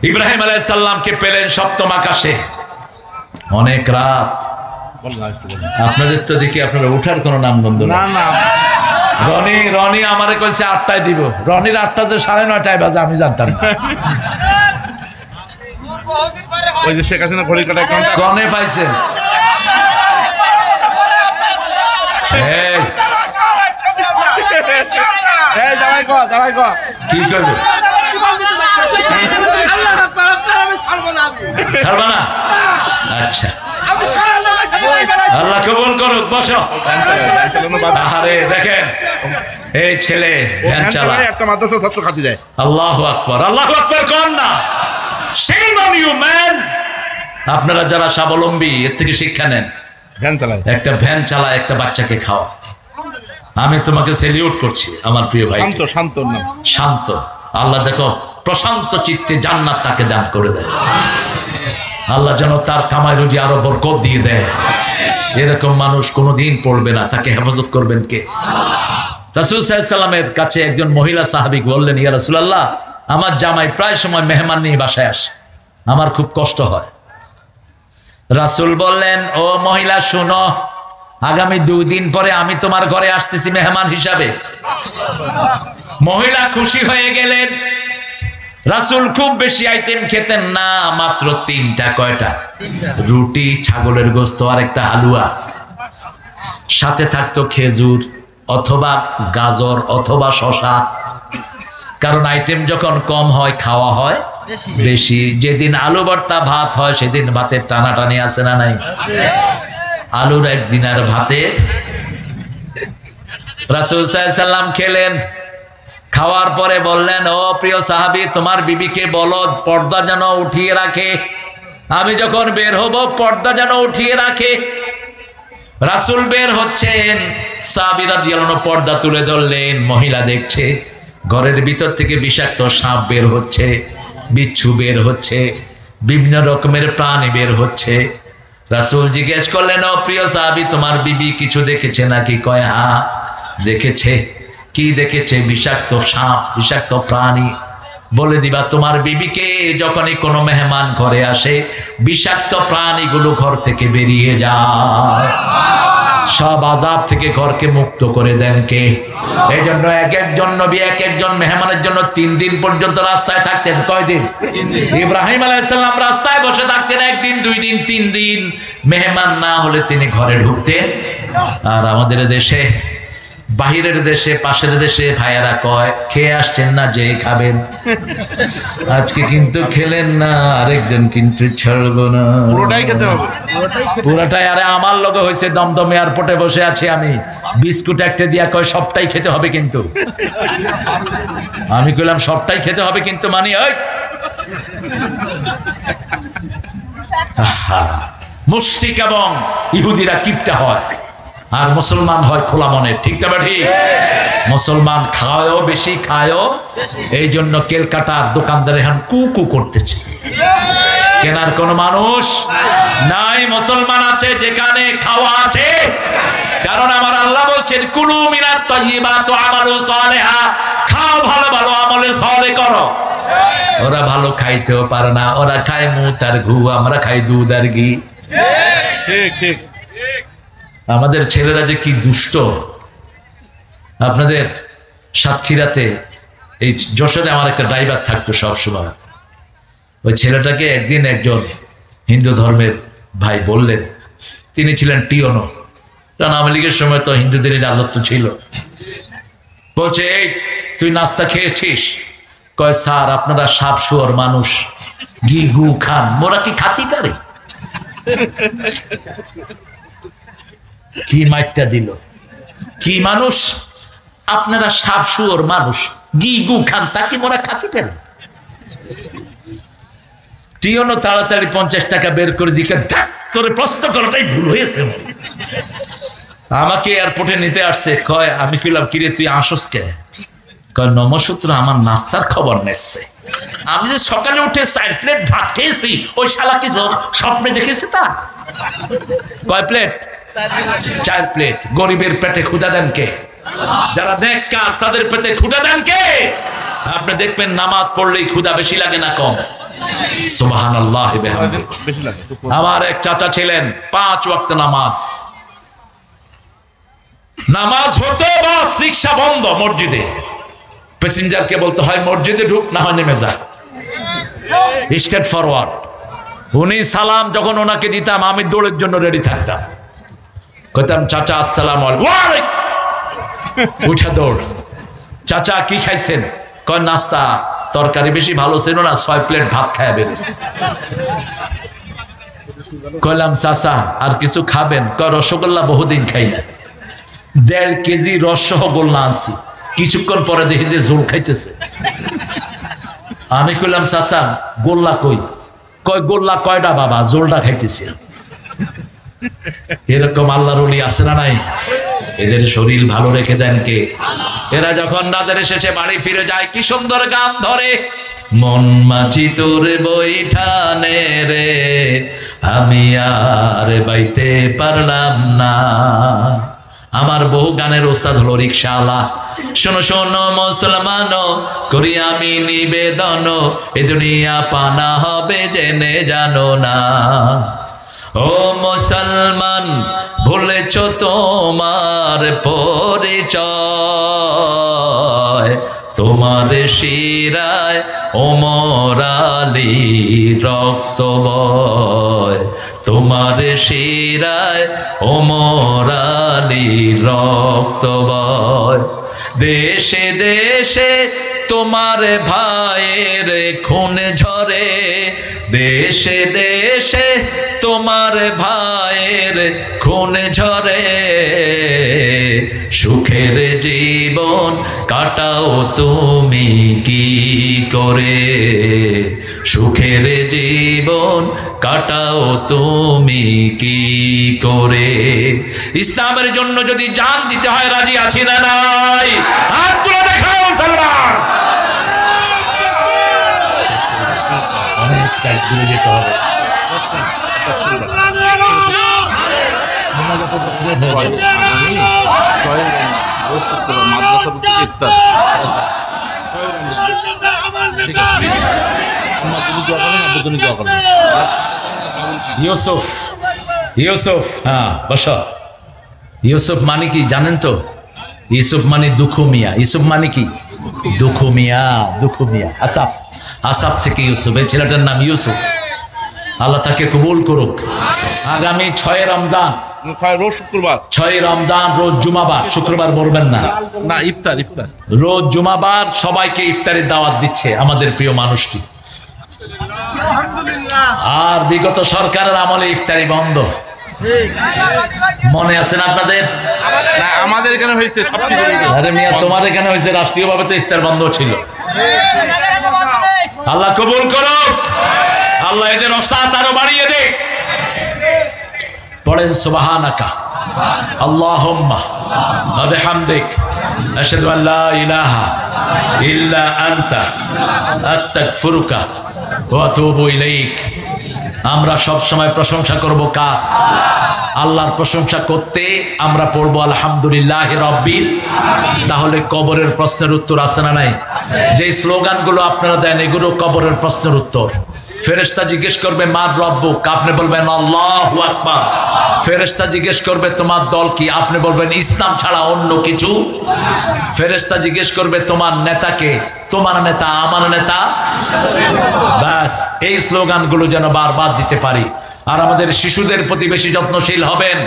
ইব্রাহিম আলাইহিস সালামকে পেলেন সপ্তম আকাশে, অনেক রাত। আপনাদের তো দেখি আপনারা উঠার কোনো নাম গন্ধ
না
না।
না,
রনি আমারে কইছে 8টায় দিব। রনির 8টা যে 9:30 বাজে আমি জানতাম না।
ওই যে শেখ হাসিনা ঘড়ি কাটায় ঘন্টা।
কনে পাইছেন? এই,
এই দাঁড়াই কর, দাঁড়াই কর।
কি করবে? ছাড়বা না? আচ্ছা, আল্লাহ কবুল করুক। বসো। আহারে দেখেন এই ছেলে ভ্যান চালায়,
একটা মাদ্রাসা ছাত্র খাতি দেয়।
আল্লাহু আকবার, আল্লাহু আকবার কোন না। Shame on you man! আপনারা যারা স্বাবলম্বী এর থেকে শিক্ষা নেন।
ভ্যান চালায়,
একটা ভ্যান চালায় একটা বাচ্চাকে খাওয়া। আমি তোমাকে সেলিউট করছি আমার প্রিয় ভাই।
শান্ত, শান্ত নাম।
শান্ত। আল্লাহ দেখো প্রশান্ত চিত্তে জান্নাত তাকে দান করে দেয়। আল্লাহ যেন তার কামাই রুজি আরো বরকত দিয়ে দেয়। এরকম মানুষ কোনোদিন পড়বে না, তাকে হেফাজত করবেন কে? রাসূল সাল্লাল্লাহু আলাইহি ওয়াসাল্লামের কাছে একজন মহিলা সাহাবী বললেন, ইয়া রাসূলুল্লাহ, আমার জামাই প্রায় সময় মেহমান নিয়ে বাসায় আসে, আমার খুব কষ্ট হয়। রাসূল বললেন, ও মহিলা শুনো, আগামী 2 দিন পরে আমি তোমার ঘরে আসতেছি মেহমান হিসাবে। মহিলা খুশি হয়ে গেলেন। রাসূল খুব বেশি আইটেম খেতেন না, মাত্র 3টা। কয়টা? রুটি, ছাগলের গোস্ত আর একটা হালুয়া, সাথে থাকতো খেজুর অথবা গাজর অথবা শসা। কারণ আইটেম যখন কম হয় খাওয়া হয় বেশি। যেদিন আলু ভর্তা ভাত হয় সেদিন ভাতের টানাটানি আছে না নাই? আলুর একদিন আর ভাতের। রাসূল সাল্লাল্লাহু আলাইহি ওয়াসাল্লাম খেলেন, খাওয়ার পরে বললেন, ও প্রিয় সাহাবী, তোমার বিবিকে বলো পর্দা যেন উঠিয়ে রাখে, আমি যখন বের হব পর্দা যেন উঠিয়ে রাখে। রাসূল বের হচ্ছেন, সাহাবী রাদিয়াল্লাহু আনহু পর্দা তুলে ধরলেন। মহিলা দেখছে ঘরের ভিতর থেকে বিষাক্ত সাপ বের হচ্ছে, বিচ্ছু বের হচ্ছে, বিভিন্ন রকমের প্রাণী বের হচ্ছে। রাসূল জিজ্ঞেস করলেন, ও প্রিয় সাহাবী, তোমার বিবি কিছু দেখেছে নাকি? কয় হ্যাঁ দেখেছে। কি দেখেছে? বিষাক্ত সাপ, বিষাক্ত প্রাণী। বলে দিবা তোমার বিবিকে যখনই কোনো মেহমান ঘরে আসে বিষাক্ত প্রাণীগুলো ঘর থেকে বেরিয়ে যায়, সব আযাব থেকে ঘরকে মুক্ত করে দেন কে? এই জন্য এক একজন নবী এক একজন মেহমানের জন্য 3 দিন পর্যন্ত রাস্তায় থাকতেন। কয় দিন? ইব্রাহিম আলাইহিস সালাম রাস্তায় বসে থাকতেন 1 দিন 2 দিন 3 দিন, মেহমান না হলে তিনি ঘরে ঢুকতেন। আর আমাদের দেশে বাহিরের দেশে পাশের দেশে ভাইয়ারা কয় খেয়ে আসছেন না যে খাবেন, আজকে কিন্তু খেলেন না আরেকদিন কিন্তু ছাড়বো না,
পুরোটাই খেতে হবে।
পুরাটাই। আরে আমার লগে হয়েছে দমদম এয়ারপোর্টে বসে আছি আমি, বিস্কুট একটা দিয়া কয় সবটাই খেতে হবে কিন্তু, আমি কইলাম সবটাই খেতে হবে কিন্তু মানে ওই মুশরিক এবং ইহুদিরা কিপটা হয় আর মুসলমান হয় খোলা মনের, ঠিক না ঠিক? মুসলমান খায়ও বেশি, খায়ও এই জন্য কেলকাটার দোকানদার এখন কুকু করতেছে, কেনার কোন মানুষ নাই। মুসলমান আছে যেখানে খাওয়া আছে, কারণ আমার আল্লাহ বলছেন কুলু মিনাত তাইয়্যিবাত ওয়া আমালু সালিহা, খাও ভালো ভালো আমলে সালেহ করো। ওরা ভালো খাইতেও পারে না, ওরা খায় মুত আর ঘু, আমরা খাই দুধ আর ঘি।
ঠিক ঠিক।
আমাদের ছেলেরা যে কি দুষ্ট। আপনাদের সাতক্ষীরাতে এই যশোরে আমার একটা ড্রাইভার থাকতো সবসময়, ওই ছেলেটাকে একদিন একজন হিন্দু ধর্মের ভাই বললেন, তিনি ছিলেন টিওনো, কারণ আওয়ামী লীগের সময় তো হিন্দুদেরই রাজত্ব ছিল। বলছে এই তুই নাস্তা খেয়েছিস? কয় স্যার আপনারা সাপ শুয়োর মানুষ, ঘি গু খান, মোরা কি খাতি পারে? কি মাইটটা দিল, কি মানুষ আপনারা, সাপ শুয়োর মানুষ, ঘি গু খান, তাকে মোরা খাতি পারে? টিওনো তাড়াতাড়ি 50 টাকা বের করে দিকে, তোরে প্রশ্ন করাটাই ভুল হয়েছে। আমাকে এয়ারপোর্টে নিতে আসছে, কয় আমি কইলাম কিরে তুই আসস কে? কয় নমসূত্র আমার নাস্তার খবর নেছে, আমি যে সকালে উঠে 4 প্লেট ভাত খেয়েছি, ওই শালা কি স্বপ্নে দেখেছি তা? কয় প্লেট? 4 প্লেট। গরিবের পেটে ক্ষুধা দেন কে? যারা নেককার তাদের পেটে ক্ষুধা দেন কে? আপনি দেখবেন নামাজ পড়লেই ক্ষুধা বেশি লাগে না কম? সুবহানাল্লাহ বিহামদিহি।
বেশি লাগে।
আমার এক চাচা ছিলেন 5 ওয়াক্ত নামাজ, নামাজ হতো বাস রিক্সা বন্ধ মসজিদে, প্যাসেঞ্জারকে বলতে হয় মসজিদে ঢুক, না হয় নেমে যা, স্ট্রেট ফরওয়ার্ড। উনি সালাম যখন ওনাকে দিতাম আমি দৌড়ের জন্য রেডি থাকতাম, কইতাম চাচা আসসালামু আলাইকুম, উঠা দৌড়। চাচা কি খাইছেন? কয় নাস্তা, তরকারি বেশি ভালো ছিল না, 6 প্লেট ভাত খায় বেরোছে। কইলাম চাচা আর কিছু খাবেন? কয় রসগোল্লা বহুদিন খাই না, 1.5 কেজি রস সহ গোল্লা আনছি, কিছুক্ষণ পরে দেখি যে জোল খাইতেছে। আমি কইলাম চাচা গোল্লা কই? কয় গোল্লা কয়টা বাবা, জোলটা খাইতেছি। এরকম আল্লাহর ওলি আছে না নাই? এদের শরীর ভালো রেখে দেন কে? এরা যখন রাতের শেষে বাড়ি ফিরে যায় কি সুন্দর গান ধরে, মন মাঝি তোর বৈঠানে রে, আমি আর বাইতে পারলাম না। আমার বহু গানের ওস্তাদ হলো রিকশাওয়ালা। শোনো শোনো মুসলমান, করি আমি নিবেদন, এ দুনিয়া পানা হবে জেনে জানো না। ও মুসলমান ভুলেছ তোমার পরিচয়, তোমার শিরায় ওমর আলী রক্ত বয়, তোমার শিরায় ওমর আলী রক্ত বয়। দেশে দেশে তোমার ভাইয়ের খুন ঝরে, দেশে দেশে তোমার ভাইয়ের খুন ঝরে, সুখের জীবন কাটাও তুমি কি করে, সুখের জীবন কাটাও তুমি কি করে। ইসলামের জন্য যদি জান দিতে হয় রাজি আছি না নাই? হাত তুলে দেখাও মুসলমান। যেতে হবে ইউসুফ, ইউসুফ, হ্যাঁ বসো। ইউসুফ মানে কি জানেন তো? ইউসুফ মানে দুঃখু মিয়া। ইউসুফ মানে কি? দুঃখু মিয়া, দুঃখু মিয়া। আসাফ, আসাফ থেকে ইউসুফ। এই ছেলেটার নাম ইউসুফ। আল্লাহ তাকে কবুল করুক। আগামী 6 রমজান
রোজ শুক্রবার।
6 রমজান রোজ জুমাবার, শুক্রবার বলবেন না।
না, ইফতার ইফতার।
রোজ জুমাবার সবাইকে ইফতারের দাওয়াত দিচ্ছে আমাদের প্রিয় মানুষটি। আর বিগত সরকারের আমলে ইফতারি বন্ধ, মনে আছে না আপনাদের?
না, আমাদের এখানে হয়েছে সবকিছু।
আরে মিয়া, তোমার এখানে হয়েছে, রাষ্ট্রীয়ভাবে তো ইফতার বন্ধ ছিল। আল্লাহ কবুল করো, আল্লাহ এদের অসাত আরো বাড়িয়ে দে। পড়েন সুবহানাকা আল্লাহুম্মা ওয়া বিহামদিক আশহাদু আল লা ইলাহা ইল্লা আনতা আস্তাগফিরুকা ওয়া আতুবু ইলাইক। আমরা সব সময় প্রশংসা করব কার? আল্লাহর প্রশংসা করতে আমরা পড়বো আলহামদুলিল্লাহি রাব্বিল। তাহলে কবরের প্রশ্নের উত্তর আছে না নাই? যে স্লোগানগুলো আপনারা দেন এগুলো কবরের প্রশ্নের উত্তর। ফেরেশতা জিজ্ঞেস করবে মার রব্বুক, আপনি বলবেন আল্লাহু আকবার। ফেরেশতা জিজ্ঞেস করবে তোমার দল কি, আপনি বলবেন ইসলাম ছাড়া অন্য কিছু। ফেরেশতা জিজ্ঞেস করবে তোমার নেতাকে, তোমার নেতা আমার নেতা। ব্যাস, এই স্লোগানগুলো যেন বারবার দিতে পারি। আর আমাদের শিশুদের প্রতি বেশি যত্নশীল হবেন,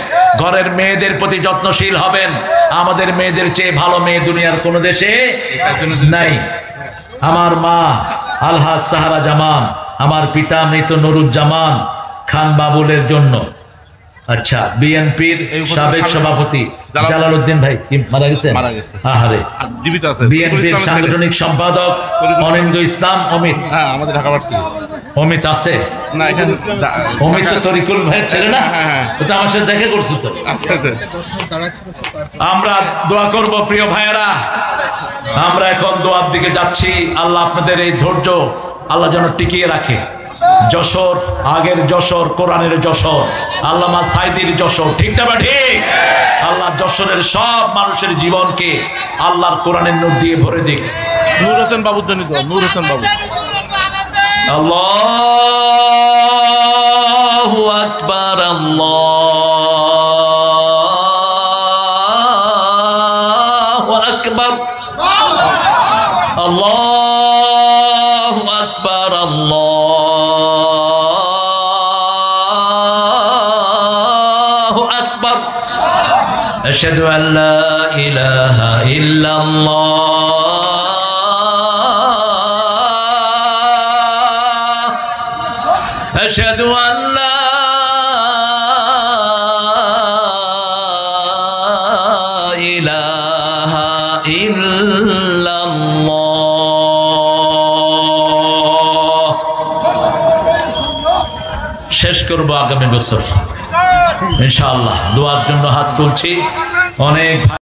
ঘরের মেয়েদের প্রতি যত্নশীল হবেন। আমাদের মেয়েদের চেয়ে ভালো মেয়ে দুনিয়ার কোনো দেশে নাই। আমার মা আলহাজ সাহারা জামান, আমার পিতা মৃত নুরুজ্জামান খান বাবুলের জন্য, আচ্ছা, বিএনপির সাবেক সভাপতি জালালউদ্দিন ভাই কি মারা গেছেন? আহারে। বিএনপির সাংগঠনিক সম্পাদক অনিন্দ ইসলাম অমিত।
হ্যাঁ, আমাদের ঢাকা পাচ্ছি।
অমিত আছে
না, এখানে
অমিত তো তরিকুল ভাইয়ের ছেলে না? ও তো আমার সাথে দেখা করছি তো। আমরা দোয়া করব প্রিয় ভাইয়েরা, আমরা এখন দোয়ার দিকে যাচ্ছি। আল্লাহ আপনাদের এই ধৈর্য আল্লাহ যেন টিকিয়ে রাখে। যশোর, আগের যশোর, কোরআনের যশোর, আল্লামা সাইদির যশোর, ঠিক না বা ঠিক? আল্লাহ যশোরের সব মানুষের জীবনকে আল্লাহর কোরআনের নূর দিয়ে ভরে দিক।
নূর হোসেন বাবুর জন্য, নূর হোসেন বাবু।
আল্লাহু আকবার, আল্লাহু আকবার, আল্লাহু আকবার, আল্লাহু আকবার। আশহাদু আল লা ইলাহা ইল্লাল্লাহ, আশহাদু আল লা ইলাহা ইল্লাল্লাহ। শেষ করবো আগামী বছর ইনশাআল্লাহ। দোয়ার জন্য হাত তুলছি। অনেক